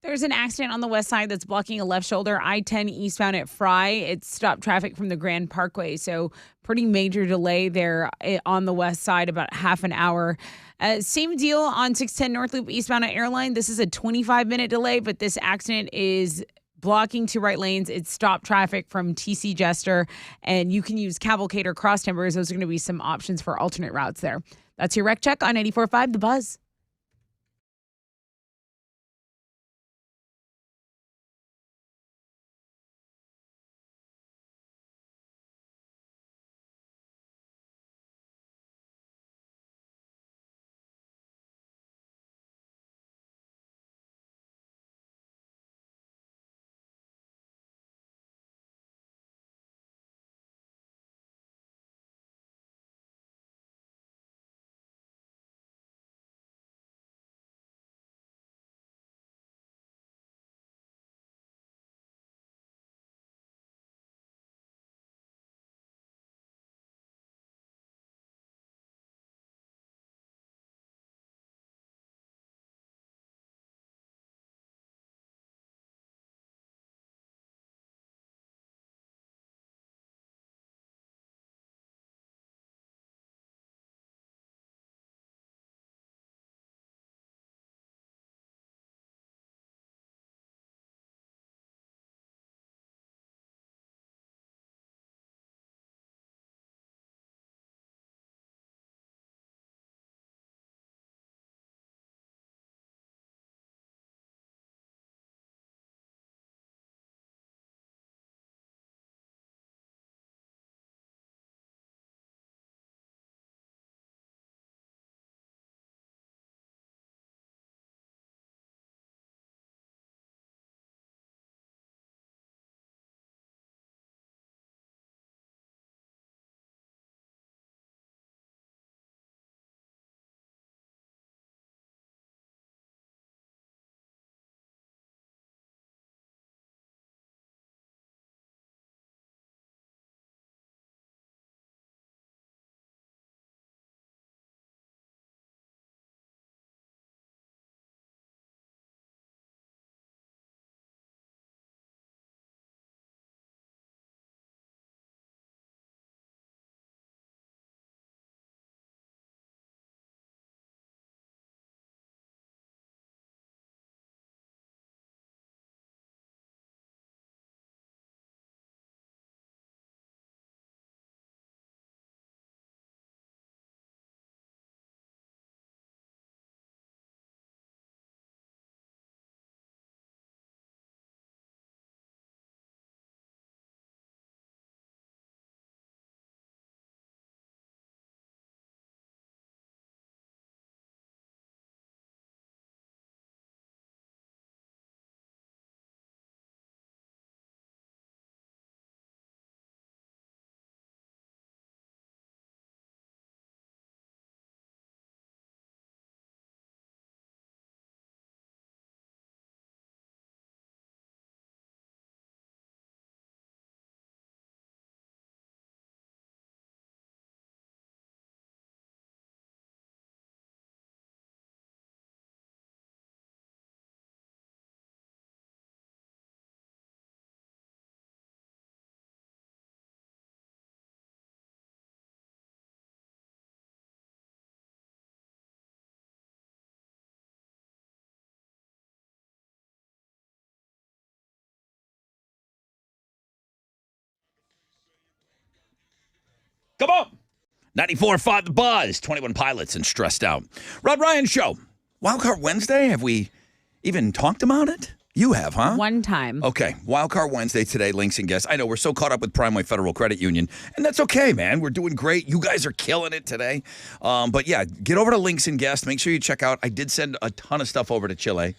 There's an accident on the west side that's blocking a left shoulder, I-10 eastbound at Fry. It's stopped traffic from the Grand Parkway, so pretty major delay there on the west side, about half an hour. Same deal on 610 North Loop eastbound at Airline. This is a 25-minute delay, but this accident is blocking 2 right lanes. It stopped traffic from TC Jester, and you can use Cavalcade or Cross Timbers. Those are going to be some options for alternate routes there. That's your wreck check on 94.5 The Buzz. Come on. 94.5 The Buzz, 21 Pilots and Stressed Out. Rod Ryan Show. Wildcard Wednesday, have we even talked about it? You have, huh? One time. Okay. Wildcard Wednesday today, links and guests. I know we're so caught up with Primeway Federal Credit Union, and that's okay, man. We're doing great. You guys are killing it today. But yeah, get over to links and guests. Make sure you check out. I did send a ton of stuff over to Chile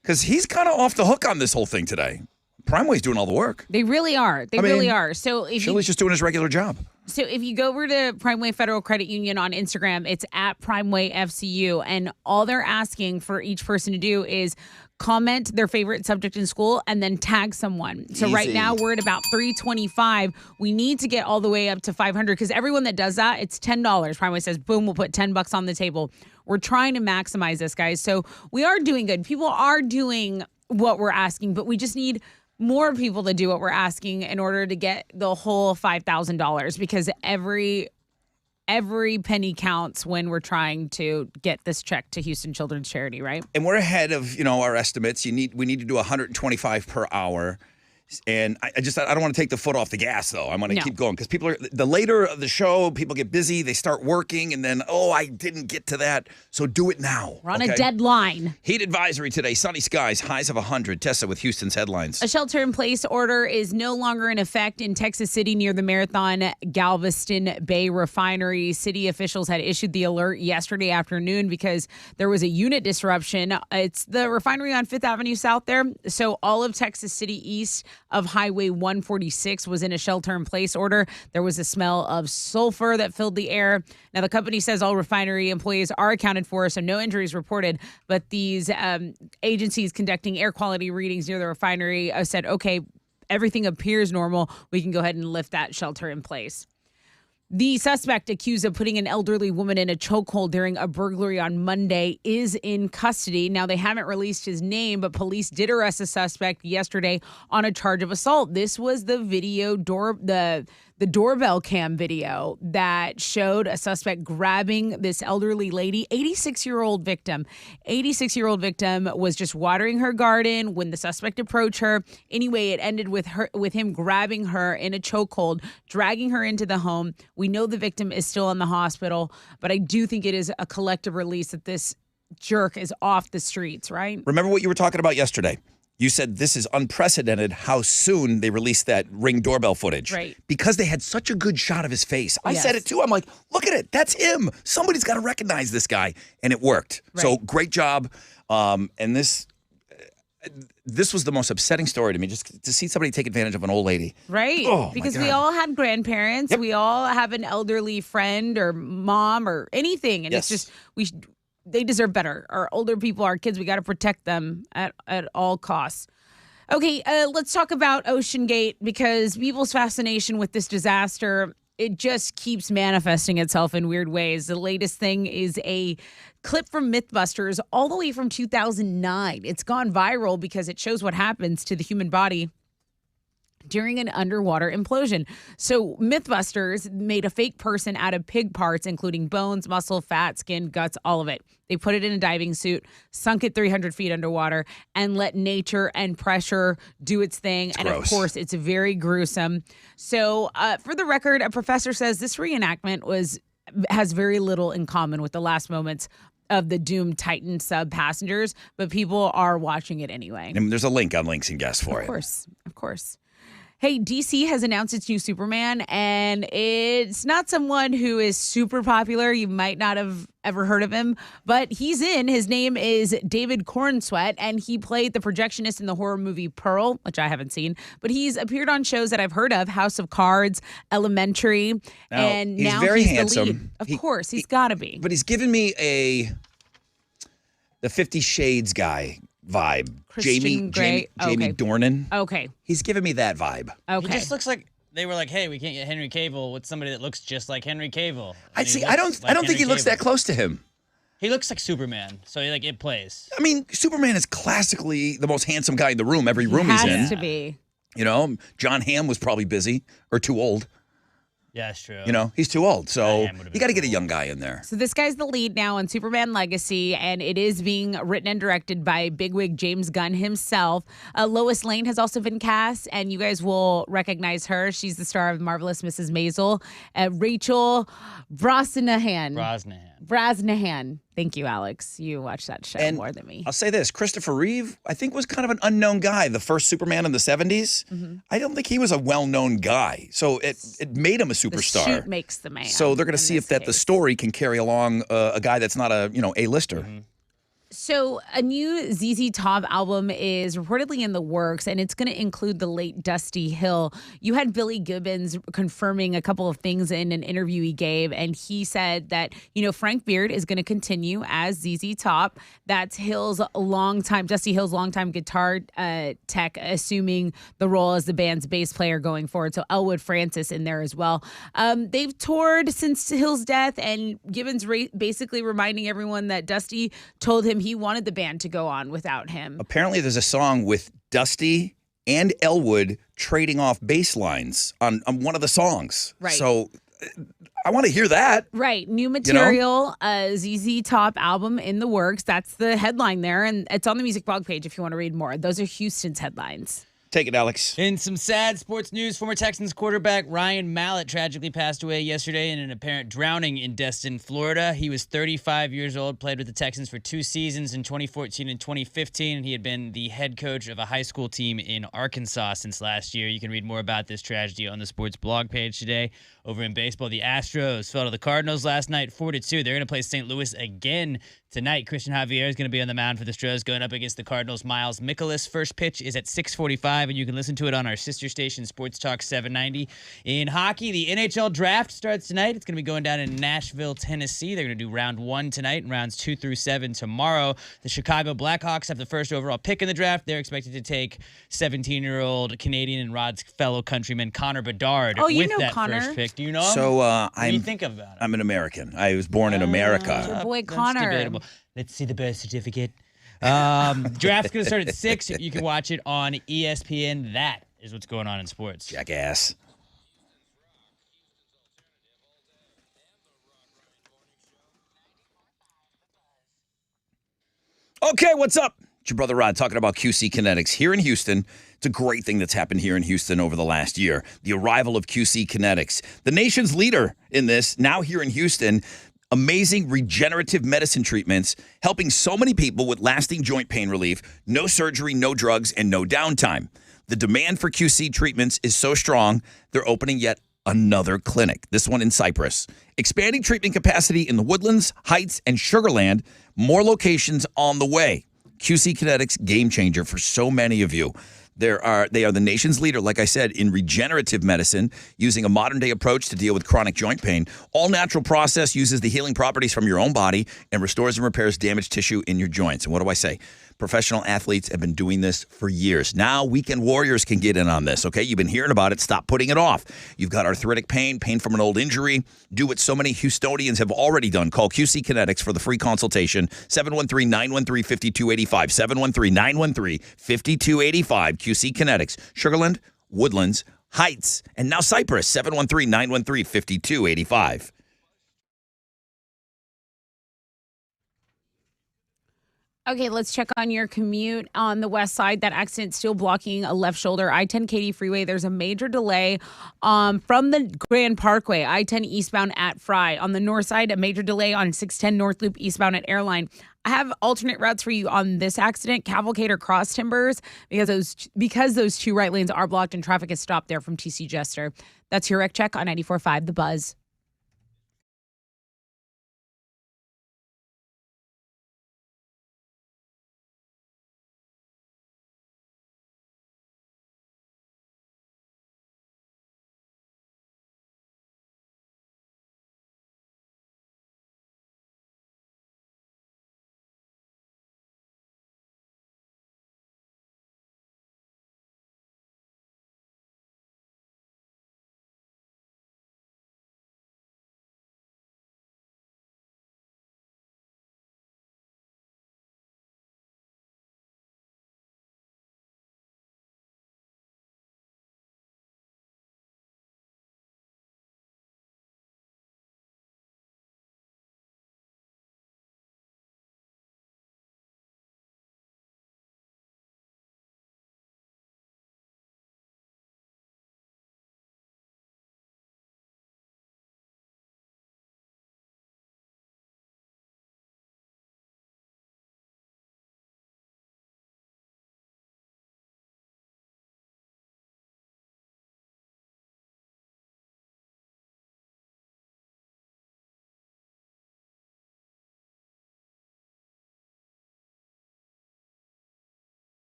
because he's kind of off the hook on this whole thing today. Primeway's doing all the work. They really are. They really are. So if Chile's just doing his regular job. So if you go over to Primeway Federal Credit Union on Instagram, it's at Primeway FCU, and all they're asking for each person to do is comment their favorite subject in school and then tag someone. So right now we're at about 325. We need to get all the way up to 500 because everyone that does that, it's $10. Primeway says, boom, we'll put $10 on the table. We're trying to maximize this, guys. So we are doing good. People are doing what we're asking, but we just need more people to do what we're asking in order to get the whole $5,000, because every penny counts when we're trying to get this check to Houston Children's Charity, right? And we're ahead of, our estimates. We need to do 125 per hour. And I don't want to take the foot off the gas, though. I want to keep going, because the later of the show, people get busy, they start working, and then, I didn't get to that. So do it now. We're on a deadline. Heat advisory today, sunny skies, highs of 100. Tessa with Houston's headlines. A shelter-in-place order is no longer in effect in Texas City near the Marathon Galveston Bay refinery. City officials had issued the alert yesterday afternoon because there was a unit disruption. It's the refinery on 5th Avenue South there. So all of Texas City east of Highway 146 was in a shelter-in-place order. There was a smell of sulfur that filled the air. Now, the company says all refinery employees are accounted for, so no injuries reported. But these agencies conducting air quality readings near the refinery said, okay, everything appears normal. We can go ahead and lift that shelter in place. The suspect accused of putting an elderly woman in a chokehold during a burglary on Monday is in custody. Now, they haven't released his name, but police did arrest the suspect yesterday on a charge of assault. This was the the doorbell cam video that showed a suspect grabbing this elderly lady, 86-year-old victim. 86-year-old victim was just watering her garden when the suspect approached her. Anyway, it ended with him grabbing her in a chokehold, dragging her into the home. We know the victim is still in the hospital, but I do think it is a collective release that this jerk is off the streets, right? Remember what you were talking about yesterday? You said this is unprecedented how soon they released that Ring doorbell footage. Right. Because they had such a good shot of his face. I Yes. said it too. I'm like, look at it. That's him. Somebody's got to recognize this guy. And it worked. Right. So great job. And this was the most upsetting story to me, just to see somebody take advantage of an old lady. Right. Oh, my because we God. all had grandparents. Yep. We all have an elderly friend or mom or anything. And Yes. it's just, they deserve better. Our older people, our kids, we got to protect them at all costs. Okay, let's talk about OceanGate, because people's fascination with this disaster, it just keeps manifesting itself in weird ways. The latest thing is a clip from Mythbusters all the way from 2009. It's gone viral because it shows what happens to the human body during an underwater implosion. So Mythbusters made a fake person out of pig parts, including bones, muscle, fat, skin, guts, all of it. They put it in a diving suit, sunk it 300 feet underwater, and let nature and pressure do its thing. And gross. of course, it's very gruesome. So for the record, a professor says this reenactment has very little in common with the last moments of the doomed Titan sub passengers, but people are watching it anyway. And there's a link on Links and Guests for Of it. course. Hey, DC has announced its new Superman, and it's not someone who is super popular. You might not have ever heard of him, but he's in. His name is David Cornsweet, and he played the projectionist in the horror movie Pearl, which I haven't seen, but he's appeared on shows that I've heard of, House of Cards, Elementary, and he's now very he's handsome. the lead. Of course, he's got to be. But he's given me the 50 Shades guy vibe. Christian Grey. Jamie Okay. Dornan. Okay. He's giving me that vibe. Okay. He just looks like they were like, hey, we can't get Henry Cavill with somebody that looks just like Henry Cavill. I And he see. I looks don't like think he Henry looks that Cavill. close to him. He looks like Superman, so it plays. I mean, Superman is classically the most handsome guy in the room. Every room he's in. Has to be. John Hamm was probably busy or too old. Yeah, that's true. He's too old. So Hamm would've you got to been get a young guy in there. So this guy's the lead now on Superman Legacy, and it is being written and directed by bigwig James Gunn himself. Lois Lane has also been cast, and you guys will recognize her. She's the star of Marvelous Mrs. Maisel. Rachel Brosnahan. Thank you, Alex. You watch that show And more than me. I'll say this. Christopher Reeve, I think, was kind of an unknown guy. The first Superman in the 70s. Mm-hmm. I don't think he was a well-known guy. So it made him a The superstar. shoot makes the man. So they're going to in see if this the case. story can carry along a guy that's not A-lister. Mm-hmm. So a new ZZ Top album is reportedly in the works, and it's going to include the late Dusty Hill. You had Billy Gibbons confirming a couple of things in an interview he gave, and he said that, Frank Beard is going to continue as ZZ Top. That's Dusty Hill's longtime guitar tech, assuming the role as the band's bass player going forward. So Elwood Francis in there as well. They've toured since Hill's death, and Gibbons basically reminding everyone that Dusty told him he wanted the band to go on without him. Apparently, there's a song with Dusty and Elwood trading off bass lines on one of the songs. Right. So I want to hear that. Right. New material, ZZ Top album in the works. That's the headline there. And it's on the music blog page if you want to read more. Those are Houston's headlines. Take it, Alex. In some sad sports news, former Texans quarterback Ryan Mallett tragically passed away yesterday in an apparent drowning in Destin, Florida. He was 35 years old, played with the Texans for 2 seasons in 2014 and 2015, and he had been the head coach of a high school team in Arkansas since last year. You can read more about this tragedy on the sports blog page today. Over in baseball, the Astros fell to the Cardinals last night 4-2. They're going to play St. Louis again tonight. Christian Javier is going to be on the mound for the Astros going up against the Cardinals' Miles Mikolas. First pitch is at 6:45, and you can listen to it on our sister station, Sports Talk 790. In hockey, the NHL draft starts tonight. It's going to be going down in Nashville, Tennessee. They're going to do round 1 tonight and rounds 2 through 7 tomorrow. The Chicago Blackhawks have the first overall pick in the draft. They're expected to take 17-year-old Canadian and Rod's fellow countryman Connor Bedard with that first pick. Do you know him? So what do you think about him? I'm an American. I was born in America. Your boy That's Connor. debatable. Let's see the birth certificate. Draft's going to start at 6. You can watch it on ESPN. That is what's going on in sports. Jackass. Okay, what's up? It's your brother Rod talking about QC Kinetics here in Houston. It's a great thing that's happened here in Houston over the last year. The arrival of QC Kinetics, the nation's leader in this, now here in Houston. Amazing regenerative medicine treatments, helping so many people with lasting joint pain relief, no surgery, no drugs, and no downtime. The demand for QC treatments is so strong, they're opening yet another clinic, this one in Cypress. Expanding treatment capacity in the Woodlands, Heights, and Sugarland. More locations on the way. QC Kinetics, game changer for so many of you. They are the nation's leader, like I said, in regenerative medicine, using a modern-day approach to deal with chronic joint pain. All-natural process uses the healing properties from your own body and restores and repairs damaged tissue in your joints. And what do I say? Professional athletes have been doing this for years. Now, weekend warriors can get in on this, okay? You've been hearing about it. Stop putting it off. You've got arthritic pain, pain from an old injury. Do what so many Houstonians have already done. Call QC Kinetics for the free consultation, 713-913-5285, 713-913-5285. QC Kinetics, Sugarland, Woodlands, Heights, and now Cypress, 713-913-5285. Okay, let's check on your commute on the west side. That accident still blocking a left shoulder. I-10 Katy Freeway. There's a major delay from the Grand Parkway. I-10 eastbound at Fry. On the north side, a major delay on 610 North Loop eastbound at Airline. I have alternate routes for you on this accident, Cavalcade or Cross Timbers, because those 2 right lanes are blocked and traffic is stopped there from TC Jester. That's your wreck check on 94.5 The Buzz.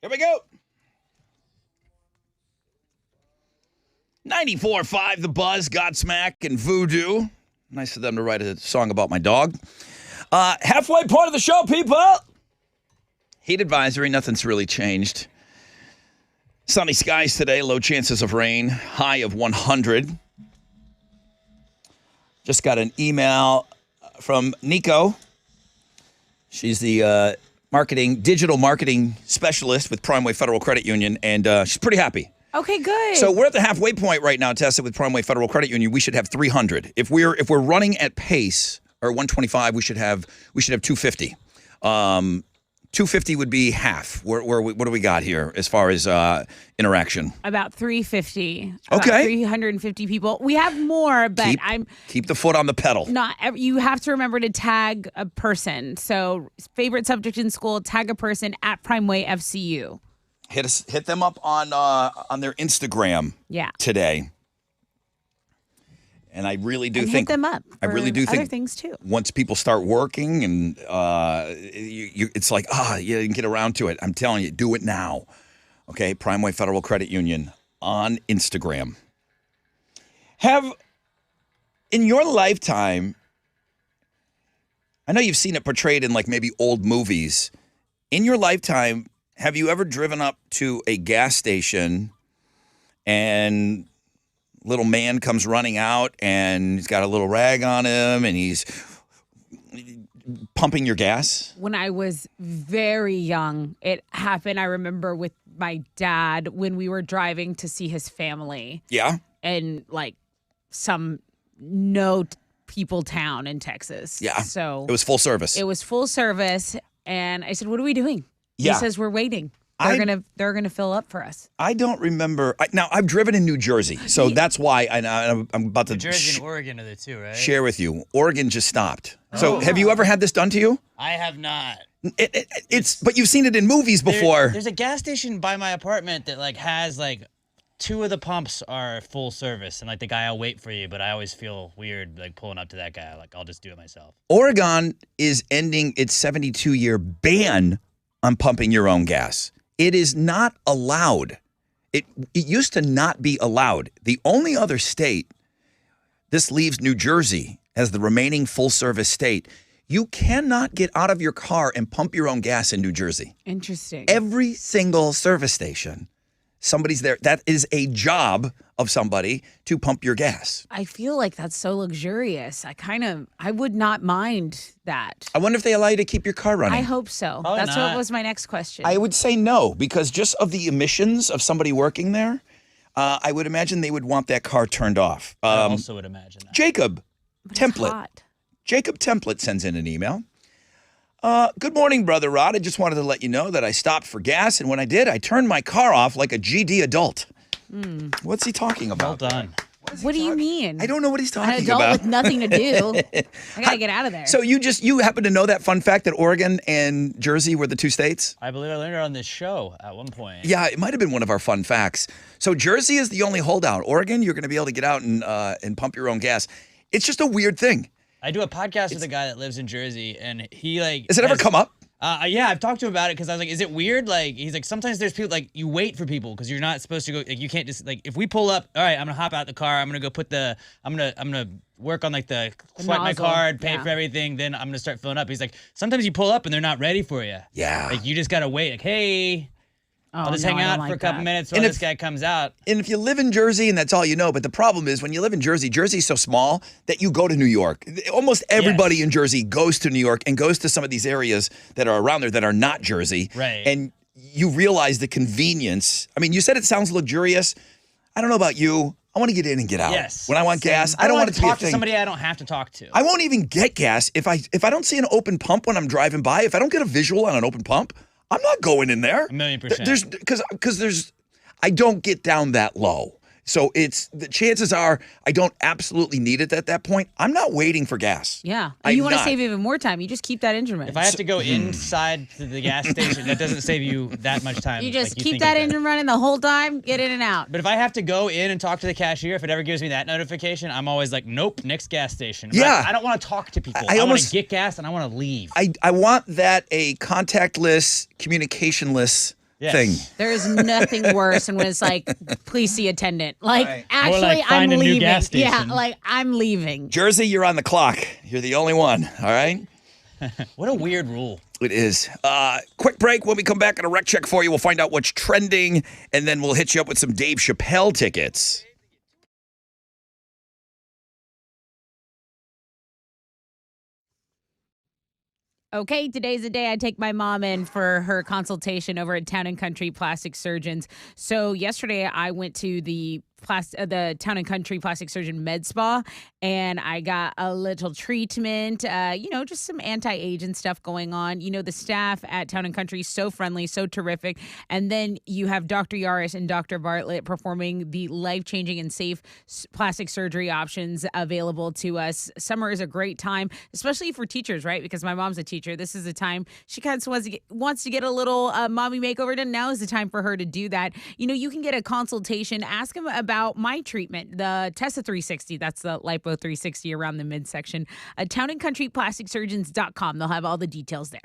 Here we go. 94.5 The Buzz, Godsmack, and Voodoo. Nice of them to write a song about my dog. Halfway point of the show, people. Heat advisory, nothing's really changed. Sunny skies today, low chances of rain, high of 100. Just got an email from Nico. She's the digital marketing specialist with Primeway Federal Credit Union, and she's pretty happy. Okay, good. So we're at the halfway point right now, Tessa, with Primeway Federal Credit Union. We should have 300. If we're running at pace or 125, we should have 250. 250 would be half. What do we got here as far as interaction? About 350. Okay. About 350 people. We have more, but keep the foot on the pedal. You have to remember to tag a person. So favorite subject in school, tag a person at Primeway FCU. Hit them up on their Instagram. Yeah. Today. And I really do think hit them up. I really do other think things too. Once people start working and it's like you didn't get around to it. I'm telling you, do it now. Okay, Primeway Federal Credit Union on Instagram. In your lifetime, I know you've seen it portrayed in like maybe old movies. In your lifetime, have you ever driven up to a gas station and little man comes running out and he's got a little rag on him and he's pumping your gas? When I was very young, it happened. I remember with my dad when we were driving to see his family. Yeah. In like some people town in Texas. Yeah. So it was full service. It was full service. And I said, what are we doing? Yeah. He says, we're waiting. They're gonna fill up for us. I don't remember. Now I've driven in New Jersey, so that's why I'm about to. New Jersey and Oregon are the two, right? Share with you. Oregon just stopped. So have you ever had this done to you? I have not. But you've seen it in movies before. There's a gas station by my apartment that like has like 2 of the pumps are full service, and like the guy will wait for you, but I always feel weird like pulling up to that guy. Like I'll just do it myself. Oregon is ending its 72-year ban on pumping your own gas. It is not allowed. It used to not be allowed. The only other state, this leaves New Jersey as the remaining full-service state. You cannot get out of your car and pump your own gas in New Jersey. Interesting. Every single service station, somebody's there. That is a job of somebody to pump your gas. I feel like that's so luxurious. I would not mind that. I wonder if they allow you to keep your car running. I hope so. Probably That's not. what was my next question. I would say no, because just of the emissions of somebody working there, I would imagine they would want that car turned off. I also would imagine that. Jacob But it's Template. hot. Jacob Template sends in an email. Good morning, Brother Rod. I just wanted to let you know that I stopped for gas, and when I did, I turned my car off like a GD adult. What's he talking Well about? done. What do you mean? I don't know what he's An talking adult about. with nothing to do. I gotta get out of there. So you happen to know that fun fact that Oregon and Jersey were the 2 states? I believe I learned it on this show at one point. Yeah, it might have been one of our fun facts. So Jersey is the only holdout. Oregon, you're going to be able to get out and pump your own gas. It's just a weird thing. I do a podcast with a guy that lives in Jersey, and he like. Has it ever come up? Yeah, I've talked to him about it because I was like, "Is it weird?" Like, he's like, "Sometimes there's people like you wait for people because you're not supposed to go. Like, you can't just like if we pull up. All right, I'm gonna hop out the car. I'm gonna go put the. I'm gonna work on like the swipe my nozzle, card, pay yeah. for everything. Then I'm gonna start filling up. He's like, sometimes you pull up and they're not ready for you. Yeah. Like you just gotta wait. Like, hey, I'll just no, hang I don't out like for a couple that. minutes while And this guy comes out. And if you live in Jersey, and that's all you know, but the problem is when you live in Jersey, Jersey's so small that you go to New York. Almost everybody Yes. in Jersey goes to New York and goes to some of these areas that are around there that are not Jersey. Right. And you realize the convenience. I mean, you said it sounds luxurious. I don't know about you. I want to get in and get out. Yes. When I want gas, I don't want it to be a talk to thing. somebody I don't have to talk to. I won't even get gas if I don't see an open pump when I'm driving by. If I don't get a visual on an open pump, I'm not going in there. 1,000,000%. There's because I don't get down that low. So the chances are I don't absolutely need it at that point. I'm not waiting for gas. Yeah. I'm You want to not. save even more time. You just keep that engine running. If I have to go inside to the gas station, that doesn't save you that much time. You just like keep think that it does. engine running the whole time, get in and out. But if I have to go in and talk to the cashier, if it ever gives me that notification, I'm always like, nope, next gas station. Yeah. I don't want to talk to people. I I want almost- to get gas and I want to leave. I want that a contactless, communicationless Yes. thing. There is nothing worse than when it's like, please see attendant. Like, Right. actually, Or, like, I'm find a new leaving. gas Yeah, station. like, I'm leaving. Jersey, you're on the clock. You're the only one. All right. What a weird rule. It is. Quick break. When we come back on a rec check for you, we'll find out what's trending, and then we'll hit you up with some Dave Chappelle tickets. Okay, today's the day I take my mom in for her consultation over at Town and Country Plastic Surgeons. So yesterday I went to the Town and Country Plastic Surgeon Med Spa, and I got a little treatment, just some anti-aging stuff going on. The staff at Town and Country is so friendly, so terrific. And then you have Dr. Yaris and Dr. Bartlett performing the life-changing and safe plastic surgery options available to us. Summer is a great time, especially for teachers, right? Because my mom's a teacher. This is the time she kind of wants to get a little mommy makeover done. Now is the time for her to do that. You can get a consultation. Ask them about my treatment, the Tessa 360. That's the Lipo 360 around the midsection. TownandCountryPlasticSurgeons.com. They'll have all the details there.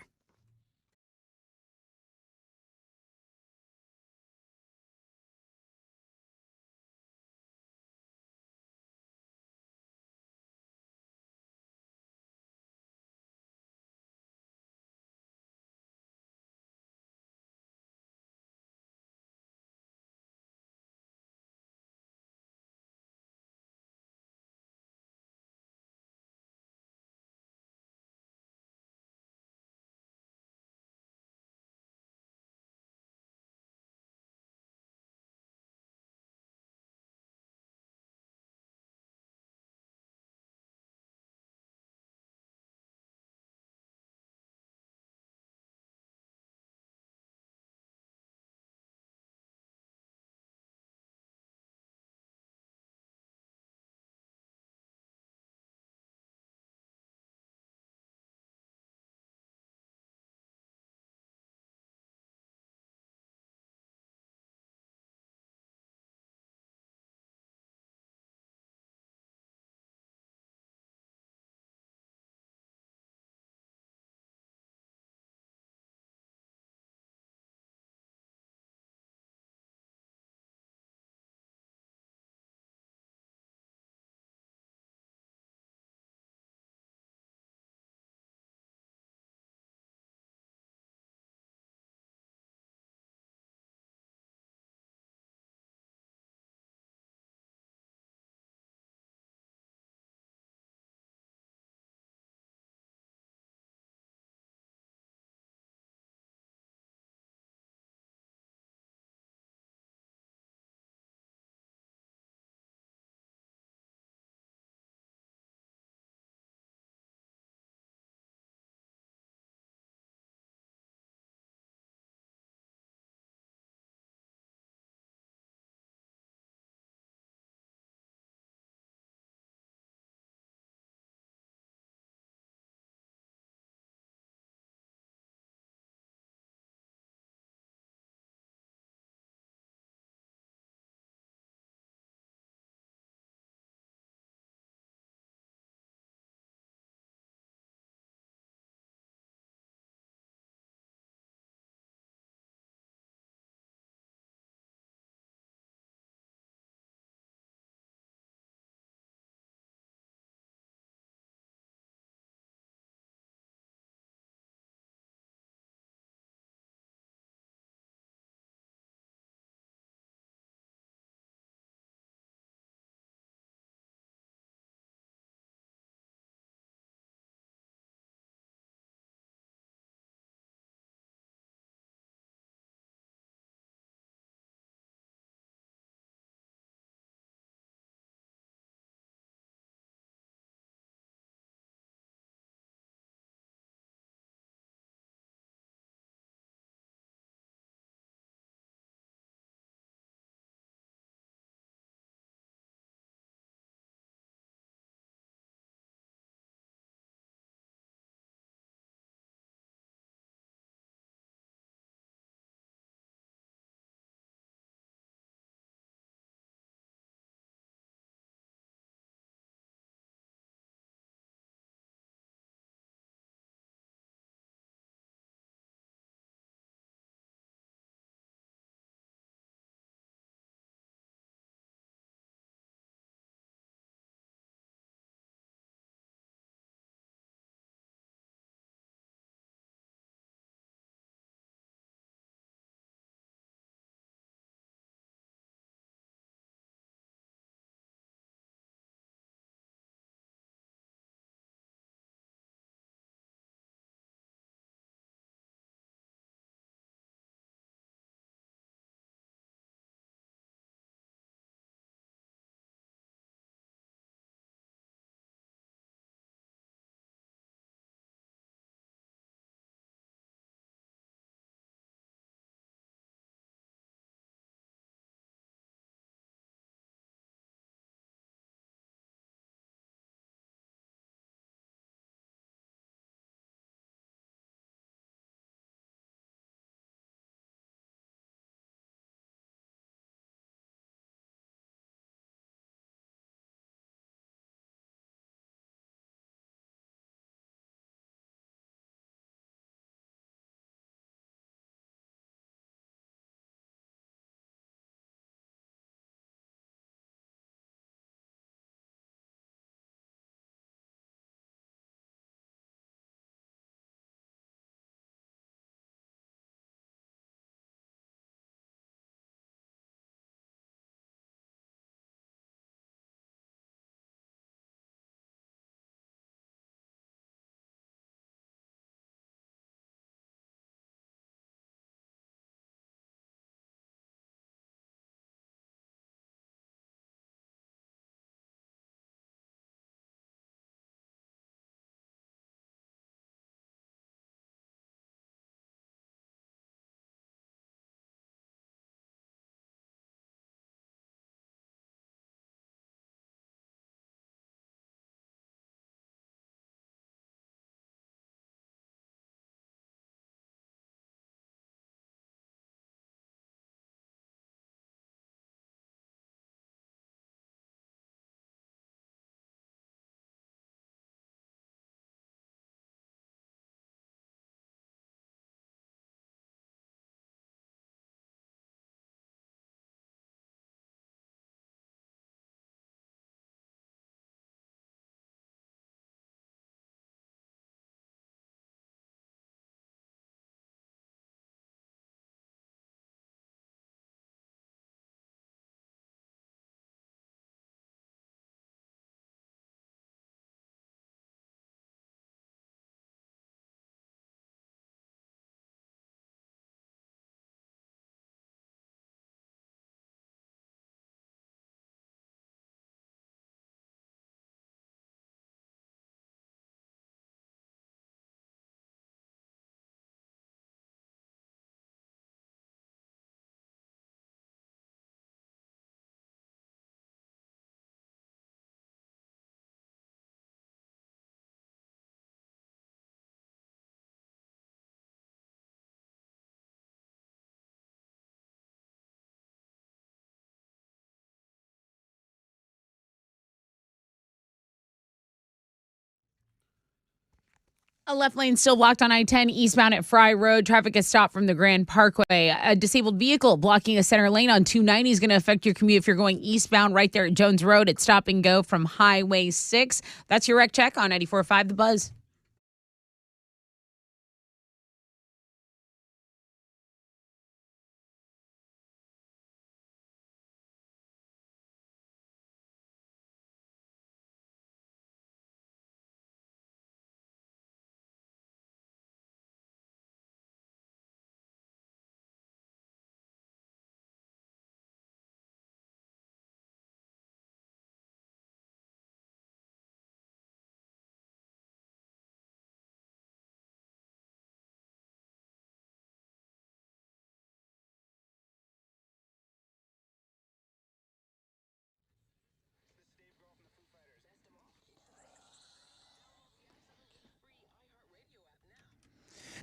A left lane still blocked on I-10 eastbound at Fry Road. Traffic is stopped from the Grand Parkway. A disabled vehicle blocking a center lane on 290 is going to affect your commute if you're going eastbound right there at Jones Road. It's stop and go from Highway 6. That's your wreck check on 94.5 The Buzz.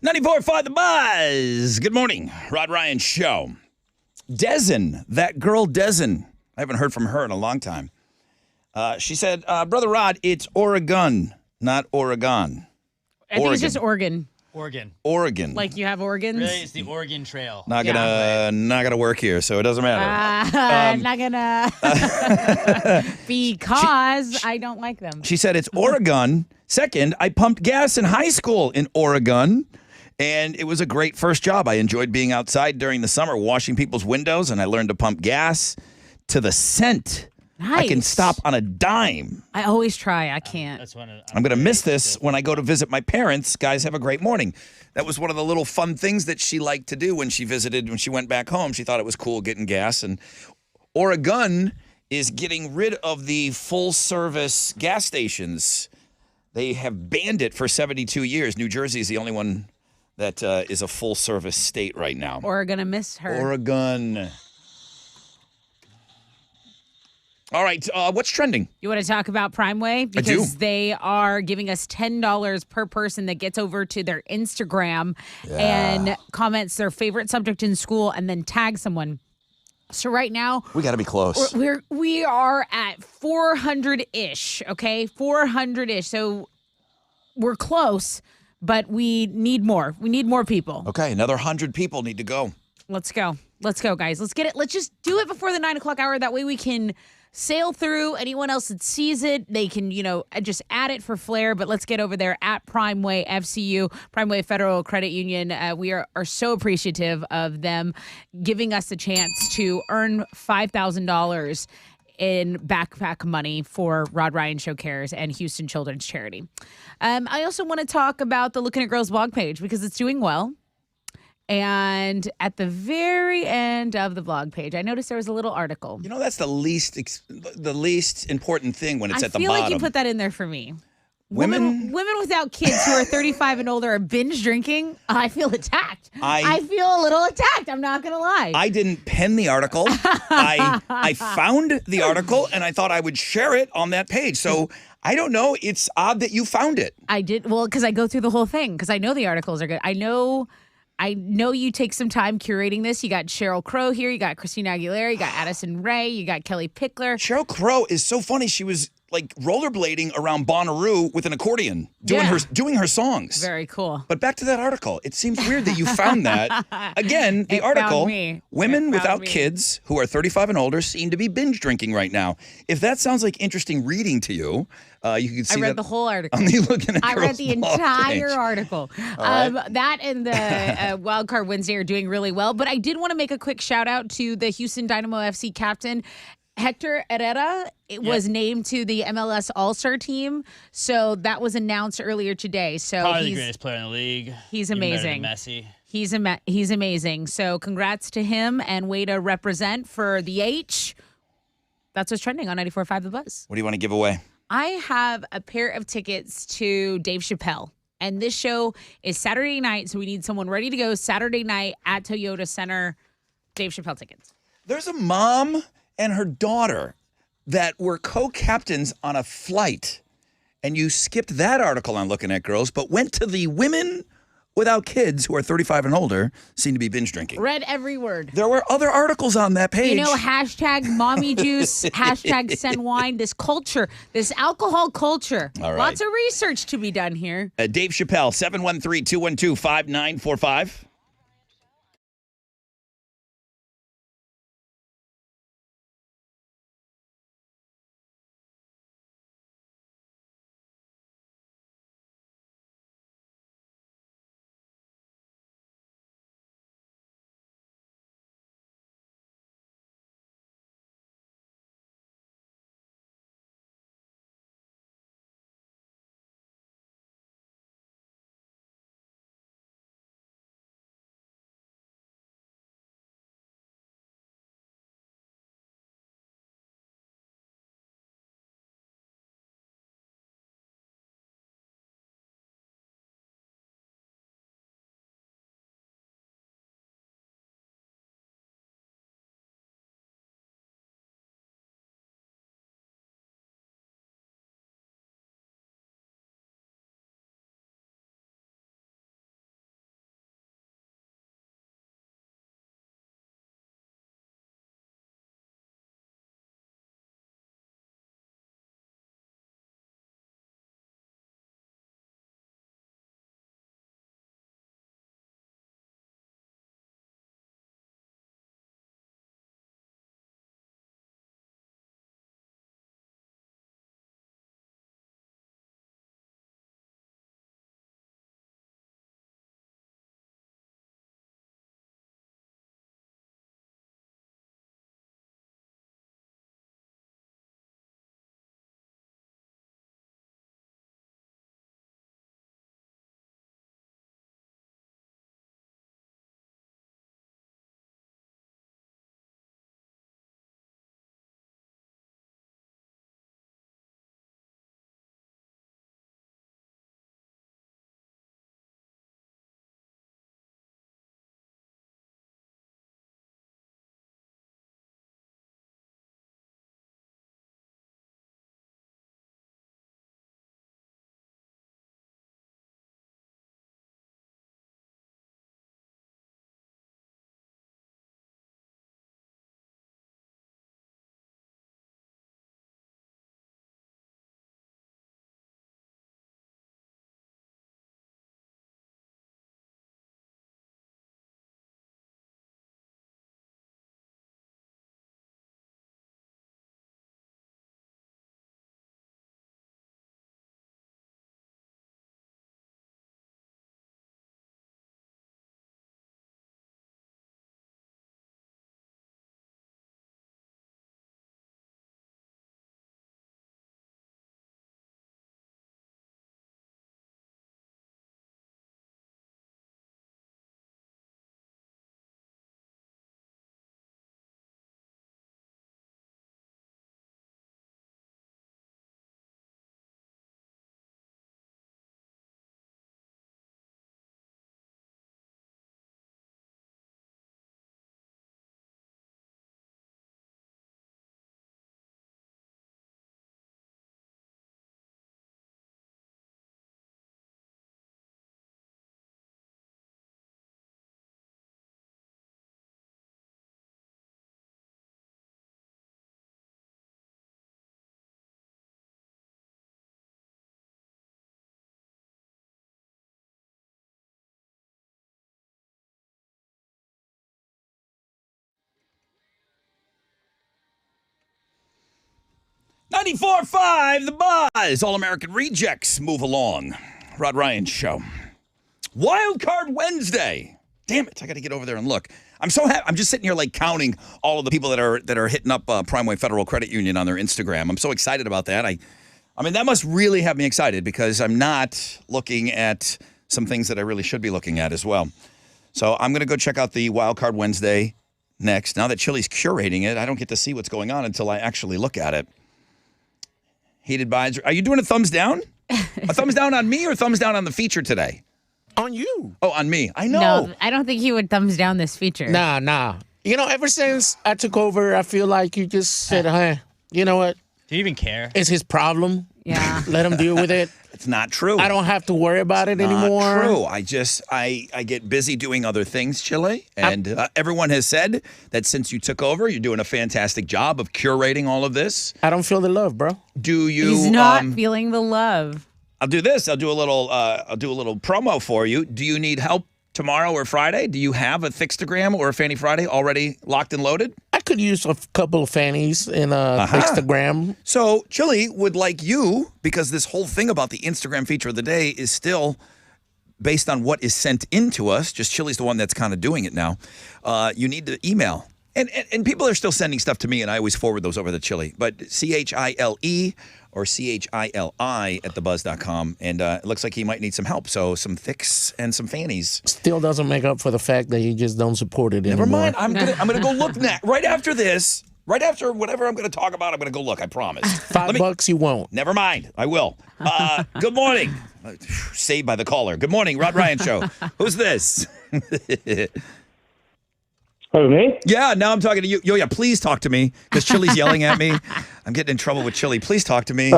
.94.5 The Buzz. Good morning. Rod Ryan Show. Dezen, that girl Dezen. I haven't heard from her in a long time. She said, Brother Rod, it's Oregon, not Oregon. I think it's just Oregon. Oregon. Like you have organs? Really, it's the Oregon Trail. Not gonna work here, so it doesn't matter. Not gonna. Because I don't like them. She said it's Oregon. Second, I pumped gas in high school in Oregon, and it was a great first job. I enjoyed being outside during the summer, washing people's windows, and I learned to pump gas to the cent. Nice. I can stop on a dime. I always try. I can't. I'm going to miss this when I go to visit my parents. Guys, have a great morning. That was one of the little fun things that she liked to do when she visited, when she went back home. She thought it was cool getting gas. And Oregon is getting rid of the full-service gas stations. They have banned it for 72 years. New Jersey is the only one that is a full-service state right now. Oregon, I miss her. Oregon. All right, what's trending? You want to talk about Primeway? Because they are giving us $10 per person that gets over to their Instagram and comments their favorite subject in school and then tag someone. So right now, We got to be close. we are at 400-ish, okay? 400-ish. So we're close, but we need more. We need more people. Okay, another 100 people need to go. Let's go. Let's go, guys. Let's get it. Let's just do it before the 9 o'clock hour. That way we can sail through. Anyone else that sees it, they can, just add it for flair. But let's get over there at Primeway FCU, Primeway Federal Credit Union. We are so appreciative of them giving us a chance to earn $5,000 in backpack money for Rod Ryan Show Cares and Houston Children's Charity. I also want to talk about the Looking at Girls blog page because it's doing well. And at the very end of the blog page, I noticed there was a little article. That's the least important thing when it's at the bottom. I feel like you put that in there for me. Women without kids who are 35 and older are binge drinking. I feel attacked. I feel a little attacked. I'm not going to lie. I didn't pen the article. I found the article, and I thought I would share it on that page. So I don't know. It's odd that you found it. I did. Well, because I go through the whole thing because I know the articles are good. I know you take some time curating this. You got Sheryl Crow here. You got Christina Aguilera. You got Addison Rae. You got Kelly Pickler. Sheryl Crow is so funny. She was like rollerblading around Bonnaroo with an accordion, doing her songs. Very cool. But back to that article. It seems weird that you found that. Again, the article, women without kids who are 35 and older seem to be binge drinking right now. If that sounds like interesting reading to you, you can see I read the whole article. On the Looking at I Girls read the blog entire page. article. Right. That and the Wild Card Wednesday are doing really well. But I did want to make a quick shout out to the Houston Dynamo FC captain, Hector Herrera. It was named to the MLS All-Star team. So that was announced earlier today. So Probably the greatest player in the league. He's Even better amazing. than Messi. He's amazing. So congrats to him and way to represent for the H. That's what's trending on 94.5 The Buzz. What do you want to give away? I have a pair of tickets to Dave Chappelle. And this show is Saturday night, so we need someone ready to go Saturday night at Toyota Center. Dave Chappelle tickets. There's a mom and her daughter that were co-captains on a flight. And you skipped that article on Looking at Girls, but went to the women without kids who are 35 and older seem to be binge drinking. Read every word. There were other articles on that page. You know, hashtag mommy juice, hashtag send wine, this culture, this alcohol culture. All right. Lots of research to be done here. Dave Chappelle, 713-212-5945. .94.5 The Buzz. All-American Rejects move along. Rod Ryan Show. Wild Card Wednesday. Damn it, I got to get over there and look. I'm so happy. I'm just sitting here like counting all of the people that are hitting up Primeway Federal Credit Union on their Instagram. I'm so excited about that. I mean, that must really have me excited because I'm not looking at some things that I really should be looking at as well. So I'm going to go check out the Wild Card Wednesday next. Now that Chili's curating it, I don't get to see what's going on until I actually look at it. Heated by. Are you doing a thumbs down? A thumbs down on me or thumbs down on the feature today? On you. Oh, on me. I know. No, I don't think he would thumbs down this feature. Nah. You know, ever since I took over, I feel like you just said, hey, you know what? Do you even care? It's his problem. Yeah. Let him deal with it. It's not true. I don't have to worry about it Not anymore. true. I get busy doing other things, Chile, and everyone has said that since you took over, you're doing a fantastic job of curating all of this. I don't feel the love, bro. Do you? He's not feeling the love. I'll do this. I'll do a little promo for you. Do you need help tomorrow or Friday? Do you have a Thickstagram or a Fanny Friday already locked and loaded? I could use a couple of fannies in Instagram. So Chili would like you, because this whole thing about the Instagram feature of the day is still based on what is sent into us. Just Chili's the one that's kind of doing it now. You need to email. And people are still sending stuff to me, and I always forward those over to Chili. But CHILE or CHILI at thebuzz.com. And it looks like he might need some help. So some thicks and some fannies. Still doesn't make up for the fact that you just don't support it Never anymore. mind. I'm gonna go look right after this. Right after whatever I'm going to talk about, I'm going to go look. I promise. $5 you won't. Never mind. I will. Good morning. Saved by the caller. Good morning, Rod Ryan Show. Who's this? Oh, me? Yeah, now I'm talking to you. Yo, yeah, please talk to me, because Chili's yelling at me. I'm getting in trouble with Chili. Please talk to me.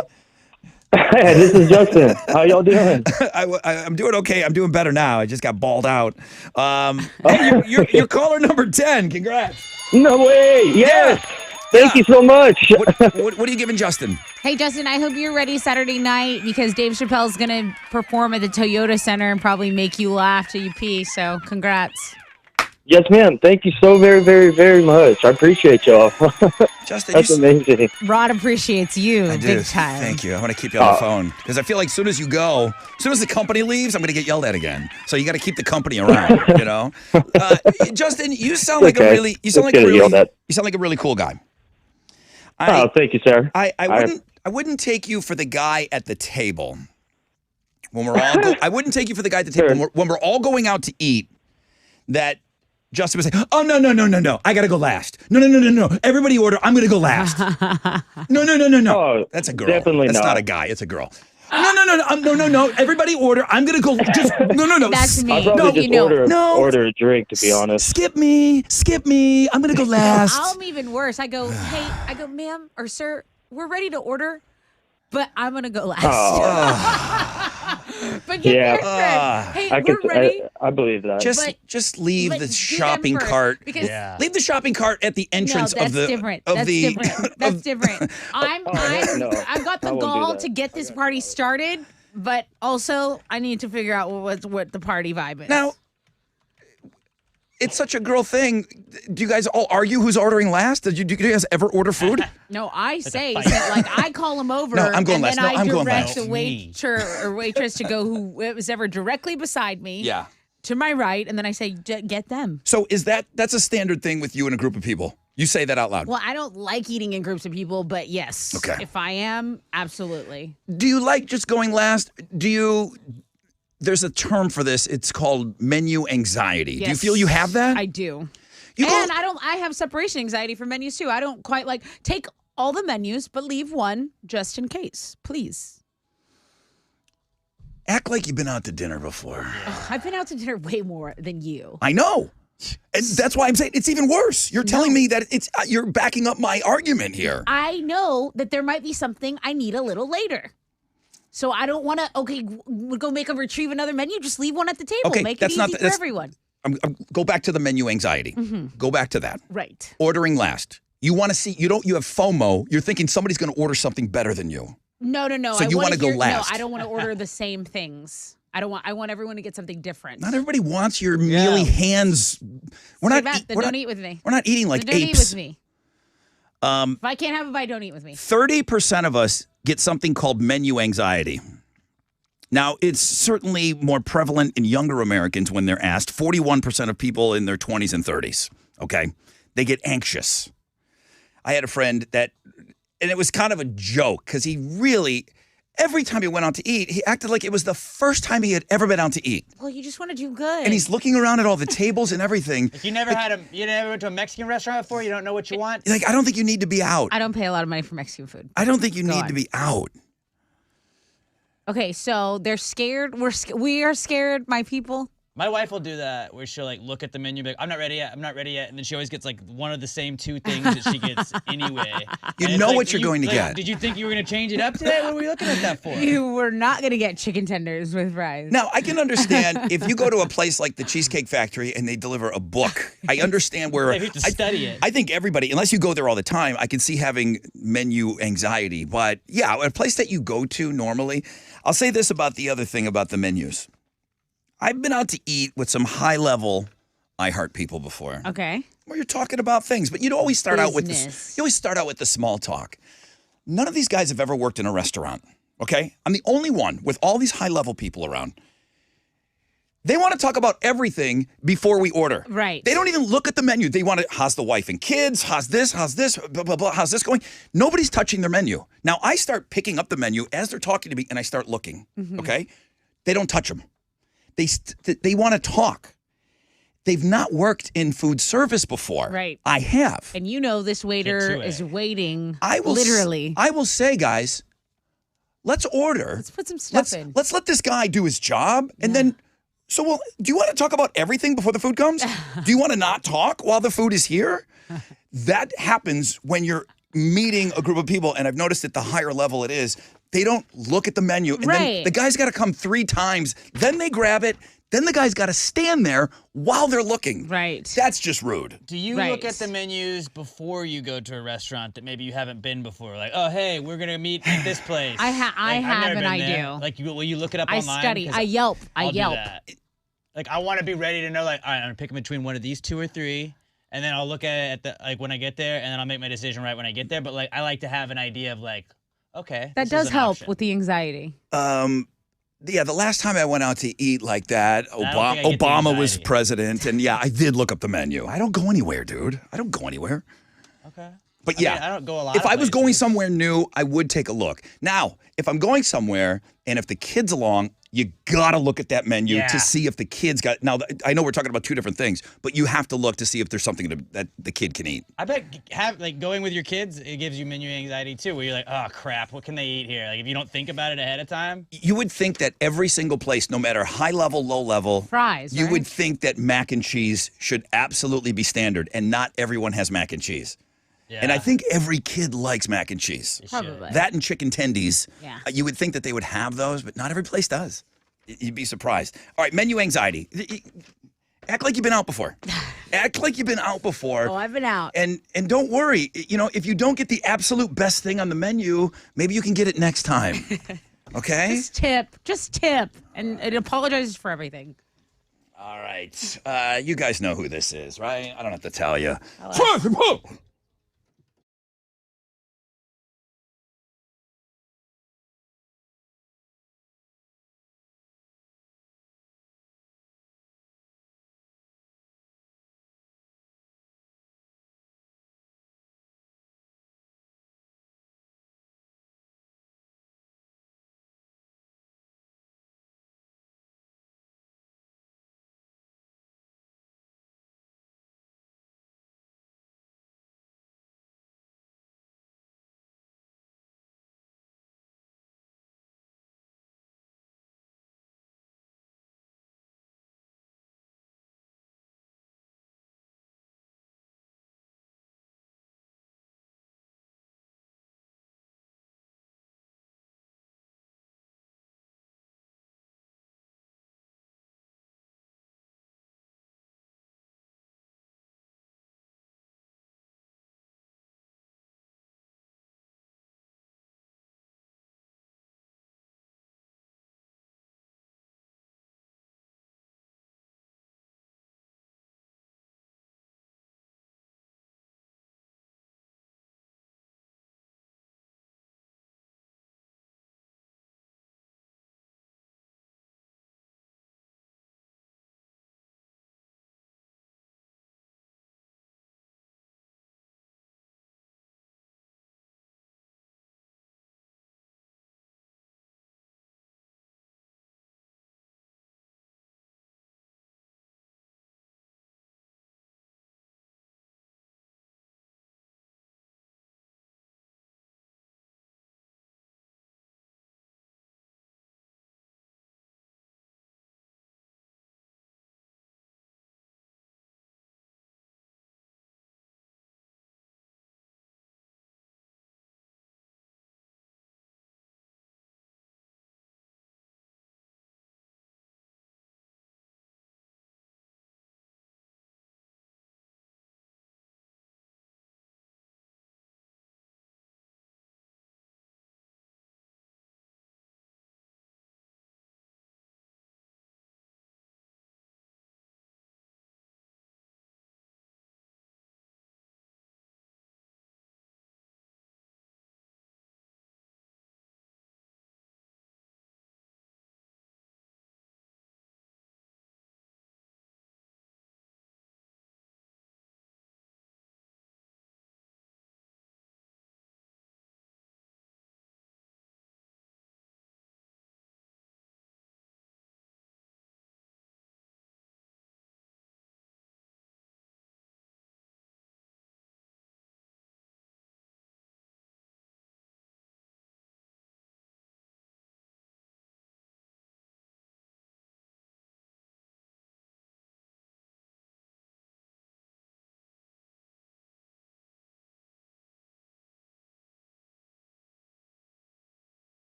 Hey, this is Justin. How y'all doing? I'm doing okay. I'm doing better now. I just got balled out. Hey, you're caller number 10. Congrats. No way. Yes. Thank you so much. What are you giving Justin? Hey, Justin, I hope you're ready Saturday night because Dave Chappelle's going to perform at the Toyota Center and probably make you laugh till you pee. So congrats. Yes, ma'am. Thank you so very, very, very much. I appreciate y'all. Justin, That's amazing. Rod appreciates you I do. big time. Thank you. I'm going to keep you on the phone because I feel like as soon as you go, as soon as the company leaves, I'm going to get yelled at again. So you got to keep the company around, you know? Justin, you sound like a really cool guy. Thank you, sir. I wouldn't take you for the guy at the table when we're all. I wouldn't take you for the guy at the table when we're all going out to eat. That Justin would say, "Oh no! I gotta go last. No! Everybody order. I'm gonna go last. No! Oh, that's a girl. definitely That's not a guy. It's a girl. No! Everybody order. I'm gonna go. Just no. That's me. I'll probably order a drink, to be honest. Skip me. I'm gonna go last. I'm even worse. I go, ma'am or sir, we're ready to order, but I'm going to go last. But you're different. Hey, we're ready. I believe that. Just leave the shopping cart. Leave the shopping cart at the entrance of the different. That's different. I've got the gall to get this party started, but also I need to figure out what the party vibe is. Now, it's such a girl thing. Do you guys all argue who's ordering last? Do you guys ever order food? No, I say like I call them over. No, I'm going last. Then I'm going direct last. the waiter or waitress to go who was ever directly beside me. Yeah. To my right, and then I say, get them. So that's a standard thing with you and a group of people? You say that out loud? Well, I don't like eating in groups of people, but yes. Okay. If I am, absolutely. Do you like just going last? There's a term for this. It's called menu anxiety. Yes, do you feel you have that? I do. You I have separation anxiety for menus too. I don't quite take all the menus, but leave one just in case, please. Act like you've been out to dinner before. I've been out to dinner way more than you. I know. And that's why I'm saying it's even worse. You're telling me that you're backing up my argument here. I know that there might be something I need a little later. So I don't want to, go retrieve another menu. Just leave one at the table. Okay, Make it easy for everyone. Go back to the menu anxiety. Mm-hmm. Go back to that. Right. Ordering last. You want to see, you have FOMO. You're thinking somebody's going to order something better than you. No. So you want to go last. No, I don't want to order the same things. I want everyone to get something different. Not everybody wants your mealy hands. Don't eat with me. We're not eating like Don't apes. eat with me. If I can't have a bite, don't eat with me. 30% of us get something called menu anxiety. Now, it's certainly more prevalent in younger Americans when they're asked. 41% of people in their 20s and 30s, okay? They get anxious. I had a friend and it was kind of a joke because he really, every time he went out to eat, he acted like it was the first time he had ever been out to eat. Well, you just want to do good. And he's looking around at all the tables and everything. You never went to a Mexican restaurant before? You don't know what you want? I don't think you need to be out. I don't pay a lot of money for Mexican food. I don't think you need to be out. Okay, so they're scared. We are scared, my people, My wife will do that where she'll like look at the menu, be like, I'm not ready yet, I'm not ready yet, and then she always gets like one of the same two things that she gets anyway. You And it's know like, what you're going to get. Did you think you were going to change it up today? What were we looking at that for? You were not going to get chicken tenders with fries. Now, I can understand if you go to a place like the Cheesecake Factory and they deliver a book. I understand where You have to study it. I think everybody, unless you go there all the time, I can see having menu anxiety. But yeah, a place that you go to normally, I'll say this about the other thing about the menus. I've been out to eat with some high-level iHeart people before. Okay. Where you're talking about things, but you'd always start out with Business. you always start out with the small talk. None of these guys have ever worked in a restaurant. Okay, I'm the only one with all these high-level people around. They want to talk about everything before we order. Right. They don't even look at the menu. They want to, how's the wife and kids? How's this, blah, blah, blah. How's this going? Nobody's touching their menu. Now, I start picking up the menu as they're talking to me, and I start looking, okay? They don't touch them. They want to talk. They've not worked in food service before. Right. I have. And you know this waiter to is it. waiting I will literally. I will say, guys, let's order. Let's put some stuff in. Let's let this guy do his job, and then. So, well, do you want to talk about everything before the food comes? Do you want to not talk while the food is here? That happens when you're meeting a group of people, and I've noticed at the higher level it is, they don't look at the menu. And then Right. the guy's got to come 3 times, then they grab it, then the guy's got to stand there while they're looking. Right. That's just rude. Do you Right. look at the menus before you go to a restaurant that maybe you haven't been before? Like, oh, hey, we're going to meet at this place. I Like, have I've never and been I there. do. Like, will you look it up I online? study. 'Cause I Yelp. I'll I do Yelp. that. Like, I want to be ready to know, like, all right, I'm going to pick between one of these 2 or 3, and then I'll look at it when I get there, and then I'll make my decision right when I get there. But, like, I like to have an idea of, like, okay. That this does is an help option. with the anxiety. Yeah, the last time I went out to eat like that, think I get the Obama was anxiety. president, and yeah, I did look up the menu. I don't go anywhere, dude. I don't go anywhere. Okay. But I mean, yeah, I don't go a lot if of I was going places. somewhere new, I would take a look. Now, if I'm going somewhere and if the kid's along, you gotta look at that menu Yeah. to see if the kid's got. Now, I know we're talking about 2 different things, but you have to look to see if there's something that the kid can eat. I bet going with your kids, it gives you menu anxiety too, where you're like, oh crap, what can they eat here? Like if you don't think about it ahead of time. You would think that every single place, no matter high level, low level, Fries, you right? would think that mac and cheese should absolutely be standard, and not everyone has mac and cheese. Yeah. And I think every kid likes mac and cheese. It should. Probably. That and chicken tendies. Yeah. You would think that they would have those, but not every place does. You'd be surprised. All right, menu anxiety. Act like you've been out before. Act like you've been out before. Oh, I've been out. And don't worry. You know, if you don't get the absolute best thing on the menu, maybe you can get it next time. Okay? Just tip. And it apologizes for everything. All right. You guys know who this is, right? I don't have to tell you.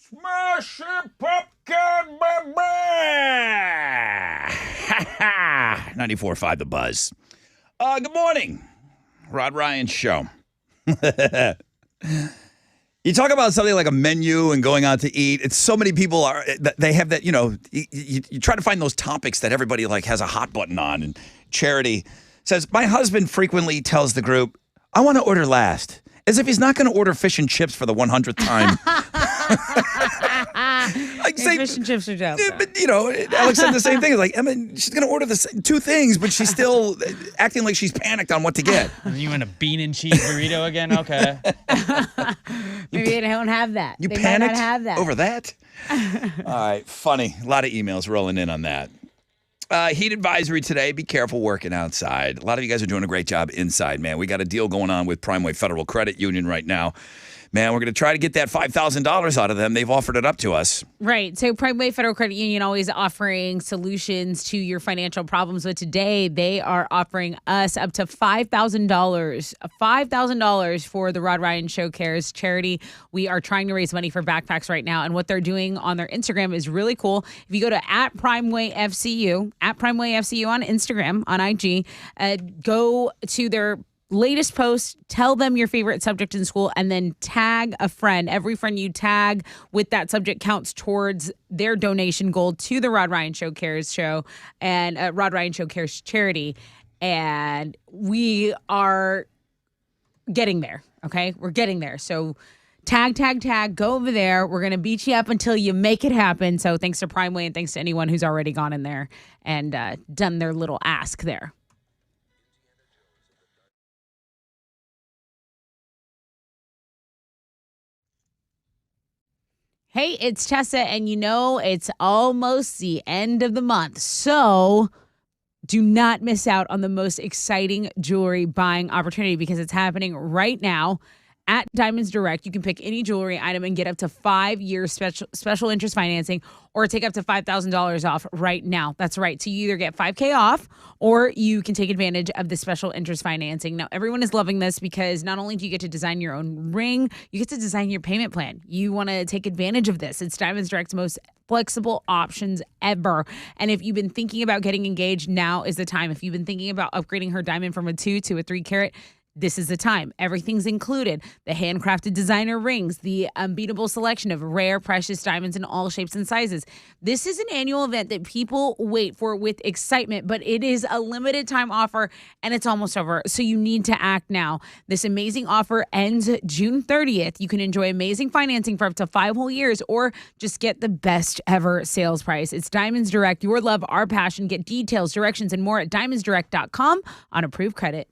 Smashing Pumpkin, baby! 94.5 The Buzz. Good morning. Rod Ryan Show. You talk about something like a menu and going out to eat. It's so many people they have that, you try to find those topics that everybody like has a hot button on. And Charity says, my husband frequently tells the group, I want to order last, as if he's not going to order fish and chips for the 100th time. Fish and chips are dope. But, Alex said the same thing. Like, she's going to order the two things, but she's still acting like she's panicked on what to get. You want a bean and cheese burrito again? Okay. Maybe they don't have that. You they panicked might not have that. over that? All right, funny. A lot of emails rolling in on that. Heat advisory today. Be careful working outside. A lot of you guys are doing a great job inside, man. We got a deal going on with Primeway Federal Credit Union right now. Man, we're going to try to get that $5,000 out of them. They've offered it up to us. Right. So Primeway Federal Credit Union always offering solutions to your financial problems. But today they are offering us up to $5,000. $5,000 for the Rod Ryan Show Cares charity. We are trying to raise money for backpacks right now. And what they're doing on their Instagram is really cool. If you go to @PrimewayFCU, @PrimewayFCU on Instagram, on IG, go to their latest post, tell them your favorite subject in school, and then tag a friend. Every friend you tag with that subject counts towards their donation goal to the Rod Ryan Show Cares show and Rod Ryan Show Cares charity. And we are getting there. Okay, we're getting there. So tag, go over there. We're going to beat you up until you make it happen. So thanks to Primeway and thanks to anyone who's already gone in there and done their little ask there. Hey, it's Tessa, and it's almost the end of the month. So do not miss out on the most exciting jewelry buying opportunity because it's happening right now at Diamonds Direct. You can pick any jewelry item and get up to 5 years special interest financing or take up to $5,000 off right now. That's right. So you either get $5,000 off or you can take advantage of the special interest financing. Now, everyone is loving this because not only do you get to design your own ring, you get to design your payment plan. You want to take advantage of this. It's Diamonds Direct's most flexible options ever. And if you've been thinking about getting engaged, now is the time. If you've been thinking about upgrading her diamond from a 2 to a 3 carat, this is the time. Everything's included. The handcrafted designer rings, the unbeatable selection of rare, precious diamonds in all shapes and sizes. This is an annual event that people wait for with excitement, but it is a limited time offer and it's almost over. So you need to act now. This amazing offer ends June 30th. You can enjoy amazing financing for up to 5 whole years or just get the best ever sales price. It's Diamonds Direct, your love, our passion. Get details, directions, and more at diamondsdirect.com on approved credit.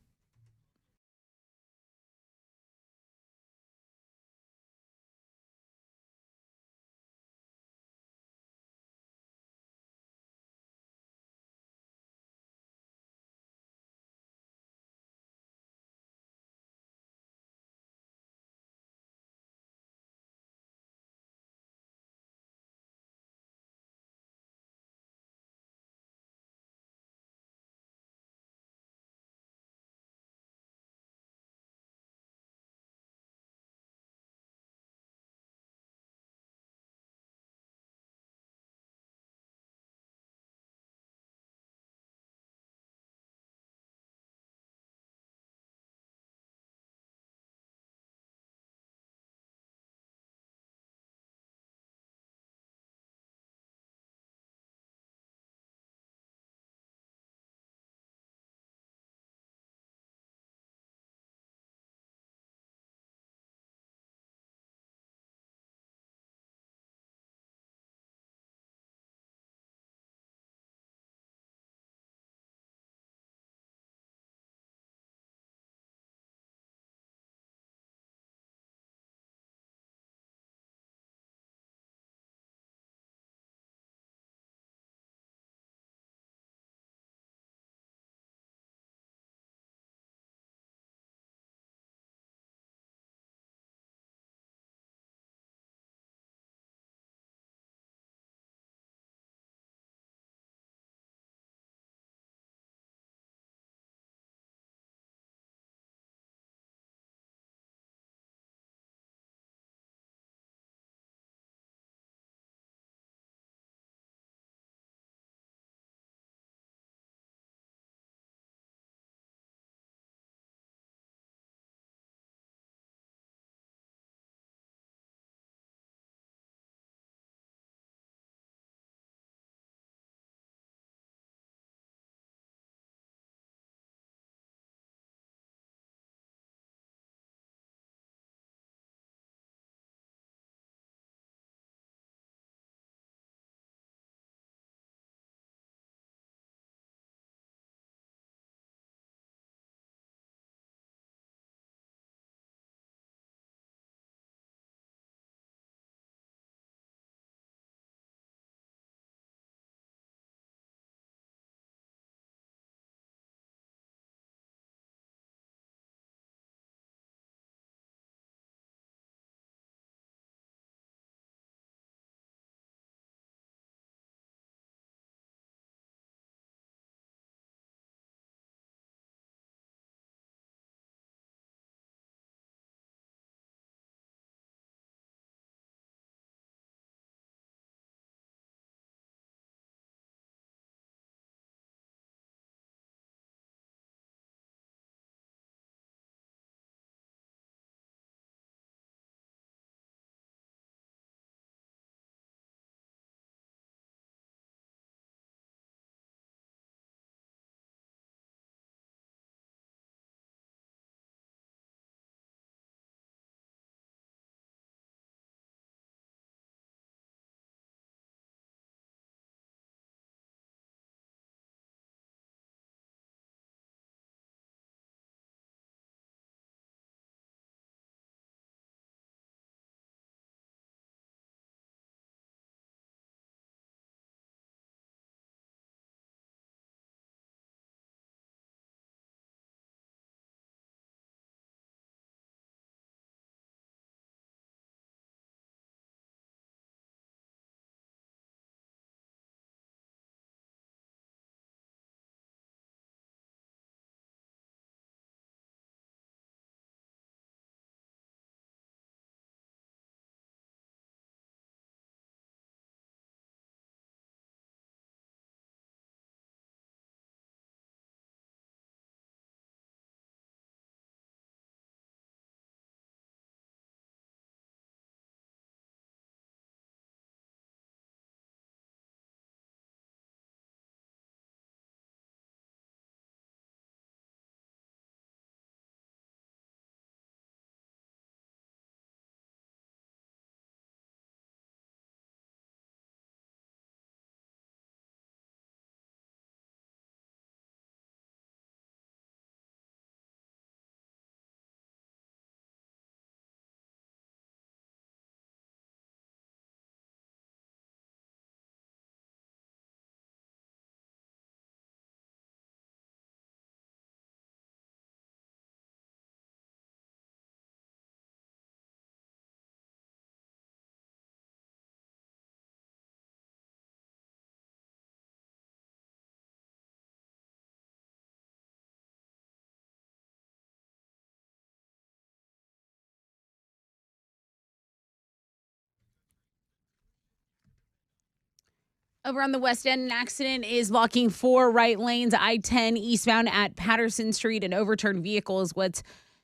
Over on the West End, an accident is blocking 4 right lanes, I-10 eastbound at Patterson Street. An overturned vehicle is what's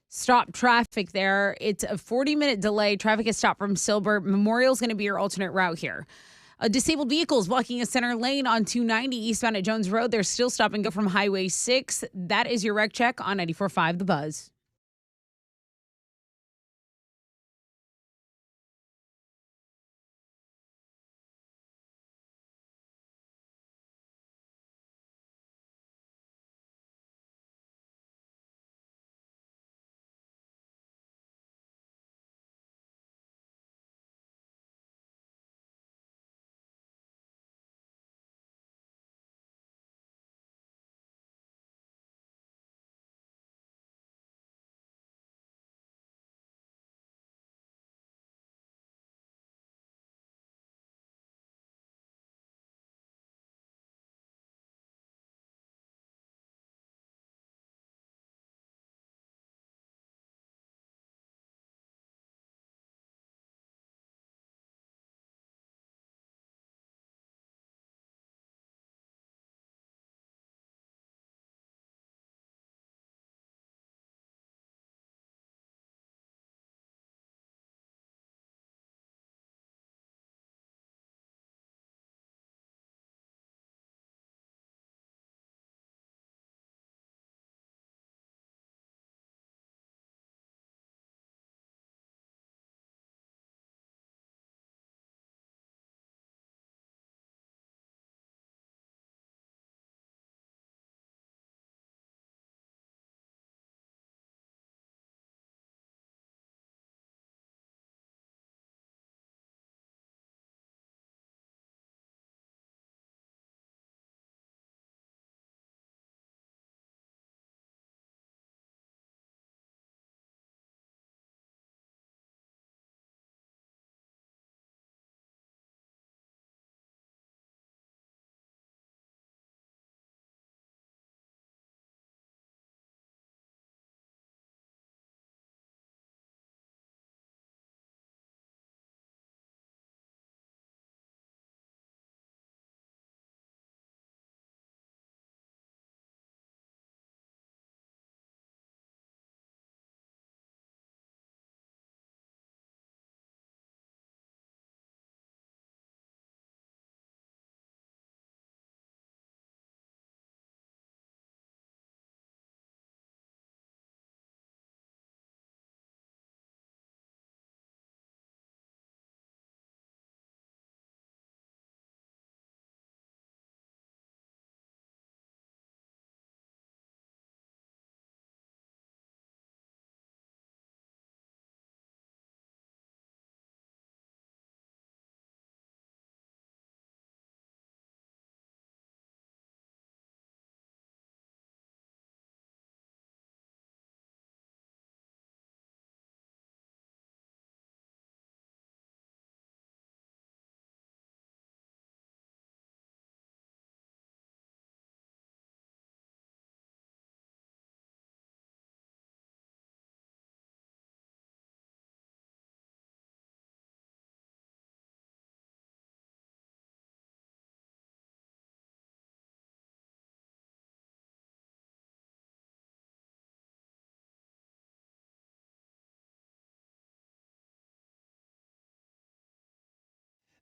stopped traffic there. It's a 40-minute delay. Traffic is stopped from Silver. Memorial is going to be your alternate route here. A disabled vehicle is blocking a center lane on 290 eastbound at Jones Road. They're still stop and go from Highway 6. That is your wreck check on 94.5 The Buzz.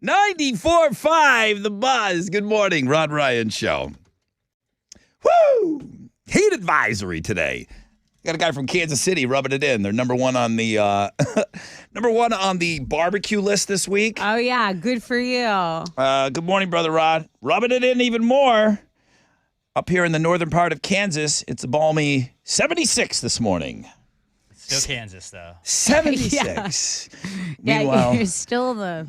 .94.5 The Buzz. Good morning, Rod Ryan Show. Woo! Heat advisory today. Got a guy from Kansas City rubbing it in. They're number one on the number one on the barbecue list this week. Oh, yeah. Good for you. Good morning, Brother Rod. Rubbing it in even more. Up here in the northern part of Kansas, it's a balmy 76 this morning. Still Kansas, though. 76. Yeah, Meanwhile, you're still the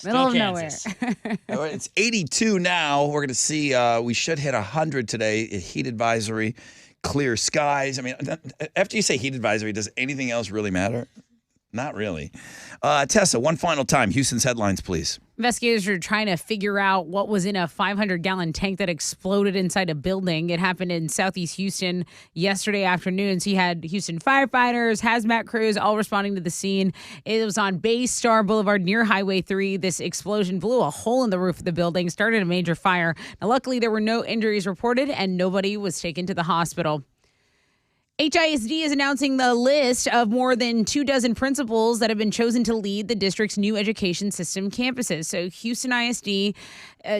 middle of nowhere. it's 82 now. We're going to see, we should hit 100 today. A heat advisory, clear skies. I mean, after you say heat advisory, does anything else really matter? Not really. Tessa, one final time. Houston's headlines, please. Investigators are trying to figure out what was in a 500-gallon tank that exploded inside a building. It happened in southeast Houston yesterday afternoon. So you had Houston firefighters, hazmat crews, all responding to the scene. It was on Bay Star Boulevard near Highway 3. This explosion blew a hole in the roof of the building, started a major fire. Now, luckily, there were no injuries reported, and nobody was taken to the hospital. HISD is announcing the list of more than 24 principals that have been chosen to lead the district's new education system campuses. So Houston ISD,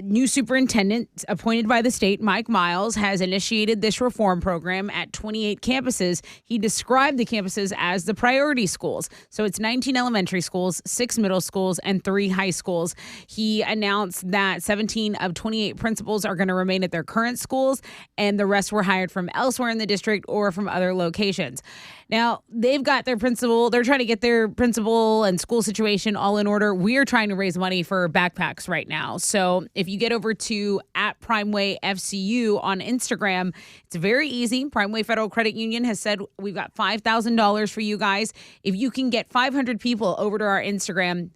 new superintendent appointed by the state, Mike Miles, has initiated this reform program at 28 campuses. He described the campuses as the priority schools. So it's 19 elementary schools, 6 middle schools, and 3 high schools. He announced that 17 of 28 principals are going to remain at their current schools, and the rest were hired from elsewhere in the district or from other locations. Now, they've got their principal. They're trying to get their principal and school situation all in order. We're trying to raise money for backpacks right now. So if you get over to @PrimewayFCU on Instagram, it's very easy. Primeway Federal Credit Union has said we've got $5,000 for you guys. If you can get 500 people over to our Instagram,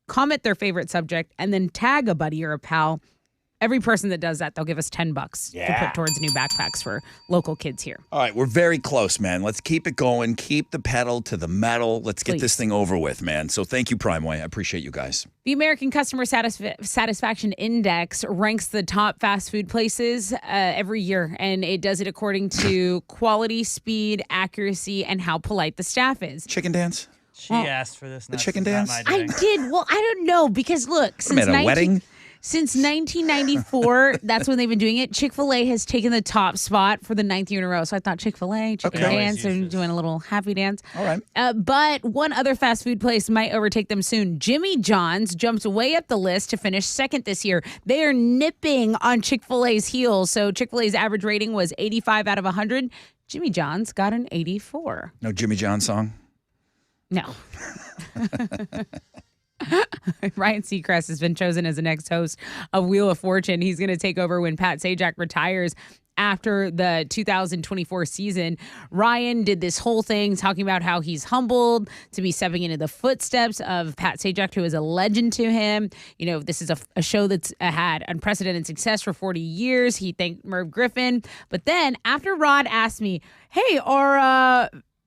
comment their favorite subject, and then tag a buddy or a pal. Every person that does that, they'll give us $10 to put towards new backpacks for local kids here. All right, we're very close, man. Let's keep it going. Keep the pedal to the metal. Let's get this thing over with, man. So thank you, Primeway. I appreciate you guys. The American Customer Satisfaction Index ranks the top fast food places every year, and it does it according to quality, speed, accuracy, and how polite the staff is. Chicken dance? She asked for this. The chicken dance? I did. Well, I don't know, because look, since a wedding? Since 1994, that's when they've been doing it. Chick-fil-A has taken the top spot for the 9th year in a row. So I thought Chick-fil-A, chicken dance, and doing a little happy dance. All right. But one other fast food place might overtake them soon. Jimmy John's jumped way up the list to finish second this year. They are nipping on Chick-fil-A's heels. So Chick-fil-A's average rating was 85 out of 100. Jimmy John's got an 84. No Jimmy John song? No. Ryan Seacrest has been chosen as the next host of Wheel of Fortune. He's going to take over when Pat Sajak retires after the 2024 season. Ryan did this whole thing talking about how he's humbled to be stepping into the footsteps of Pat Sajak, who is a legend to him. You know, this is a show that's had unprecedented success for 40 years. He thanked Merv Griffin. But then after Rod asked me, hey,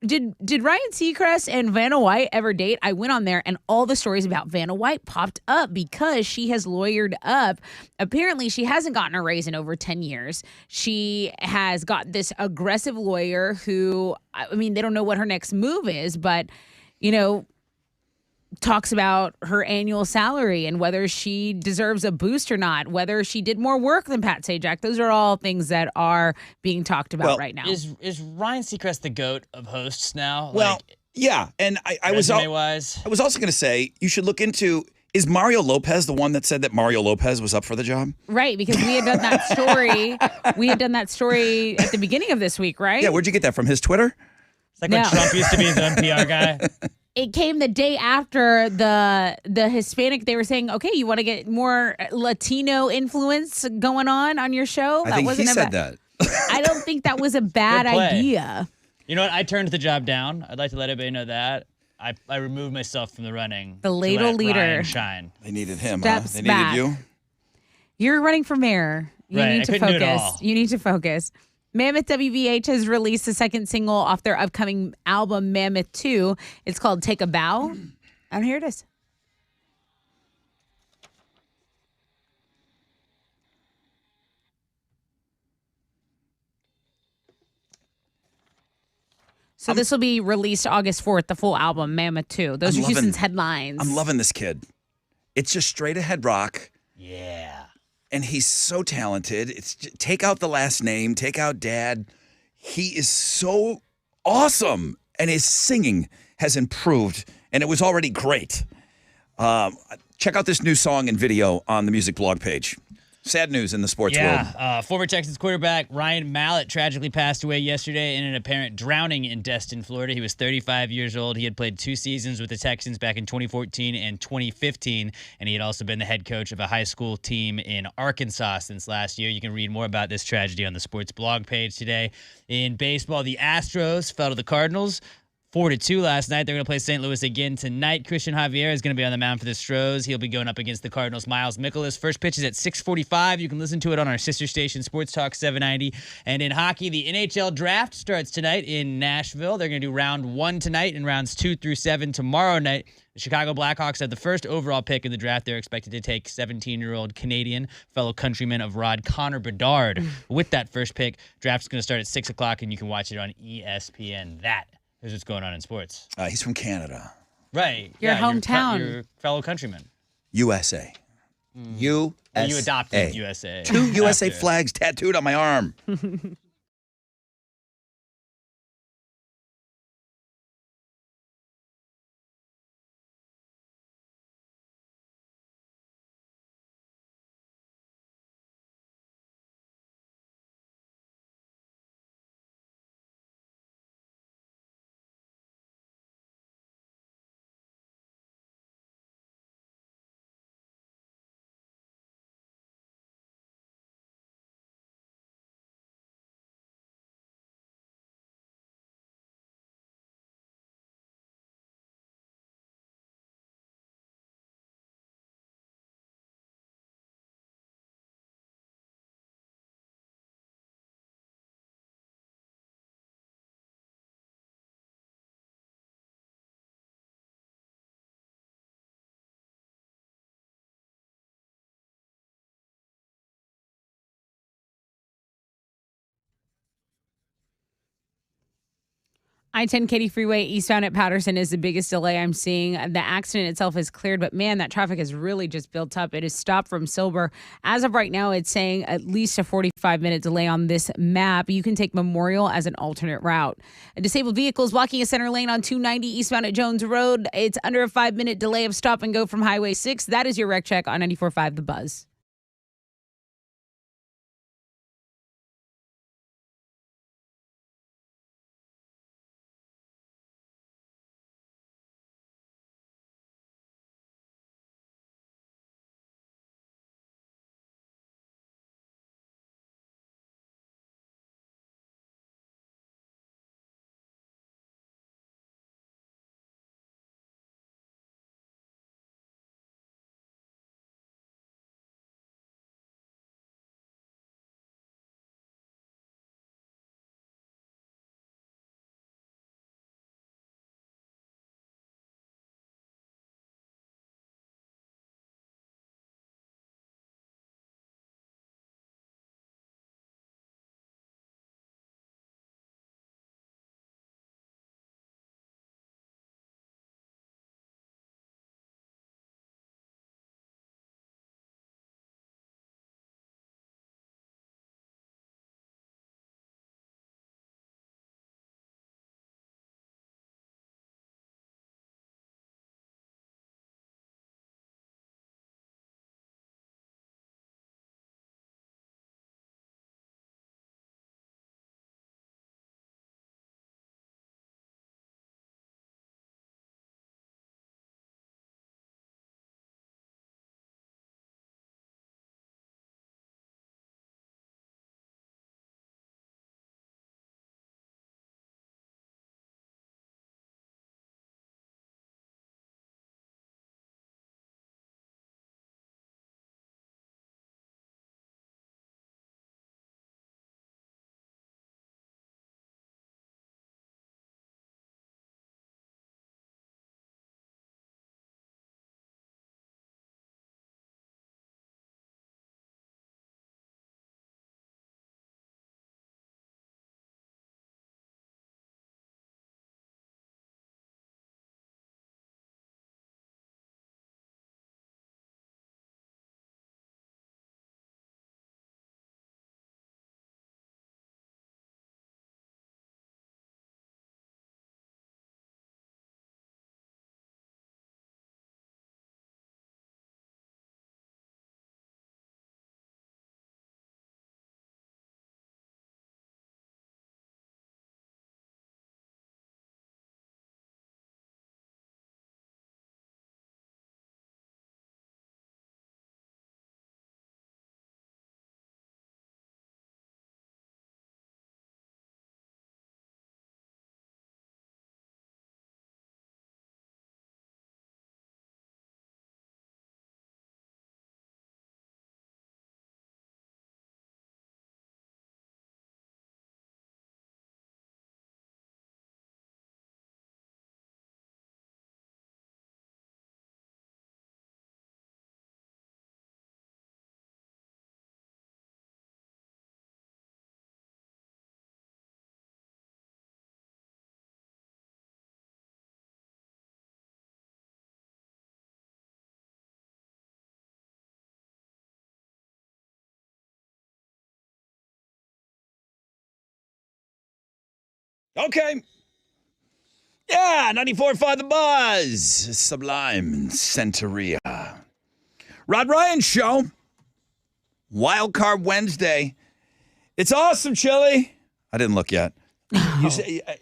Did Ryan Seacrest and Vanna White ever date? I went on there and all the stories about Vanna White popped up because she has lawyered up. Apparently, she hasn't gotten a raise in over 10 years. She has got this aggressive lawyer who, I mean, they don't know what her next move is, but, you know, talks about her annual salary and whether she deserves a boost or not, whether she did more work than Pat Sajak. Those are all things that are being talked about right now. Is Ryan Seacrest the GOAT of hosts now? Well, yeah. And I was also going to say you should look into, is Mario Lopez the one that said that Mario Lopez was up for the job? Right, because we had done that story. We had done that story at the beginning of this week, right? Yeah, where'd you get that from? His Twitter? It's like when Trump used to be his own PR guy. It came the day after the Hispanic. They were saying, okay, you want to get more Latino influence going on your show? I think he said that. I don't think that was a bad idea. You know what? I turned the job down. I'd like to let everybody know that. I removed myself from the running. The ladle leader. Ryan shine. They needed him, Steps huh? They back. needed you? You're running for mayor. You need to focus. You need to focus. Mammoth WVH has released the second single off their upcoming album, Mammoth 2. It's called Take a Bow. And here it is. So this will be released August 4th, the full album, Mammoth 2. Those are Houston's headlines. I'm loving this kid. It's just straight ahead rock. Yeah. And he's so talented. It's take out the last name, take out dad. He is so awesome. And his singing has improved. And it was already great. Check out this new song and video on the music blog page. Sad news in the sports world. Former Texans quarterback Ryan Mallett tragically passed away yesterday in an apparent drowning in Destin, Florida. He was 35 years old. He had played 2 seasons with the Texans back in 2014 and 2015, and he had also been the head coach of a high school team in Arkansas since last year. You can read more about this tragedy on the sports blog page today. In baseball, the Astros fell to the Cardinals 4-2 last night. They're going to play St. Louis again tonight. Christian Javier is going to be on the mound for the Stros. He'll be going up against the Cardinals' Miles Mikolas. First pitch is at 6:45. You can listen to it on our sister station, Sports Talk 790. And in hockey, the NHL draft starts tonight in Nashville. They're going to do round 1 tonight and rounds 2 through 7 tomorrow night. The Chicago Blackhawks had the first overall pick in the draft. They're expected to take 17-year-old Canadian fellow countryman of Rod, Connor Bedard. With that first pick, draft's going to start at 6 o'clock, and you can watch it on ESPN. Here's what's going on in sports. He's from Canada. Right. Your hometown. Your fellow countryman. USA. USA. Well, you adopted USA. 2 USA after. flags tattooed on my arm. I-10 Katy Freeway eastbound at Patterson is the biggest delay I'm seeing. The accident itself is cleared, but man, that traffic has really just built up. It is stopped from Silver. As of right now, it's saying at least a 45-minute delay on this map. You can take Memorial as an alternate route. A disabled vehicle is blocking a center lane on 290 eastbound at Jones Road. It's under a 5-minute delay of stop and go from Highway 6. That is your wreck check on 94.5 The Buzz. Okay. Yeah, 94.5 The Buzz. Sublime and Centuria. Rod Ryan Show. Wild Card Wednesday. It's awesome, Chili. I didn't look yet.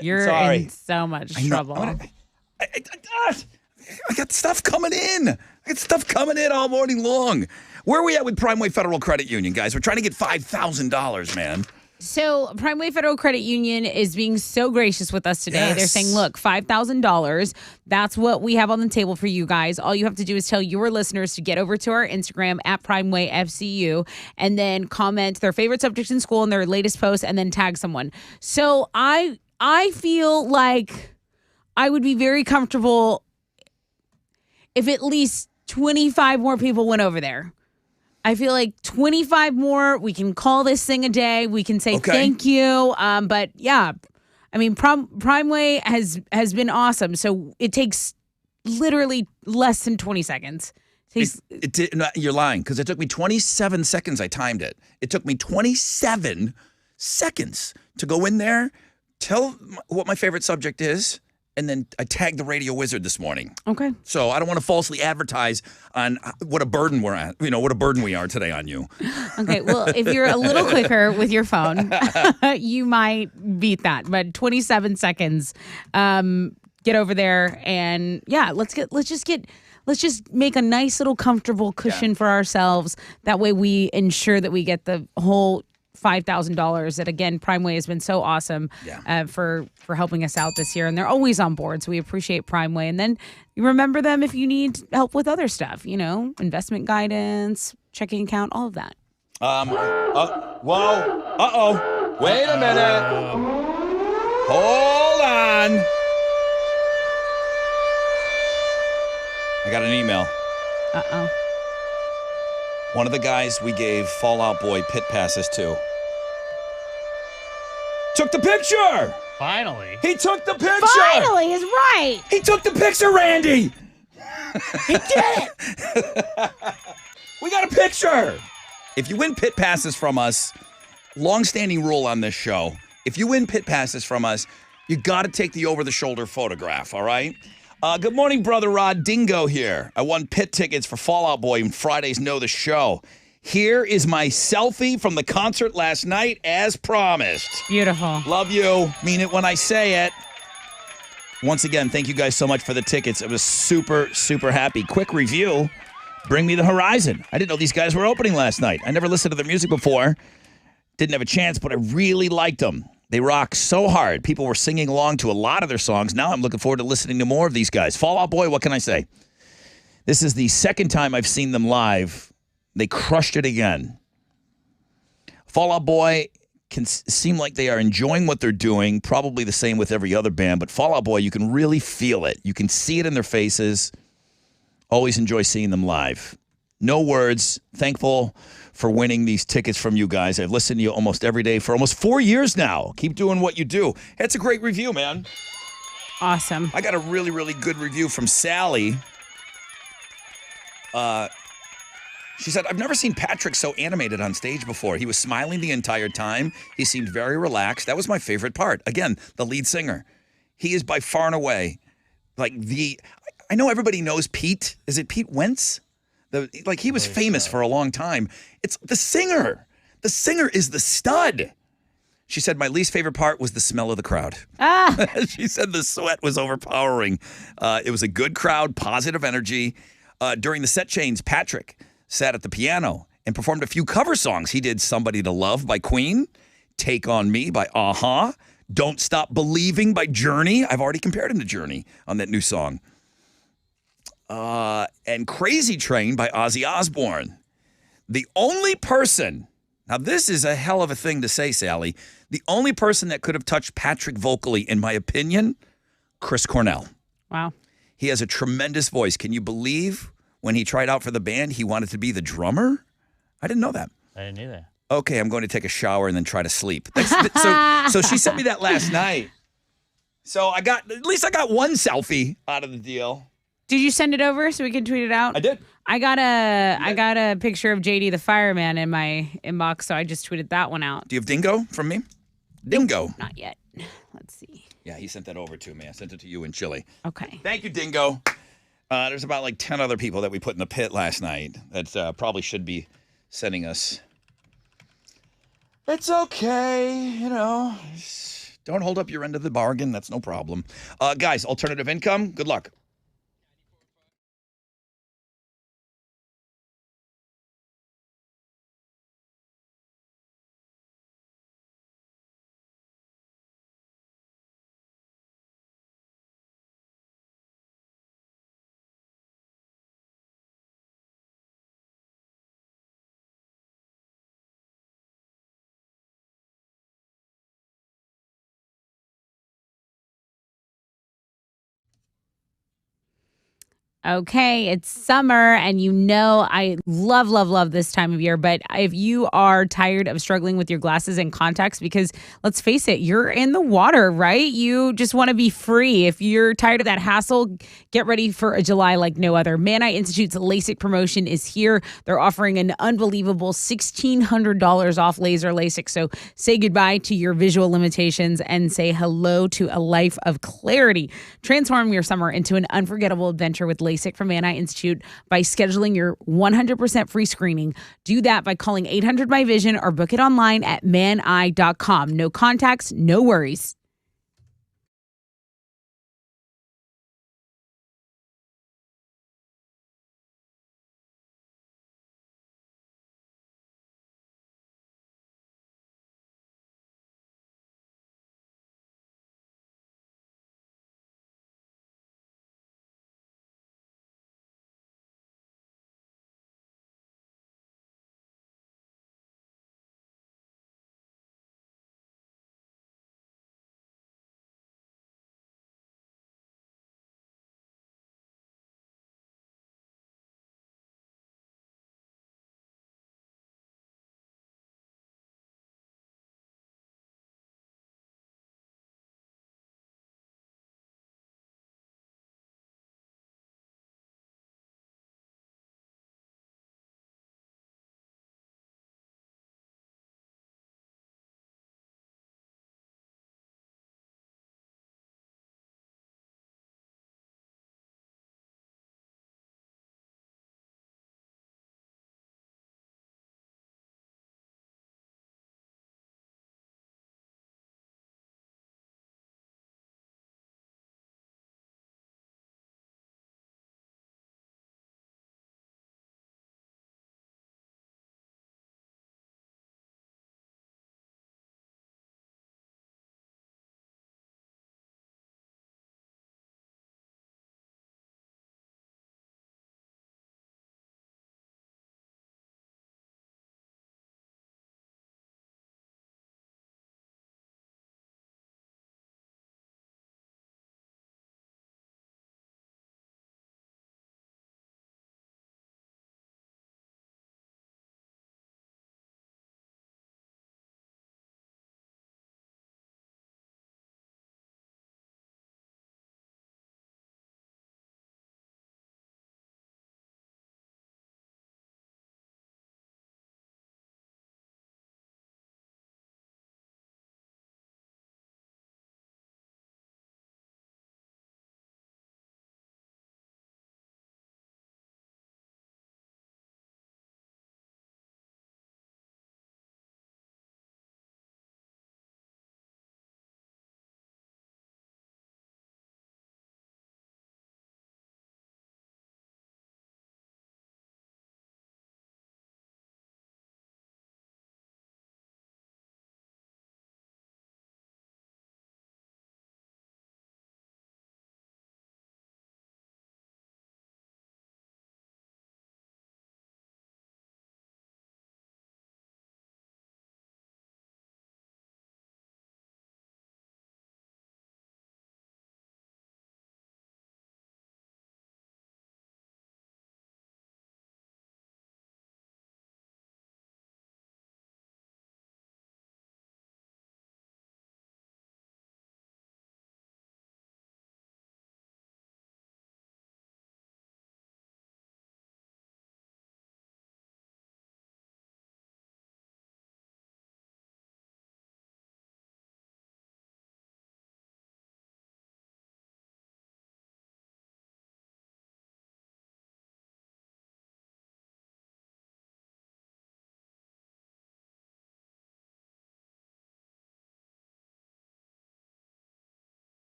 You're sorry. in so much I know. trouble. I got stuff coming in. I got stuff coming in all morning long. Where are we at with Primeway Federal Credit Union, guys? We're trying to get $5,000, man. So, Primeway Federal Credit Union is being so gracious with us today. Yes. They're saying, look, $5,000. That's what we have on the table for you guys. All you have to do is tell your listeners to get over to our Instagram at Primeway FCU and then comment their favorite subjects in school and their latest post and then tag someone. So, I feel like I would be very comfortable if at least 25 more people went over there. I feel like 25 more, we can call this thing a day. We can say thank you. But yeah, I mean, Primeway has been awesome. So it takes literally less than 20 seconds. No, you're lying, because it took me 27 seconds. I timed it. It took me 27 seconds to go in there, tell what my favorite subject is, and then I tagged the radio wizard this morning. Okay. So I don't want to falsely advertise on what a burden we're at. What a burden we are today on you. Okay. Well, if you're a little quicker with your phone, you might beat that. But 27 seconds. Get over there and let's just make a nice little comfortable cushion for ourselves. That way we ensure that we get the whole $5,000. That again, Primeway has been so awesome for helping us out this year, and they're always on board. So we appreciate Primeway. And then you remember them if you need help with other stuff. Investment guidance, checking account, all of that. Wait a minute. Hold on. I got an email. One of the guys we gave Fall Out Boy pit passes to took the picture. Finally. He took the picture. Finally is right. He took the picture, Randy. He did it. We got a picture. If you win pit passes from us, long-standing rule on this show, if you win pit passes from us, you got to take the over-the-shoulder photograph, all right? Good morning, Brother Rod. Dingo here. I won pit tickets for Fall Out Boy and Friday's Know the Show. Here is my selfie from the concert last night, as promised. Beautiful. Love you. Mean it when I say it. Once again, thank you guys so much for the tickets. I was super, super happy. Quick review. Bring Me the Horizon. I didn't know these guys were opening last night. I never listened to their music before. Didn't have a chance, but I really liked them. They rock so hard. People were singing along to a lot of their songs. Now I'm looking forward to listening to more of these guys. Fall Out Boy, what can I say? This is the second time I've seen them live. They crushed it again. Fall Out Boy can seem like they are enjoying what they're doing, probably the same with every other band, but Fall Out Boy, you can really feel it. You can see it in their faces. Always enjoy seeing them live. No words. Thankful for winning these tickets from you guys. I've listened to you almost every day for almost 4 years now. Keep doing what you do. That's a great review, man. Awesome. I got a really, really good review from Sally. She said, I've never seen Patrick so animated on stage before. He was smiling the entire time. He seemed very relaxed. That was my favorite part. Again, the lead singer. He is by far and away I know everybody knows Pete. Is it Pete Wentz? He was famous for a long time. It's the singer. The singer is the stud. She said, my least favorite part was the smell of the crowd. She said the sweat was overpowering. It was a good crowd, positive energy. During the set change, Patrick sat at the piano and performed a few cover songs. He did Somebody to Love by Queen, Take on Me by A-ha, Don't Stop Believing by Journey. I've already compared him to Journey on that new song. And Crazy Train by Ozzy Osbourne. The only person, now this is a hell of a thing to say, Sally, the only person that could have touched Patrick vocally, in my opinion, Chris Cornell. Wow. He has a tremendous voice. Can you believe when he tried out for the band, he wanted to be the drummer? I didn't know that. I didn't either. Okay, I'm going to take a shower and then try to sleep. So she sent me that last night. So at least I got one selfie out of the deal. Did you send it over so we can tweet it out? I did. I got a picture of JD the fireman in my inbox, so I just tweeted that one out. Do you have Dingo from me? Dingo. Not yet. Let's Let's see. Yeah, he sent that over to me. I sent it to you in Chile. Okay. Thank you, Dingo. There's about like 10 other people that we put in the pit last night that probably should be sending us. It's okay, don't hold up your end of the bargain. That's no problem. Guys, alternative income, good luck. Okay, it's summer, and I love, love, love this time of year. But if you are tired of struggling with your glasses and contacts, because let's face it, you're in the water, right? You just want to be free. If you're tired of that hassle, get ready for a July like no other. Man Eye Institute's LASIK promotion is here. They're offering an unbelievable $1,600 off laser LASIK. So say goodbye to your visual limitations and say hello to a life of clarity. Transform your summer into an unforgettable adventure with LASIK from Man Eye Institute by scheduling your 100% free screening. Do that by calling 800 My Vision or book it online at maneye.com. No contacts, no worries.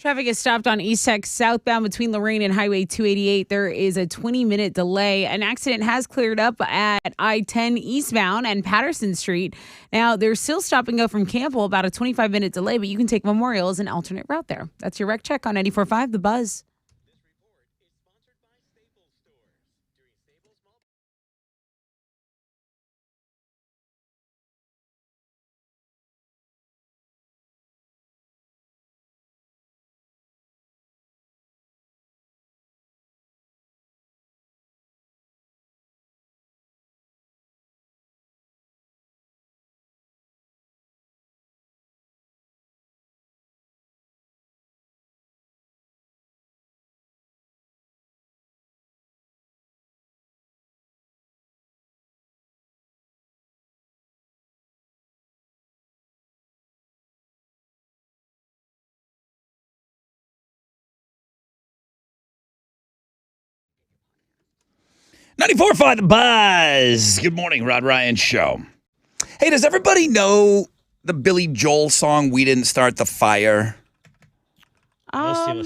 Traffic is stopped on East Tech southbound between Lorraine and Highway 288. There is a 20-minute delay. An accident has cleared up at I-10 eastbound and Patterson Street. Now, there's still stop and go from Campbell, about a 25-minute delay, but you can take Memorial as an alternate route there. That's your wreck check on 94.5 The Buzz. 94.5 The Buzz. Good morning, Rod Ryan Show. Hey, does everybody know the Billy Joel song, We Didn't Start the Fire?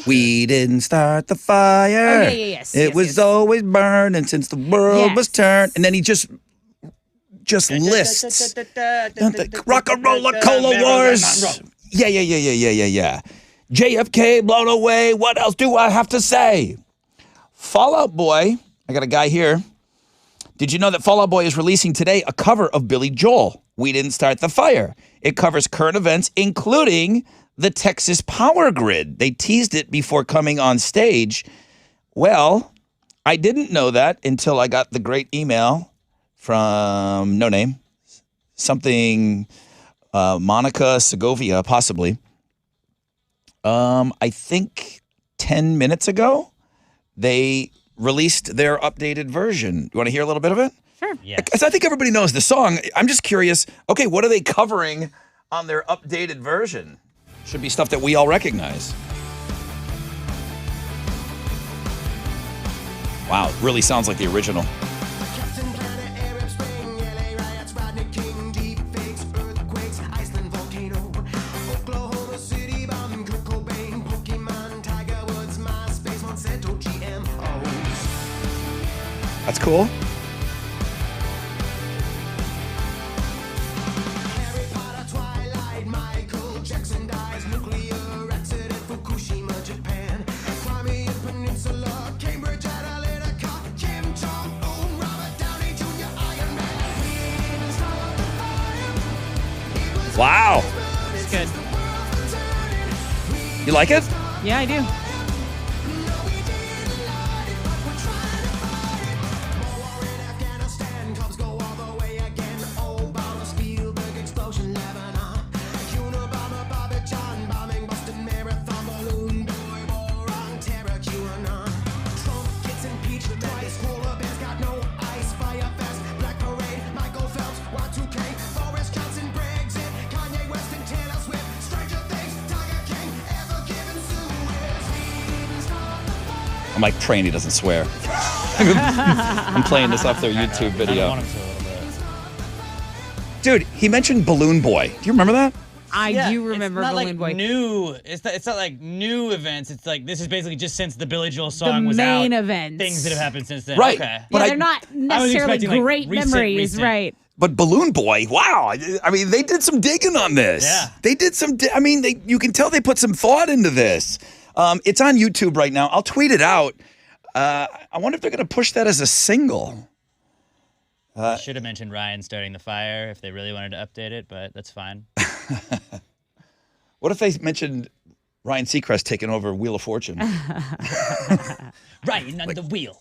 We didn't start the fire. Oh, yes. It was always burning since the world was turned. And then he just lists rock and roll cola wars. Yeah. JFK blown away. What else do I have to say? Fall Out Boy. I got a guy here. Did you know that Fall Out Boy is releasing today a cover of Billy Joel, We Didn't Start the Fire? It covers current events, including the Texas power grid. They teased it before coming on stage. Well, I didn't know that until I got the great email from no name, something Monica Segovia, possibly. I think 10 minutes ago, they released their updated version. You want to hear a little bit of it? Sure. Yes. Because I think everybody knows the song. I'm just curious, okay, what are they covering on their updated version? Should be stuff that we all recognize. Wow, it really sounds like the original. That's cool. Wow. It's good. You like it? Yeah, I do. I'm like praying he doesn't swear. I'm playing this off their YouTube video. I want him to a little bit. Dude, he mentioned Balloon Boy. Do you remember that? I do remember it's not Balloon like Boy. New. It's not like new events. It's like this is basically just since the Billy Joel song The was main out. events. Things that have happened since then. Right. Okay. But Yeah, they're not necessarily expecting, like, great memories, recent. right? But Balloon Boy, wow. I mean, they did some digging on this. Yeah. They did some, you can tell they put some thought into this. It's on YouTube right now. I'll tweet it out. I wonder if they're going to push that as a single. Should have mentioned Ryan starting the fire if they really wanted to update it, but that's fine. What if they mentioned Ryan Seacrest taking over Wheel of Fortune? Ryan on the wheel.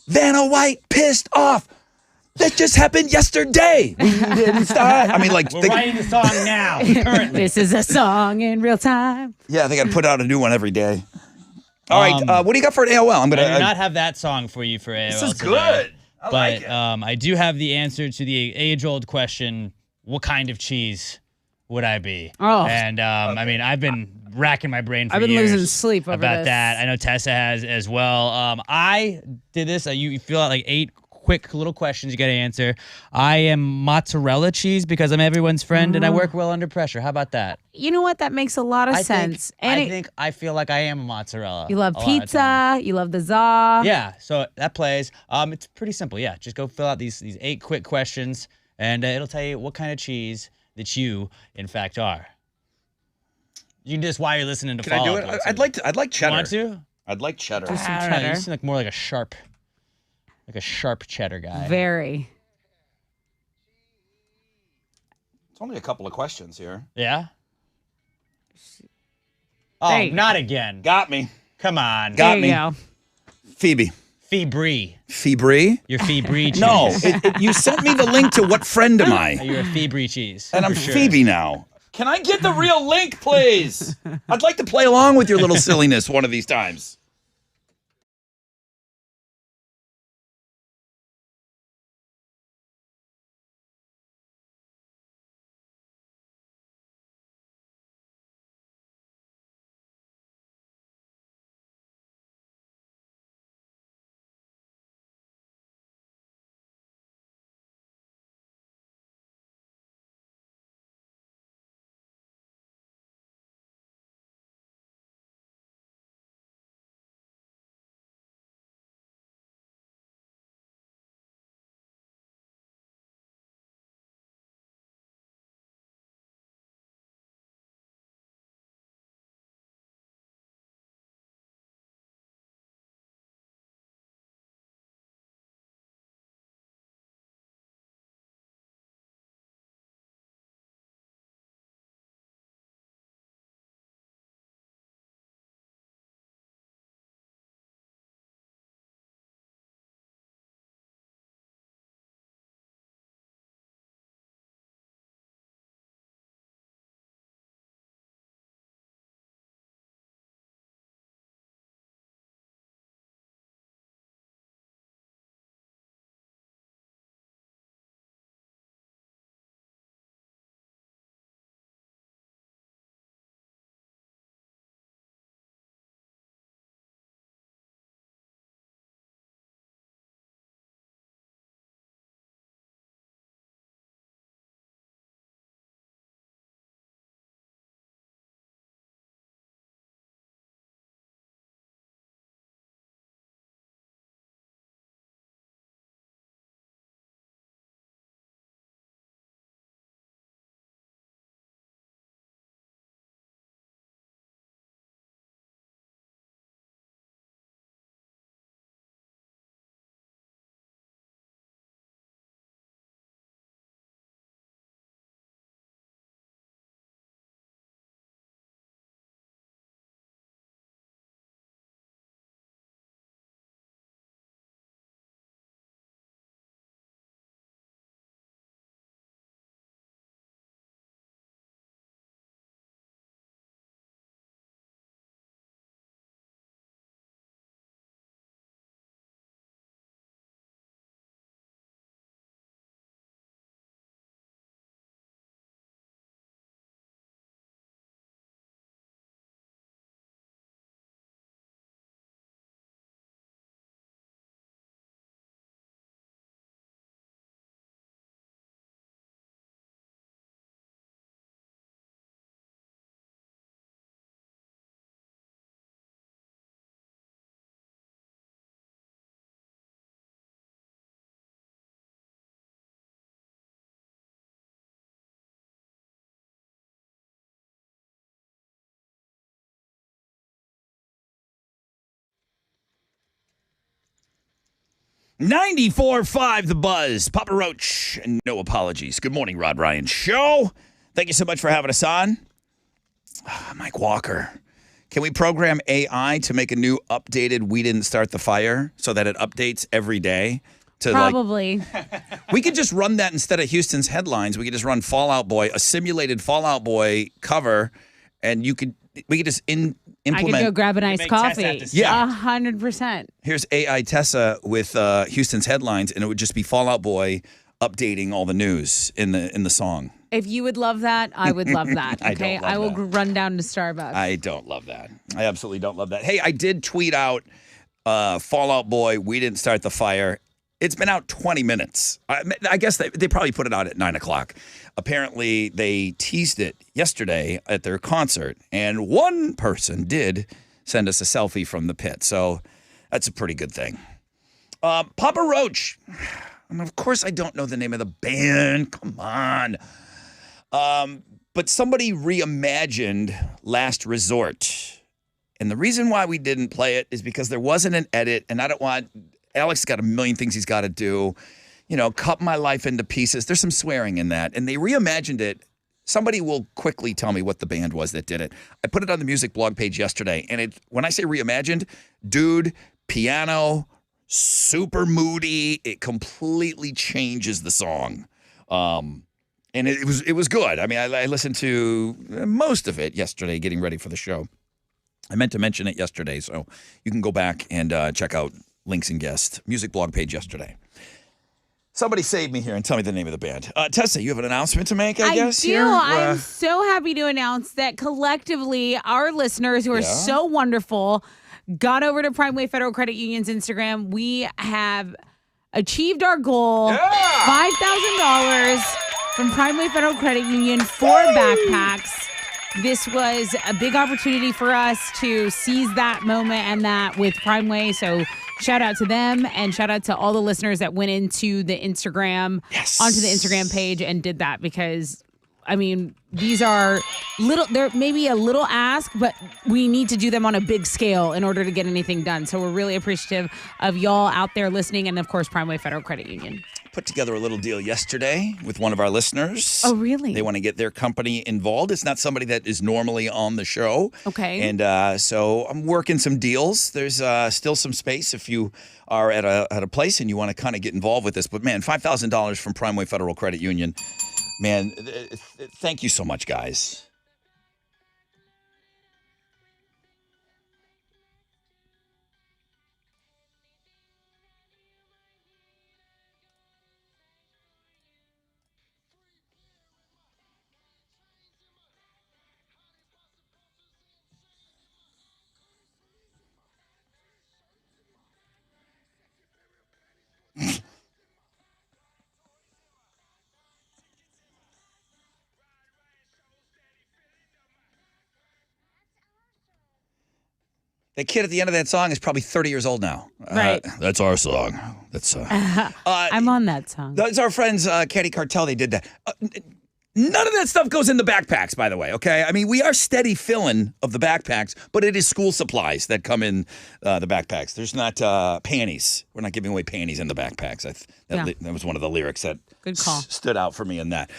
Vanna White pissed off. That just happened yesterday. We didn't start. I mean, like, We're writing the song now, currently. This is a song in real time. yeah, they got to put out a new one every day. All right, what do you got for an AOL? I'm I gonna. do not have that song for you for AOL This is today, good. I but like it. I do have the answer to the age-old question: what kind of cheese would I be? Oh. And I mean, I've been racking my brain for I've been years losing sleep over about this. that. I know Tessa has as well. I did this. You fill out like 8 quick little questions you got to answer. I am mozzarella cheese because I'm everyone's friend and I work well under pressure. How about that? You know what? That makes a lot of sense. I feel like I am a mozzarella. You love a lot of pizza. times. You love the za. Yeah, so that plays. It's pretty simple. Yeah, just go fill out these 8 quick questions, and it'll tell you what kind of cheese that you, in fact, are. You can just while you're listening to. Can I do it? I'd like cheddar. You want to? I'd like cheddar. Do some I don't know. cheddar. You seem like more like a sharp cheddar guy. Very. It's only a couple of questions here. Yeah. There you Oh, not again. Got me. Come on. Got There me. you go. Phoebe. Febri. Febri? You're Febri cheese. No, you sent me the link to what friend am I? You're a Febri cheese. And I'm for sure. Phoebe now. Can I get the real link, please? I'd like to play along with your little silliness one of these times. .94.5 The Buzz. Papa Roach and no apologies. Good morning, Rod Ryan Show. Thank you so much for having us on. Mike Walker. Can we program AI to make a new updated We Didn't Start the Fire so that it updates every day? Probably. We could just run that instead of Houston's headlines. We could just run Fall Out Boy, a simulated Fall Out Boy cover, and we could just implement. I could go grab an iced coffee. Yeah. 100%. Here's AI Tessa with Houston's headlines, and it would just be Fall Out Boy updating all the news in the song. If you would love that, I would love that. I Okay, don't love I will that. run down to Starbucks. I don't love that. I absolutely don't love that. Hey, I did tweet out Fall Out Boy, We Didn't Start the Fire, It's been out 20 minutes. I guess they probably put it out at 9 o'clock. Apparently, they teased it yesterday at their concert, and one person did send us a selfie from the pit. So that's a pretty good thing. Papa Roach. And of course, I don't know the name of the band. Come on. But somebody reimagined Last Resort. And the reason why we didn't play it is because there wasn't an edit, and I don't want... Alex got a million things he's got to do. You know, cut my life into pieces. There's some swearing in that. And they reimagined it. Somebody will quickly tell me what the band was that did it. I put it on the music blog page yesterday. And when I say reimagined, dude, piano, super moody. It completely changes the song. And it was good. I mean, I listened to most of it yesterday getting ready for the show. I meant to mention it yesterday, so you can go back and check out links and guests. Music blog page yesterday. Somebody save me here and tell me the name of the band. Tessa, you have an announcement to make, I guess? I do. Here? I'm so happy to announce that collectively, our listeners who are so wonderful got over to Primeway Federal Credit Union's Instagram. We have achieved our goal. $5,000 from Primeway Federal Credit Union for backpacks. This was a big opportunity for us to seize that moment and that with Primeway. So shout out to them and shout out to all the listeners that went into the Instagram, onto the Instagram page and did that because, I mean, these are they're maybe a little ask, but we need to do them on a big scale in order to get anything done. So we're really appreciative of y'all out there listening and, of course, Primeway Federal Credit Union. Put together a little deal yesterday with one of our listeners. Oh, really? They want to get their company involved. It's not somebody that is normally on the show. Okay. And so I'm working some deals. There's still some space if you are at a place and you want to kind of get involved with this. But, man, $5,000 from Primeway Federal Credit Union. Man, thank you so much, guys. The kid at the end of that song is probably 30 years old now. Right. That's our song. That's I'm on that song. That's our friends, Caddy Cartel. They did that. None of that stuff goes in the backpacks, by the way, okay? I mean, we are steady filling of the backpacks, but it is school supplies that come in the backpacks. There's not panties. We're not giving away panties in the backpacks. That was one of the lyrics that Good call. Stood out for me in that.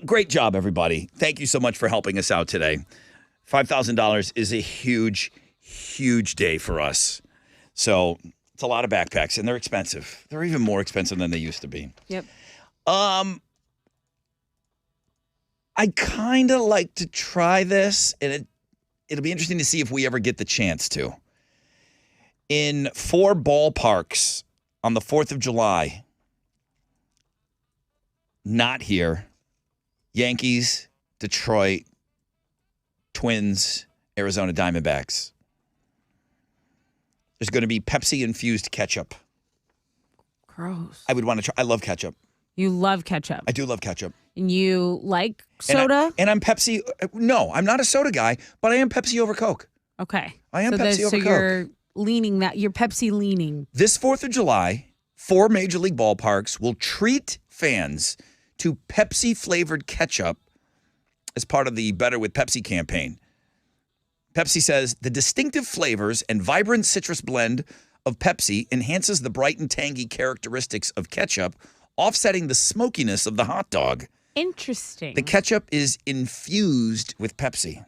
Great job, everybody. Thank you so much for helping us out today. $5,000 is a huge day for us. So it's a lot of backpacks, and they're expensive. They're even more expensive than they used to be. Yep. I kind of like to try this, and it'll be interesting to see if we ever get the chance to. In 4 ballparks on the 4th of July, not here, Yankees, Detroit, Twins, Arizona Diamondbacks. There's going to be Pepsi-infused ketchup. Gross. I would want to try. I love ketchup. You love ketchup. I do love ketchup. And you like soda? And I'm Pepsi. No, I'm not a soda guy, but I am Pepsi over Coke. Okay. I am Pepsi over Coke. So you're leaning that. You're Pepsi leaning. This 4th of July, 4 major league ballparks will treat fans to Pepsi-flavored ketchup as part of the Better with Pepsi campaign. Pepsi says the distinctive flavors and vibrant citrus blend of Pepsi enhances the bright and tangy characteristics of ketchup, offsetting the smokiness of the hot dog. Interesting. The ketchup is infused with Pepsi.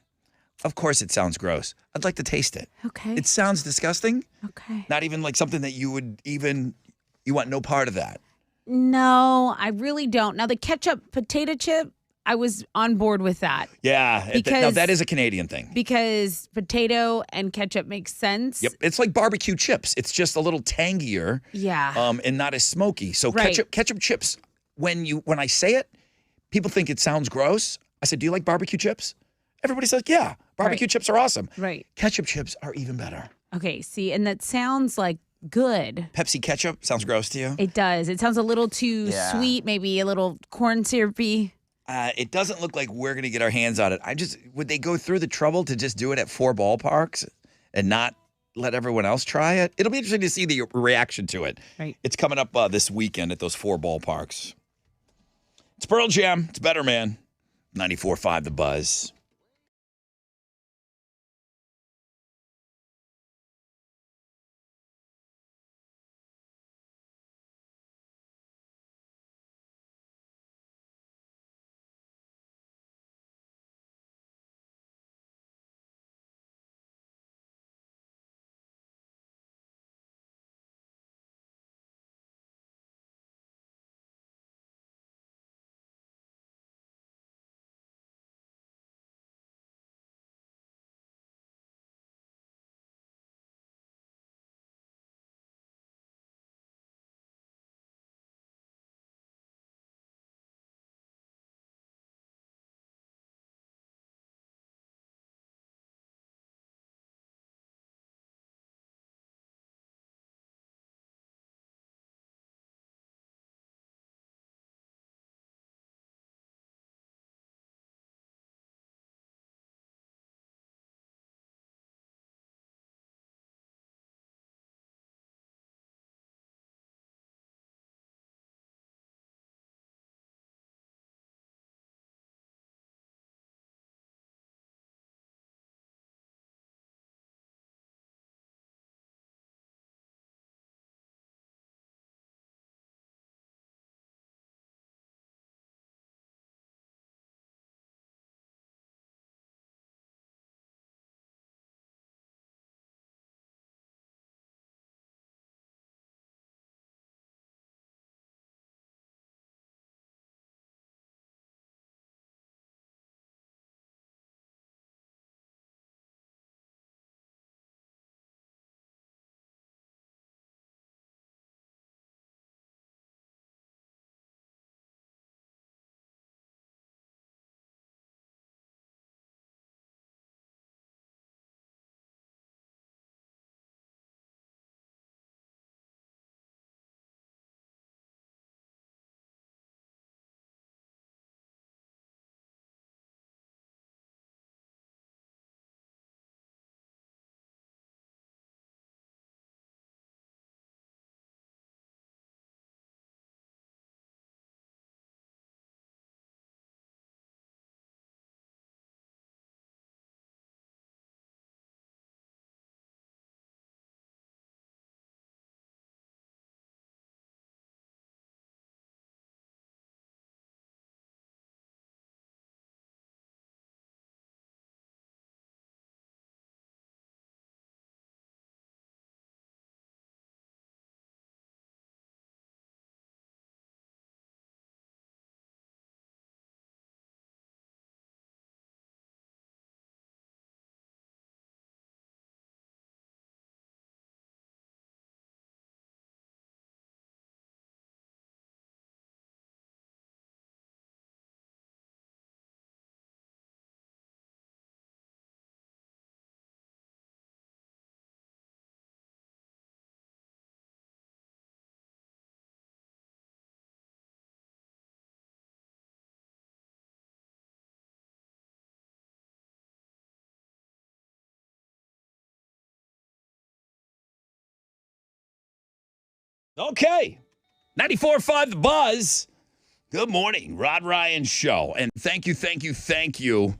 Of course, it sounds gross. I'd like to taste it. Okay. It sounds disgusting. Okay. Not even like something that you want no part of that. No, I really don't. Now, the ketchup potato chip, I was on board with that. Yeah. Now, that is a Canadian thing. Because potato and ketchup makes sense. Yep. It's like barbecue chips. It's just a little tangier. Yeah. And not as smoky. So ketchup chips, when I say it, people think it sounds gross. I said, do you like barbecue chips? Everybody says, yeah. Barbecue chips are awesome. Right. Ketchup chips are even better. Okay, see, and that sounds like good. Pepsi ketchup sounds gross to you? It does. It sounds a little too Yeah. sweet, maybe a little corn syrupy. It doesn't look like we're going to get our hands on it. Would they go through the trouble to just do it at 4 ballparks and not let everyone else try it? It'll be interesting to see the reaction to it. Right. It's coming up this weekend at those 4 ballparks. It's Pearl Jam. It's Better Man. 94.5 The Buzz. Okay. 94.5 The Buzz. Good morning, Rod Ryan Show. And thank you.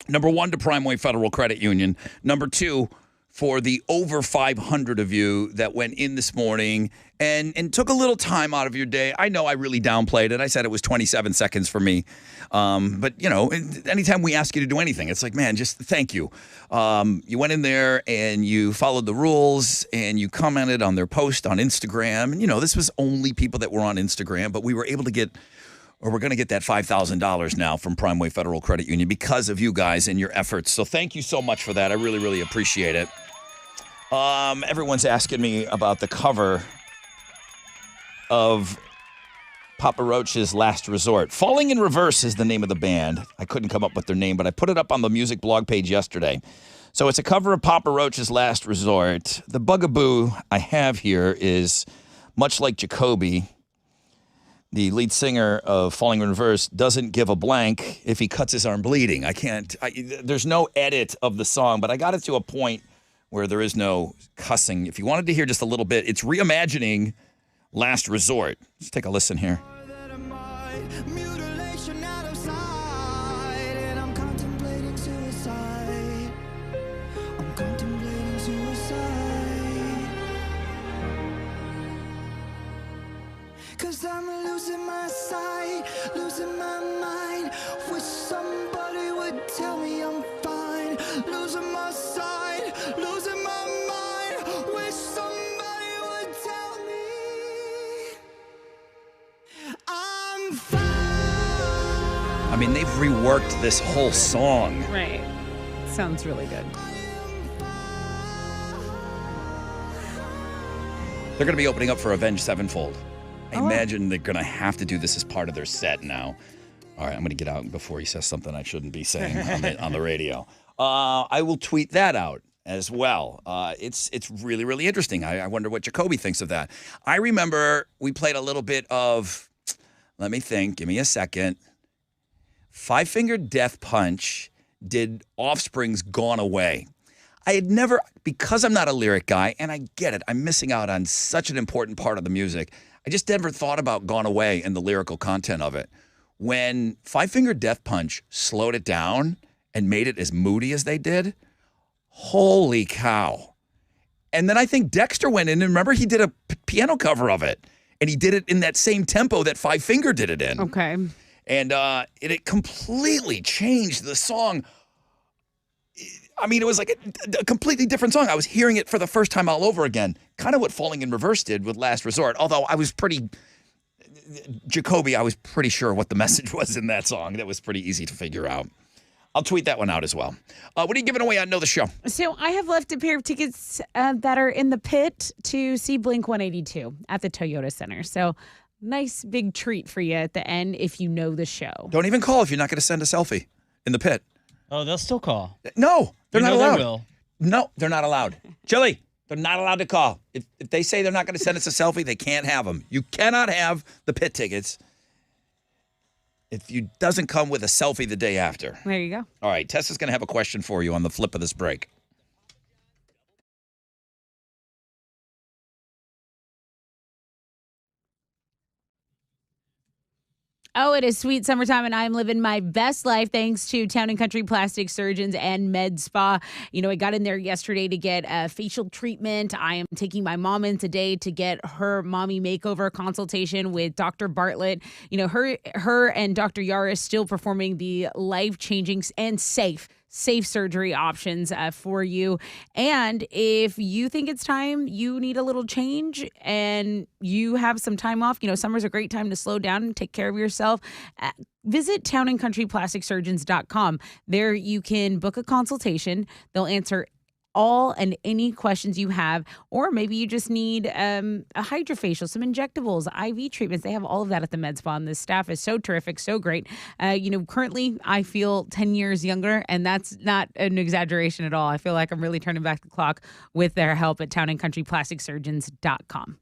Number 1, to Primeway Federal Credit Union. Number 2, for the over 500 of you that went in this morning and took a little time out of your day. I know I really downplayed it. I said it was 27 seconds for me. But, you know, anytime we ask you to do anything, it's like, man, just thank you. You went in there and you followed the rules and you commented on their post on Instagram. And, you know, this was only people that were on Instagram, but we were able to get, or we're going to get that $5,000 now from Primeway Federal Credit Union because of you guys and your efforts. So thank you so much for that. I really, really appreciate it. Everyone's asking me about the cover of Papa Roach's Last Resort. Falling in Reverse is the name of the band. I couldn't come up with their name, but I put it up on the music blog page yesterday. So it's a cover of Papa Roach's Last Resort. The bugaboo I have here is, much like Jacoby, the lead singer of Falling in Reverse doesn't give a blank if he cuts his arm bleeding. There's no edit of the song, but I got it to a point where there is no cussing. If you wanted to hear just a little bit, it's reimagining Last Resort. Let's take a listen here. Cause I'm losing my sight, losing my mind. Wish somebody would tell me I'm fine. Losing my sight, losing my mind. Wish somebody would tell me I'm fine. I mean, they've reworked this whole song. Right. Sounds really good. They're going to be opening up for Avenged Sevenfold. I imagine they're going to have to do this as part of their set now. All right, I'm going to get out before he says something I shouldn't be saying on the radio. I will tweet that out as well. It's really, really interesting. I wonder what Jacoby thinks of that. I remember we played a little bit of, let me think, give me a second. Five Finger Death Punch did Offspring's Gone Away. I had never, because I'm not a lyric guy, and I get it, I'm missing out on such an important part of the music. I just never thought about Gone Away and the lyrical content of it. When Five Finger Death Punch slowed it down and made it as moody as they did, holy cow. And then I think Dexter went in, and remember he did a piano cover of it, and he did it in that same tempo that Five Finger did it in. Okay. And it completely changed the song. I mean, it was like a completely different song. I was hearing it for the first time all over again. Kind of what Falling in Reverse did with Last Resort. Although I was pretty sure what the message was in that song. That was pretty easy to figure out. I'll tweet that one out as well. What are you giving away on Know the Show? So I have left a pair of tickets that are in the pit to see Blink 182 at the Toyota Center. So nice big treat for you at the end if you know the show. Don't even call if you're not going to send a selfie in the pit. Oh, they'll still call. No, they're not allowed. They will. No, they're not allowed. Chili, they're not allowed to call. If they say they're not going to send us a selfie, they can't have them. You cannot have the pit tickets if you doesn't come with a selfie the day after. There you go. All right, Tessa's going to have a question for you on the flip of this break. Oh, it is sweet summertime, and I'm living my best life thanks to Town and Country Plastic Surgeons and Med Spa. You know, I got in there yesterday to get a facial treatment. I am taking my mom in today to get her mommy makeover consultation with Dr. Bartlett. You know, her and Dr. Yaris still performing the life-changing and safe surgery options for you. And if you think it's time, you need a little change and you have some time off, you know, summer's a great time to slow down and take care of yourself. Visit townandcountryplasticsurgeons.com. There you can book a consultation. They'll answer all and any questions you have, or maybe you just need a hydrofacial, some injectables, IV treatments. They have all of that at the Med Spa, and the staff is so terrific, so great. You know, currently I feel 10 years younger, and that's not an exaggeration at all. I feel like I'm really turning back the clock with their help at townandcountryplasticsurgeons.com.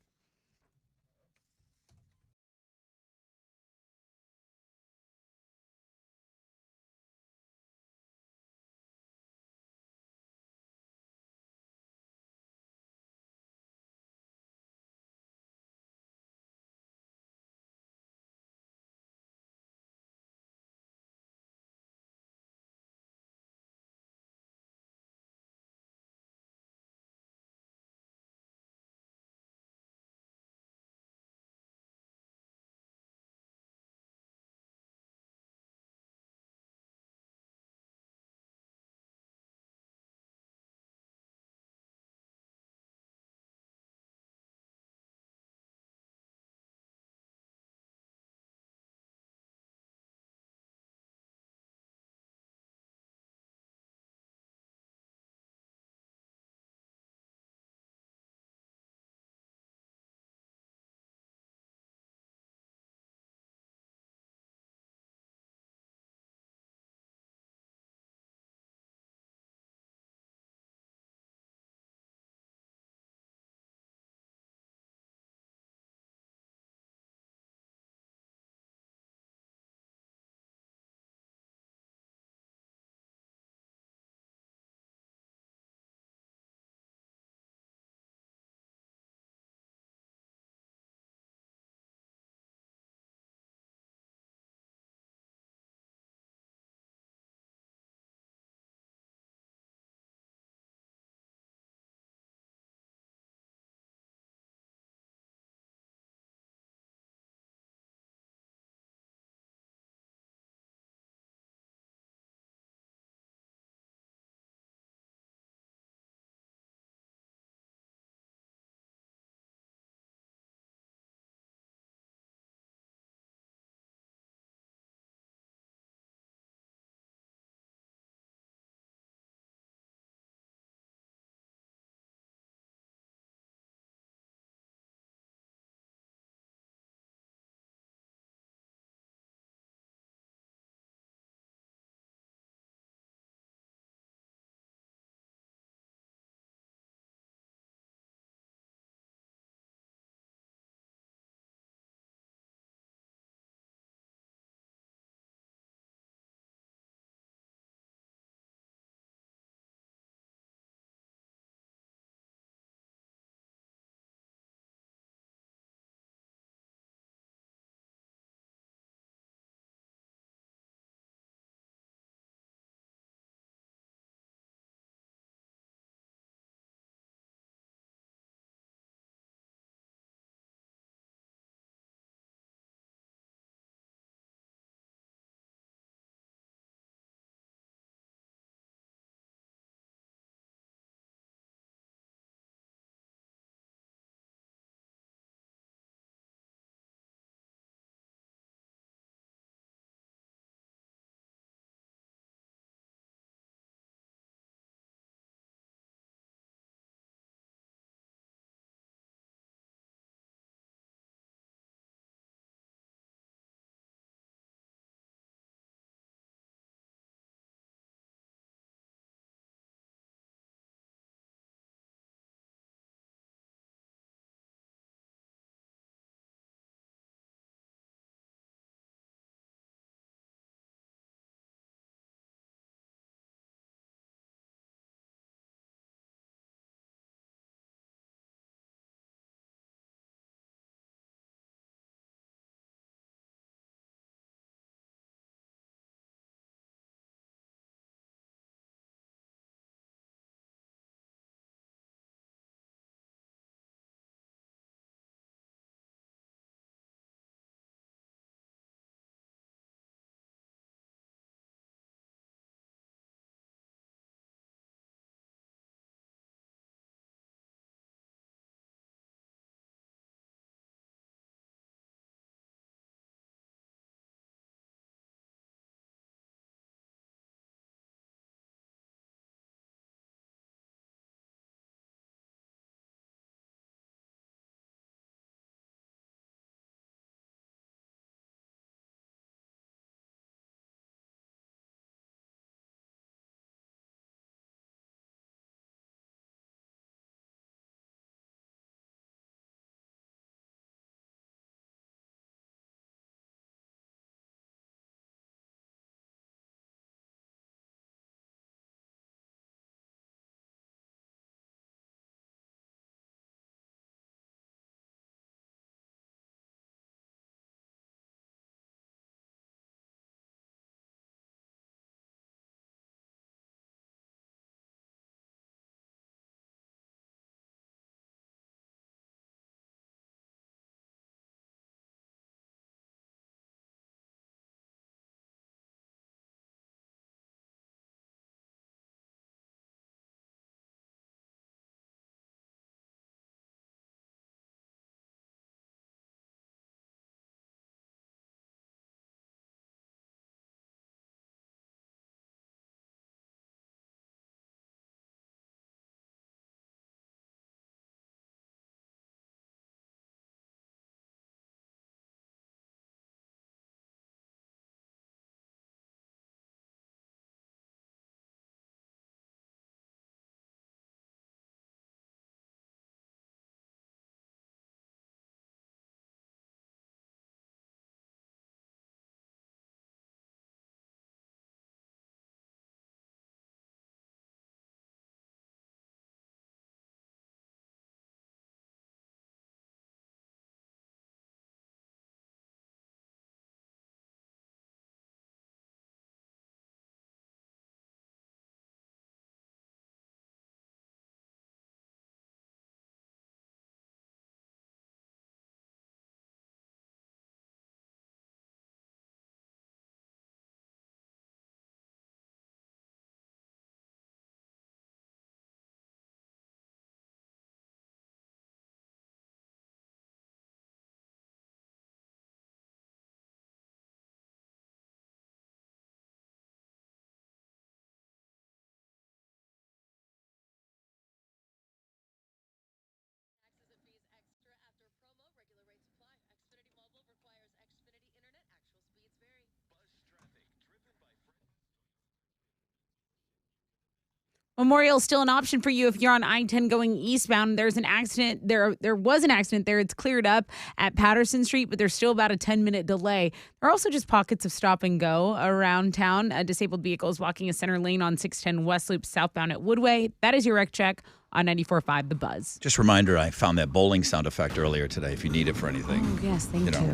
Memorial is still an option for you if you're on I-10 going eastbound. There's an accident. There was an accident there. It's cleared up at Patterson Street, but there's still about a 10-minute delay. There are also just pockets of stop and go around town. Disabled vehicles blocking a center lane on 610 West Loop southbound at Woodway. That is your wreck check on 94.5 The Buzz. Just a reminder, I found that bowling sound effect earlier today if you need it for anything. Oh, yes, thank you. know.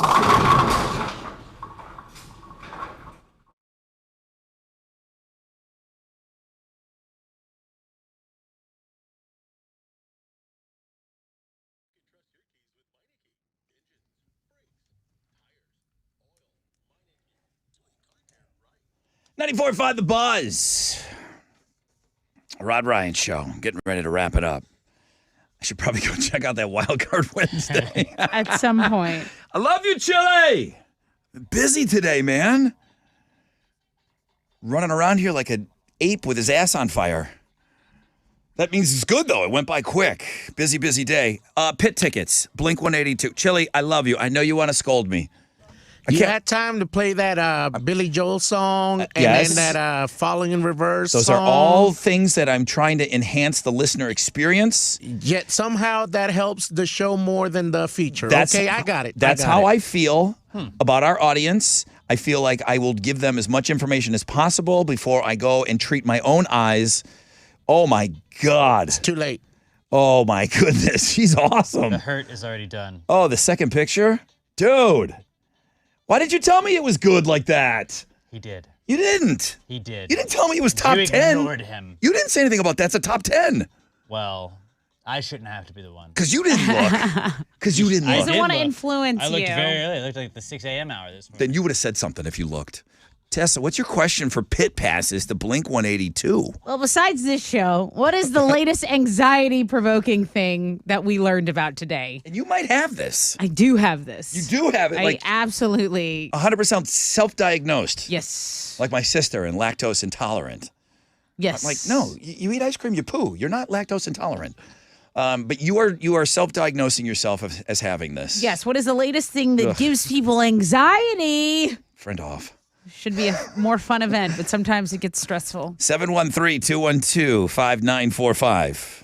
.94.5 The Buzz. Rod Ryan Show. Getting ready to wrap it up. I should probably go check out that Wild Card Wednesday. At some point. I love you, Chile. Busy today, man. Running around here like an ape with his ass on fire. That means it's good, though. It went by quick. Busy, busy day. Pit tickets. Blink 182. Chile, I love you. I know you want to scold me. You had time to play that Billy Joel song and yes. then that Falling in Reverse Those song. are all things that I'm trying to enhance the listener experience. Yet somehow that helps the show more than the feature. That's, okay, I got it. That's how I feel about our audience. I feel like I will give them as much information as possible before I go and treat my own eyes. Oh, my God. It's too late. Oh, my goodness. She's awesome. The hurt is already done. Oh, the second picture? Dude. Why did you tell me it was good like that? He did. You didn't. He did. You didn't tell me it was top 10. You ignored him. You didn't say anything about that's a top 10. Well, I shouldn't have to be the one. Because you didn't look. Because you didn't He look. doesn't want to influence I looked you. very early. I looked like the 6 a.m. hour this morning. Then you would have said something if you looked. Tessa, what's your question for pit passes to Blink 182? Well, besides this show, what is the latest anxiety-provoking thing that we learned about today? And you might have this. I do have this. You do have it. I Like absolutely. 100% self-diagnosed. Yes. Like my sister and lactose intolerant. Yes. I'm like, no, you eat ice cream, you poo. You're not lactose intolerant. But you are self-diagnosing yourself as having this. Yes. What is the latest thing that Ugh. gives people anxiety? Friend off. Should be a more fun event, but sometimes it gets stressful. 713-212-5945.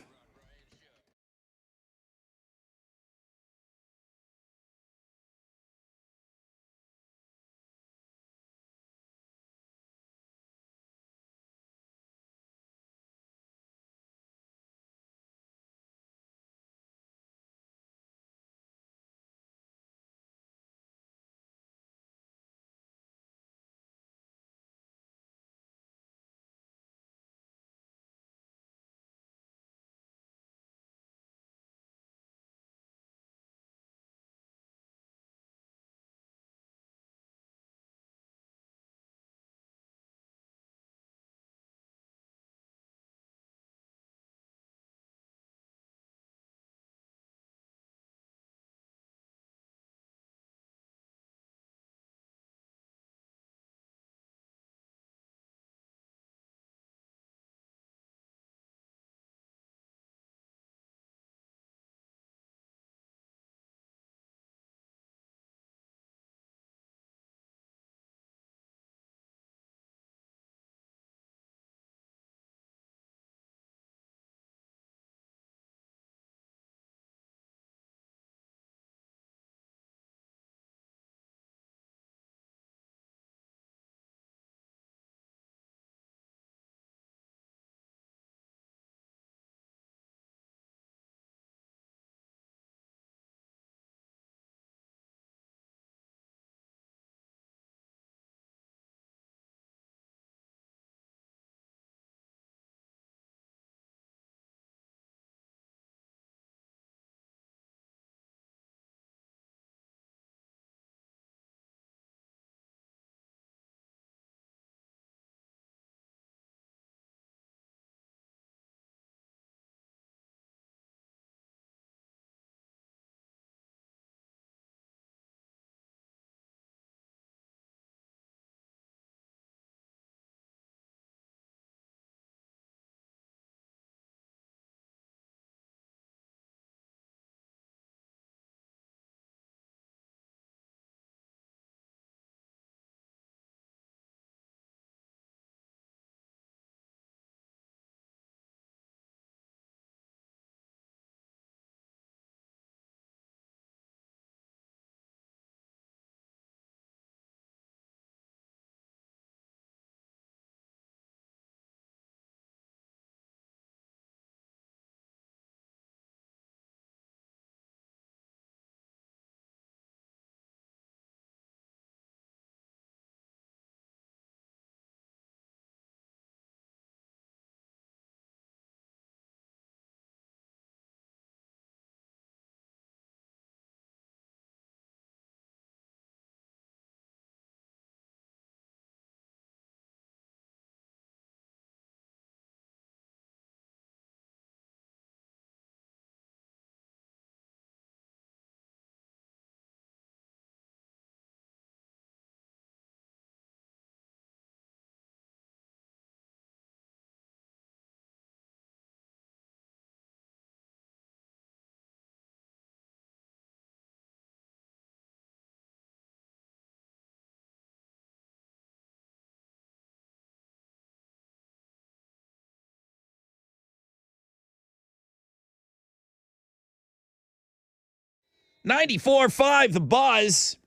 94.5 The Buzz.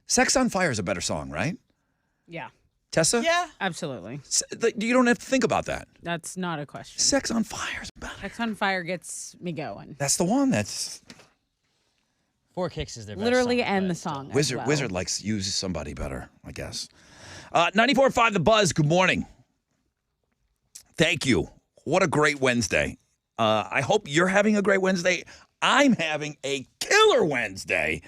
Sex on Fire is a better song, right? Yeah, Tessa? Yeah. absolutely. You don't have to think about that. That's not a question. Sex on Fire is better. Sex on Fire gets me going. That's the one that's... Four Kicks is their best Literally song, and but the song. as Wizard well. Wizard likes uses somebody better, I guess. 94.5 The Buzz, good morning. Thank you. What a great Wednesday. I hope you're having a great Wednesday. I'm having a killer Wednesday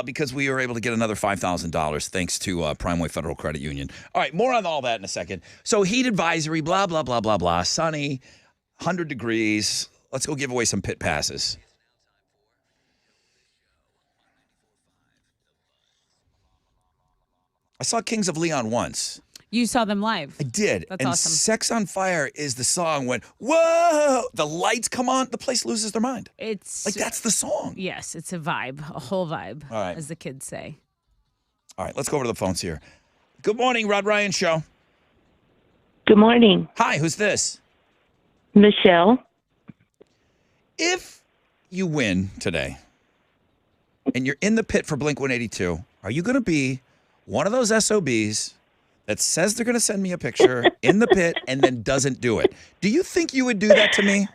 because we were able to get another $5,000 thanks to Primeway Federal Credit Union. All right, more on all that in a second. So heat advisory, blah, blah, blah, blah, blah. Sunny, 100 degrees. Let's go give away some pit passes. I saw Kings of Leon once. You saw them live. I did. That's and awesome. Sex on Fire is the song when, whoa, the lights come on, the place loses their mind. It's Like, that's the song. yes, it's a vibe, a whole vibe, All right. as the kids say. All right, let's go over to the phones here. Good morning, Rod Ryan Show. Good morning, Hi, who's this? Michelle. If you win today and you're in the pit for Blink-182, are you going to be one of those SOBs that says they're going to send me a picture in the pit and then doesn't do it? Do you think you would do that to me?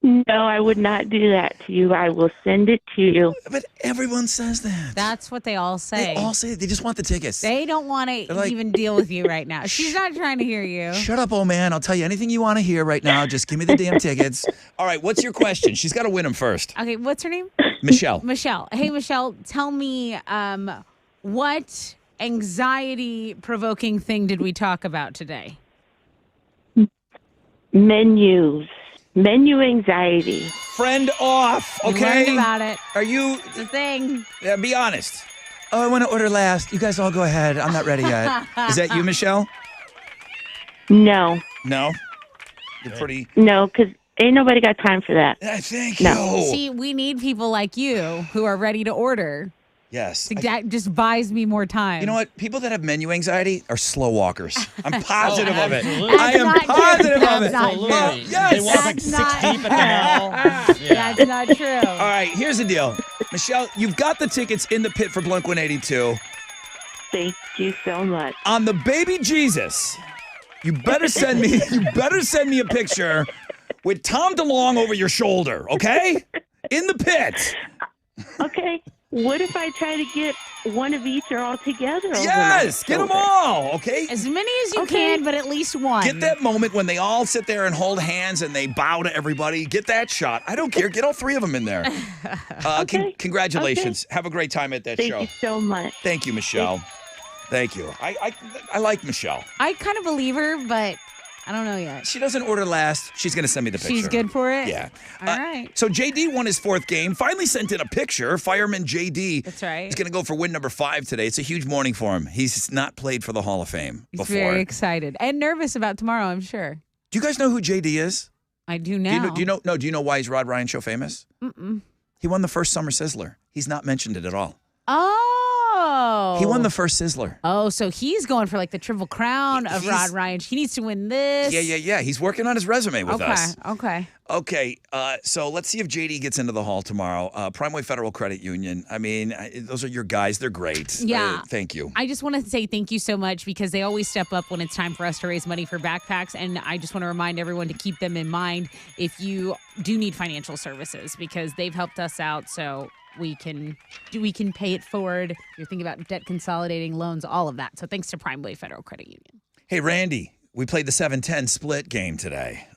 No, I would not do that to you. I will send it to you. But everyone says that. That's what they all say. They all say it. They just want the tickets. They don't want to They're like, even deal with you right now. She's not trying to hear you. Shut up, old man. I'll tell you anything you want to hear right now. Just give me the damn tickets. All right, what's your question? She's got to win them first. Okay, what's her name? Michelle. Michelle. Hey, Michelle, tell me what anxiety-provoking thing did we talk about today? Menus. Menu anxiety. Friend off, We okay? learned about it. Are you, It's a thing. be honest. Oh, I want to order last. You guys all go ahead. I'm not ready yet. Is that you, Michelle? No, No? You're pretty. no, because ain't nobody got time for that. Thank No. you. See, we need people like you who are ready to order. Yes. That just buys me more time. You know what? People that have menu anxiety are slow walkers. I'm positive of it. absolutely. I am That's not positive true. of it. That's not Absolutely. Well, yes. They walk like That's 6 not- deep at the mall. Yeah. That's not true. All right, here's the deal. Michelle, you've got the tickets in the pit for Blink-182. Thank you so much. On the baby Jesus, you better send me a picture with Tom DeLonge over your shoulder, okay? In the pit. Okay, what if I try to get one of each or all together? over my Yes, get them shoulder? all, okay? As many as you Okay. can, but at least one. Get that moment when they all sit there and hold hands and they bow to everybody. Get that shot. I don't care. Get all three of them in there. Okay. Congratulations. Have a great time at that Thank show. you so much. Thank you, Michelle. Thank you. I like Michelle. I kind of believe her, but I don't know yet. She doesn't order last. She's going to send me the picture. She's good for it? Yeah. All right. So JD won his fourth game. Finally sent in a picture. Fireman JD. That's right. He's going to go for win number 5 today. It's a huge morning for him. He's not played for the Hall of Fame He's before. very excited and nervous about tomorrow, I'm sure. Do you guys know who JD is? I do now. Do you know why he's Rod Ryan Show famous? Mm-mm. He won the first Summer Sizzler. He's not mentioned it at all. Oh. He won the first Sizzler. Oh, so he's going for like the Triple Crown of He's- Rod Ryan. He needs to win this. Yeah. He's working on his resume with us. Okay. Okay, so let's see if JD gets into the hall tomorrow. Primeway Federal Credit Union. I mean, those are your guys. They're great. Yeah. Thank you. I just want to say thank you so much because they always step up when it's time for us to raise money for backpacks. And I just want to remind everyone to keep them in mind if you do need financial services because they've helped us out. So we can pay it forward. You're thinking about debt consolidating loans, all of that. So thanks to Primeway Federal Credit Union. Hey, Randy, we played the 7-10 split game today.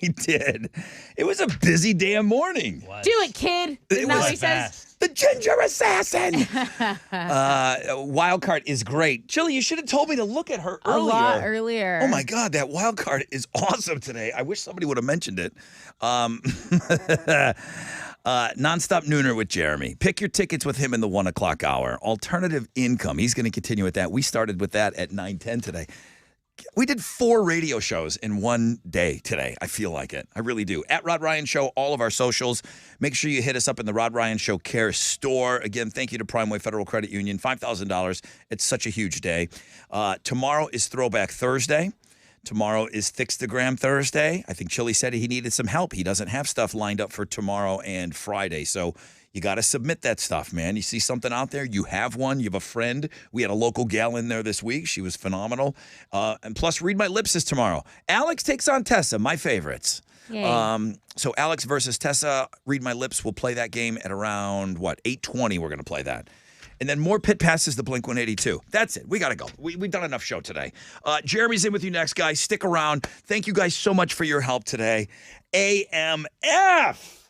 We did. It was a busy damn morning. Do it, kid. Isn't that what he says? The Ginger Assassin. Wild card is great. Chili, you should have told me to look at her earlier. A lot earlier. Oh my God, that wild card is awesome today. I wish somebody would have mentioned it. Nonstop Nooner with Jeremy. Pick your tickets with him in the 1 o'clock hour. Alternative income. He's going to continue with that. We started with that at 9:10 today. We did 4 radio shows in one day today. I feel like it. I really do. At Rod Ryan Show, all of our socials. Make sure you hit us up in the Rod Ryan Show Care store. Again, thank you to Primeway Federal Credit Union. $5,000. It's such a huge day. Tomorrow is Throwback Thursday. Tomorrow is Fixtagram Thursday. I think Chili said he needed some help. He doesn't have stuff lined up for tomorrow and Friday. So you got to submit that stuff, man. You see something out there, you have one, you have a friend. We had a local gal in there this week. She was phenomenal. And plus, Read My Lips is tomorrow. Alex takes on Tessa, my favorites. So Alex versus Tessa, Read My Lips. We'll play that game at around, 8:20 we're going to play that. And then more pit passes to Blink-182. That's it. We got to go. We've done enough show today. Jeremy's in with you next, guys. Stick around. Thank you guys so much for your help today. AMF!